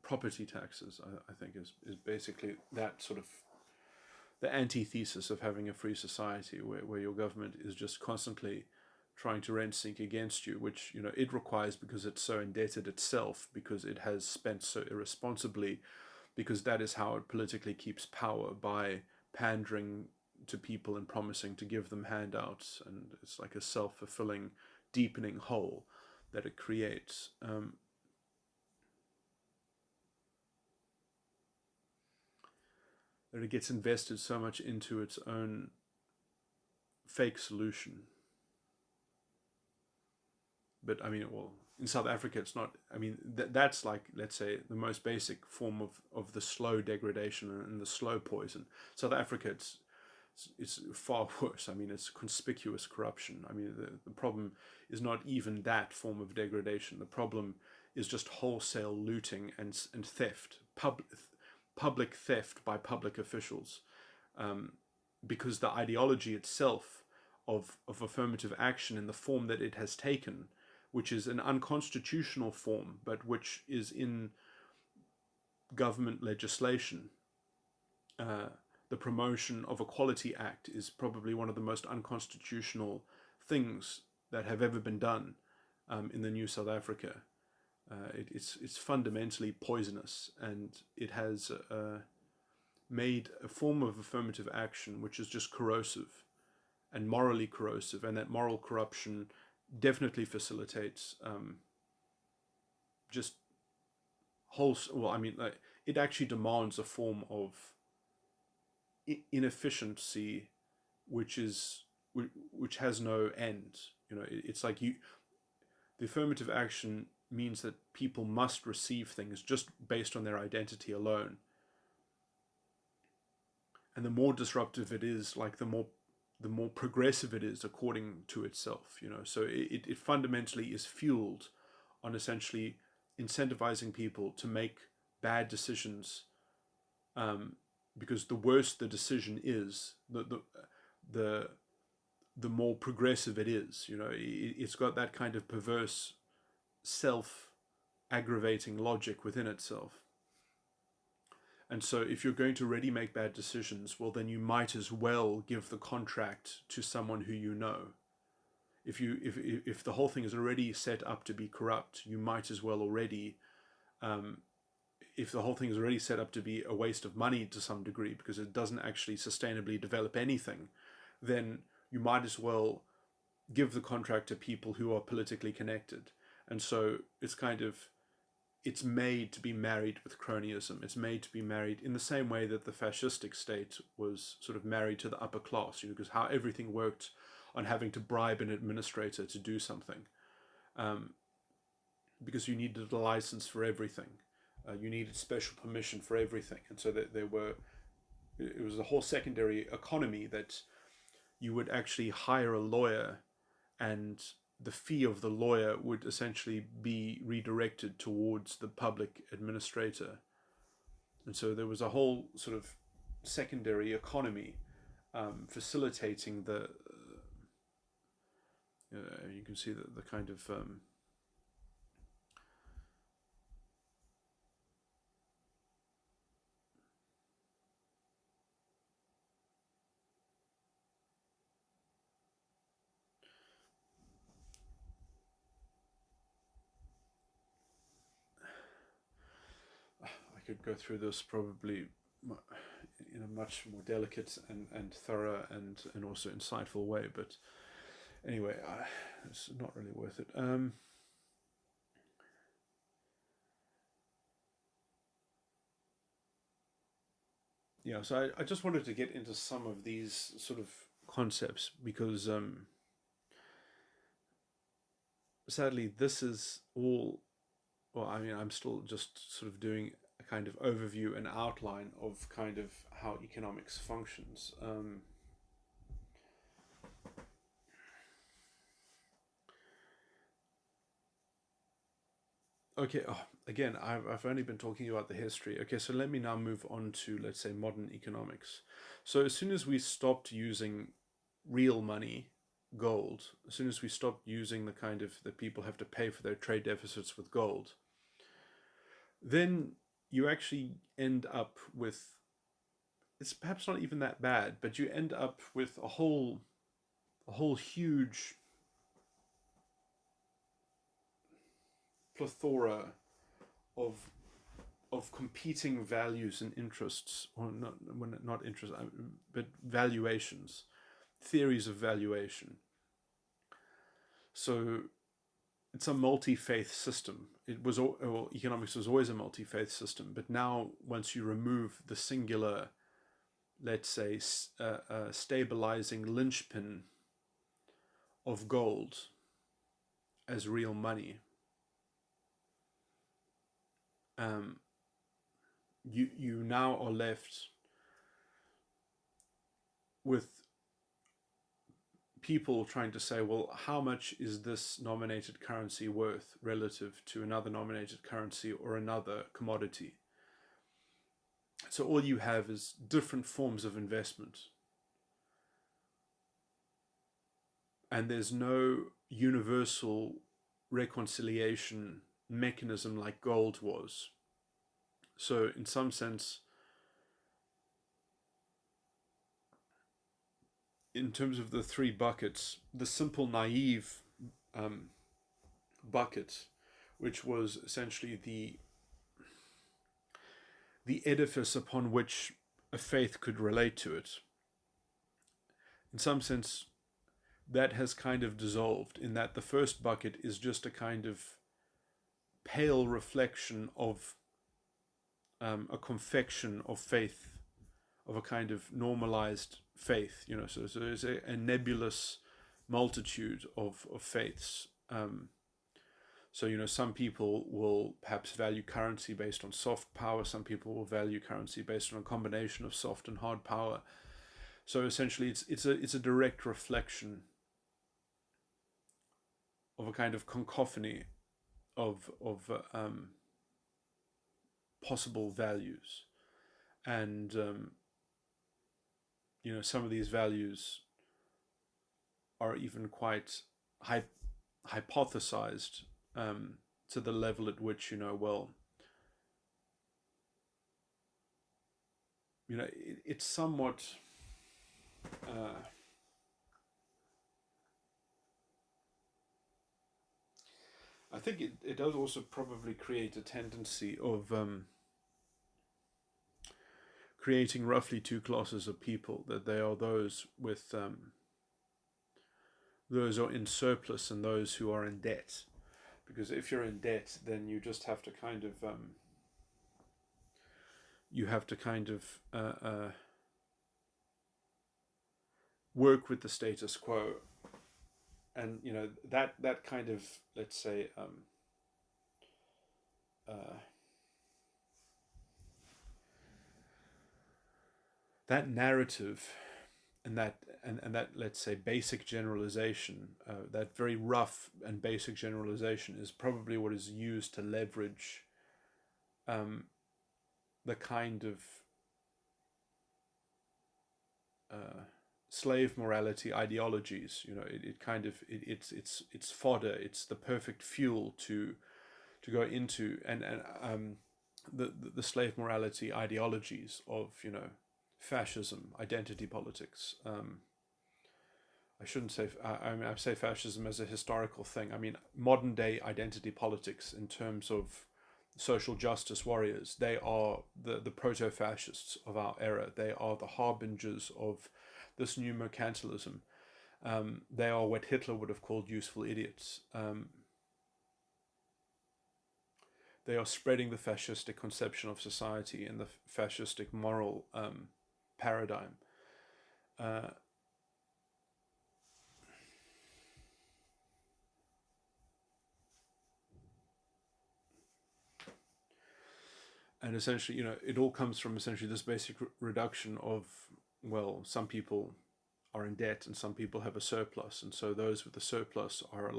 A: Property taxes, I think, is basically that sort of the antithesis of having a free society, where your government is just constantly trying to rent seek against you, which it requires because it's so indebted itself, because it has spent so irresponsibly, because that is how it politically keeps power, by pandering to people and promising to give them handouts, and it's like a self-fulfilling, deepening hole that it creates. That it gets invested so much into its own fake solution. But I mean, well, in South Africa, it's not. I mean, that's like, let's say, the most basic form of the slow degradation and the slow poison. South Africa, it's far worse. I mean, it's conspicuous corruption. I mean, the problem is not even that form of degradation. The problem is just wholesale looting and theft, public theft by public officials, because the ideology itself of affirmative action in the form that it has taken which is an unconstitutional form, but which is in government legislation. Uh, the Promotion of Equality Act is probably one of the most unconstitutional things that have ever been done in the new South Africa. It's fundamentally poisonous, and it has made a form of affirmative action which is just corrosive and morally corrosive, and that moral corruption definitely facilitates just whole. Well, I mean, like, it actually demands a form of inefficiency, which has no end. You know, it's like the affirmative action means that people must receive things just based on their identity alone. And the more disruptive it is, like the more progressive it is according to itself, you know. So it fundamentally is fueled on essentially incentivizing people to make bad decisions, because the worse the decision is, the more progressive it is. You know, it's got that kind of perverse self-aggravating logic within itself. And so if you're going to really make bad decisions, well, then you might as well give the contract to someone who you know. If the whole thing is already set up to be corrupt, you might as well already, if the whole thing is already set up to be a waste of money to some degree because it doesn't actually sustainably develop anything, then you might as well give the contract to people who are politically connected. And so it's made to be married with cronyism. It's made to be married in the same way that the fascistic state was sort of married to the upper class, you know, because how everything worked on having to bribe an administrator to do something, because you needed a license for everything. You needed special permission for everything. And so that it was a whole secondary economy that you would actually hire a lawyer, and the fee of the lawyer would essentially be redirected towards the public administrator. And so there was a whole sort of secondary economy facilitating the, you can see the kind of, I could go through this probably in a much more delicate and thorough and also insightful way, but anyway, it's not really worth it. Yeah, so I just wanted to get into some of these sort of concepts because sadly this is all, well, I mean, I'm still just sort of doing a kind of overview and outline of kind of how economics functions. Okay, again, I've only been talking about the history. Okay, so let me now move on to, let's say, modern economics. So as soon as we stopped using real money, gold, as soon as we stopped using the kind of that people have to pay for their trade deficits with gold, then you actually end up with, it's perhaps not even that bad, but you end up with a whole huge plethora of competing values and interests, or not interests, but valuations, theories of valuation. So it's a multi-faith system. It was, well, economics was always a multi-faith system, but now once you remove the singular, let's say, stabilizing linchpin of gold as real money, you now are left with people trying to say, well, how much is this nominated currency worth relative to another nominated currency or another commodity? So all you have is different forms of investment. And there's no universal reconciliation mechanism like gold was. So in some sense, in terms of the three buckets, the simple naive um, bucket, which was essentially the edifice upon which a faith could relate to it, in some sense that has kind of dissolved, in that the first bucket is just a kind of pale reflection of a confection of faith, of a kind of normalized faith, so there's a nebulous multitude of faiths. So, some people will perhaps value currency based on soft power. Some people will value currency based on a combination of soft and hard power. So essentially, it's a direct reflection of a kind of cacophony of possible values, and some of these values are even quite hypothesized, to the level at which it's somewhat I think it does also probably create a tendency of creating roughly two classes of people, that they are those with those are in surplus and those who are in debt. Because if you're in debt, then you just have to kind of work with the status quo, and that kind of, let's say, that narrative, and that let's say basic generalization, that very rough and basic generalization, is probably what is used to leverage the kind of slave morality ideologies. It's fodder. It's the perfect fuel to go into, and the slave morality ideologies of fascism, identity politics. I shouldn't say. I say fascism as a historical thing. I mean modern day identity politics in terms of social justice warriors. They are the proto-fascists of our era. They are the harbingers of this new mercantilism. They are what Hitler would have called useful idiots. They are spreading the fascistic conception of society and the fascistic moral paradigm. And essentially, it all comes from essentially this basic reduction of, well, some people are in debt and some people have a surplus, and so those with the surplus are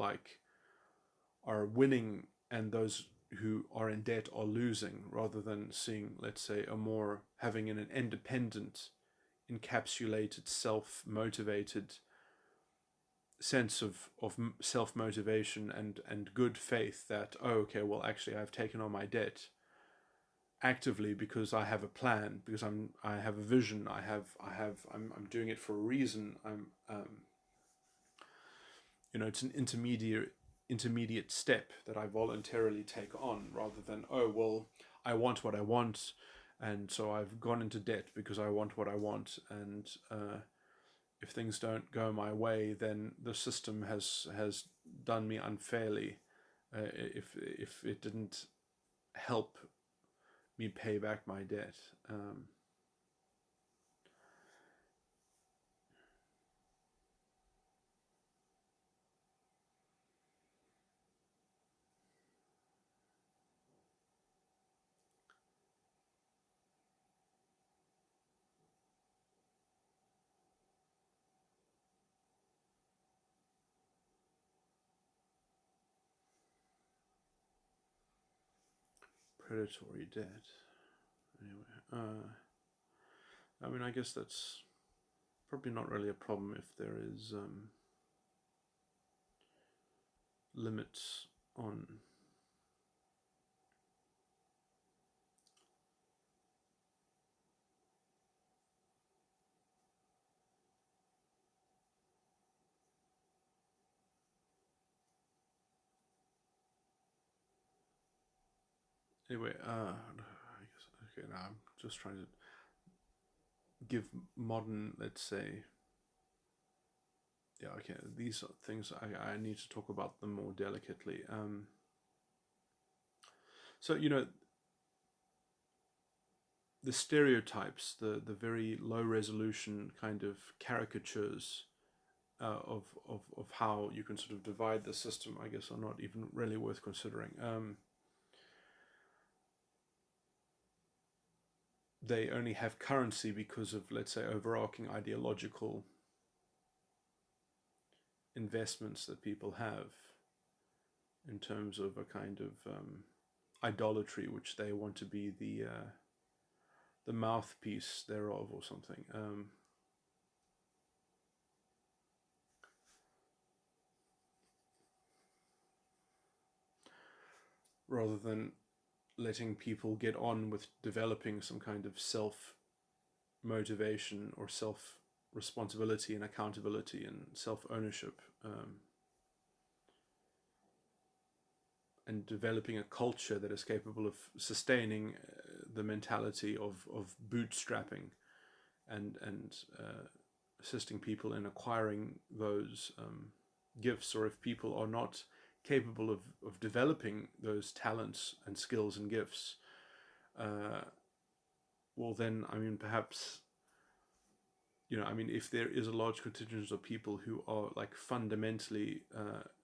A: winning, and those who are in debt are losing, rather than seeing, let's say, having an independent, encapsulated, self-motivated sense of self-motivation and good faith that, oh, okay, well, actually I've taken on my debt actively because I have a plan, because I have a vision, I'm doing it for a reason. It's an intermediate step that I voluntarily take on, rather than, oh, well, I want what I want, and so I've gone into debt because I want what I want, and if things don't go my way, then the system has done me unfairly. If it didn't help me pay back my debt. Predatory debt. Anyway, I mean, I guess that's probably not really a problem if there is limits on anyway. I guess okay. Now I'm just trying to give modern, let's say, yeah, okay, these are things I need to talk about them more delicately. So, the stereotypes, the very low resolution kind of caricatures of how you can sort of divide the system, I guess, are not even really worth considering. They only have currency because of, let's say, overarching ideological investments that people have in terms of a kind of idolatry, which they want to be the mouthpiece thereof, or something. Rather than letting people get on with developing some kind of self motivation or self responsibility and accountability and self ownership, and developing a culture that is capable of sustaining the mentality of bootstrapping and assisting people in acquiring those gifts, or if people are not capable of developing those talents and skills and gifts, well then, I mean, perhaps, I mean, if there is a large contingent of people who are like fundamentally,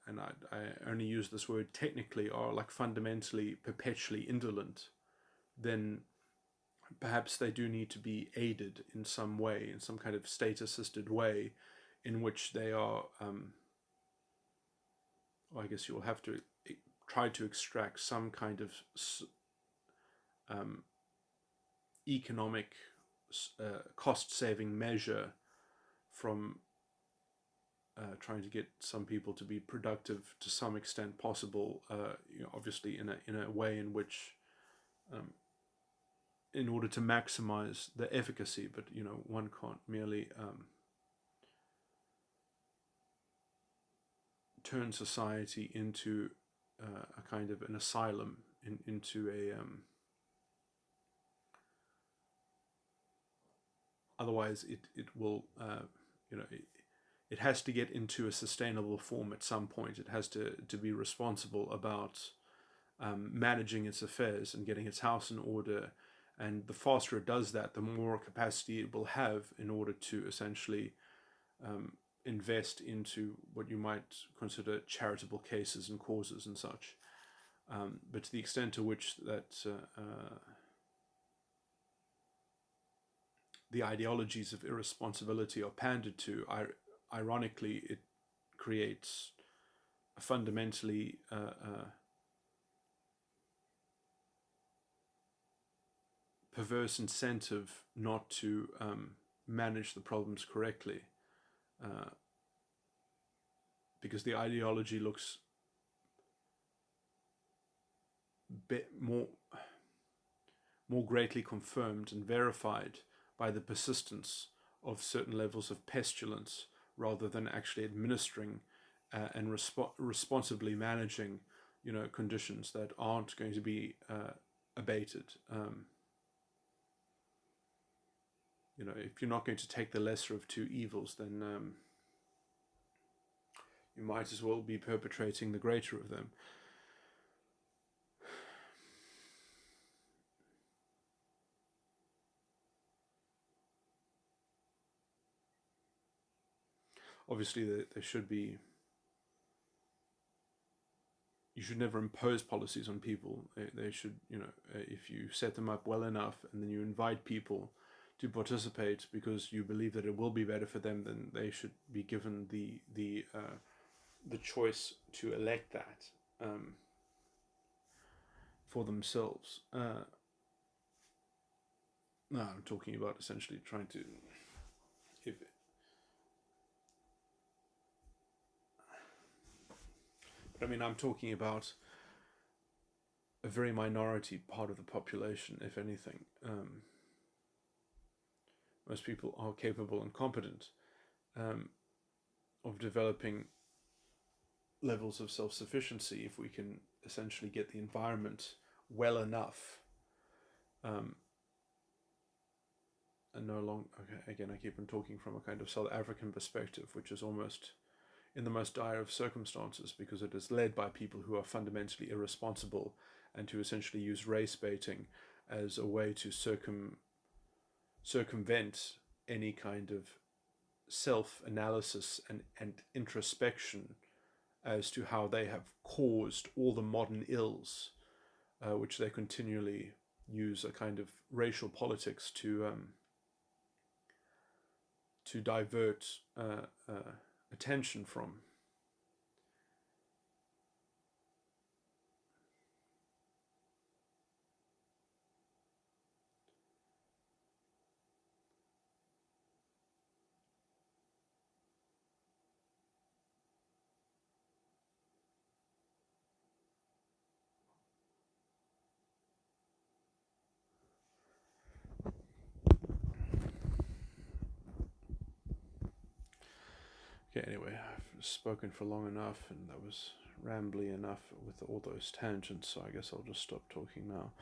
A: and I only use this word technically, are like fundamentally perpetually indolent, then perhaps they do need to be aided in some way, in some kind of state assisted way, in which they are, well, I guess you'll have to try to extract some kind of um, economic cost saving measure from trying to get some people to be productive to some extent possible, obviously in a way in which, in order to maximize the efficacy, but one can't merely turn society into a kind of an asylum, into a otherwise it will it has to get into a sustainable form at some point. It has to be responsible about managing its affairs and getting its house in order. And the faster it does that, the more capacity it will have in order to essentially invest into what you might consider charitable cases and causes and such. But to the extent to which that the ideologies of irresponsibility are pandered to, ironically, it creates a fundamentally perverse incentive not to manage the problems correctly, because the ideology looks more greatly confirmed and verified by the persistence of certain levels of pestilence, rather than actually administering and responsibly managing, conditions that aren't going to be abated. If you're not going to take the lesser of two evils, then you might as well be perpetrating the greater of them. Obviously, there should be. You should never impose policies on people. They should, if you set them up well enough, and then you invite people to participate because you believe that it will be better for them, then they should be given the choice to elect that for themselves. No, I'm talking about essentially trying to, But I mean, I'm talking about a very minority part of the population, if anything. Most people are capable and competent um, of developing levels of self-sufficiency if we can essentially get the environment well enough, um, and no longer, okay, again, I keep on talking from a kind of South African perspective, which is almost in the most dire of circumstances because it is led by people who are fundamentally irresponsible and to essentially use race baiting as a way to circumvent any kind of self-analysis and introspection as to how they have caused all the modern ills, which they continually use a kind of racial politics to divert attention from. Okay, anyway, I've spoken for long enough and that was rambly enough with all those tangents, so I guess I'll just stop talking now.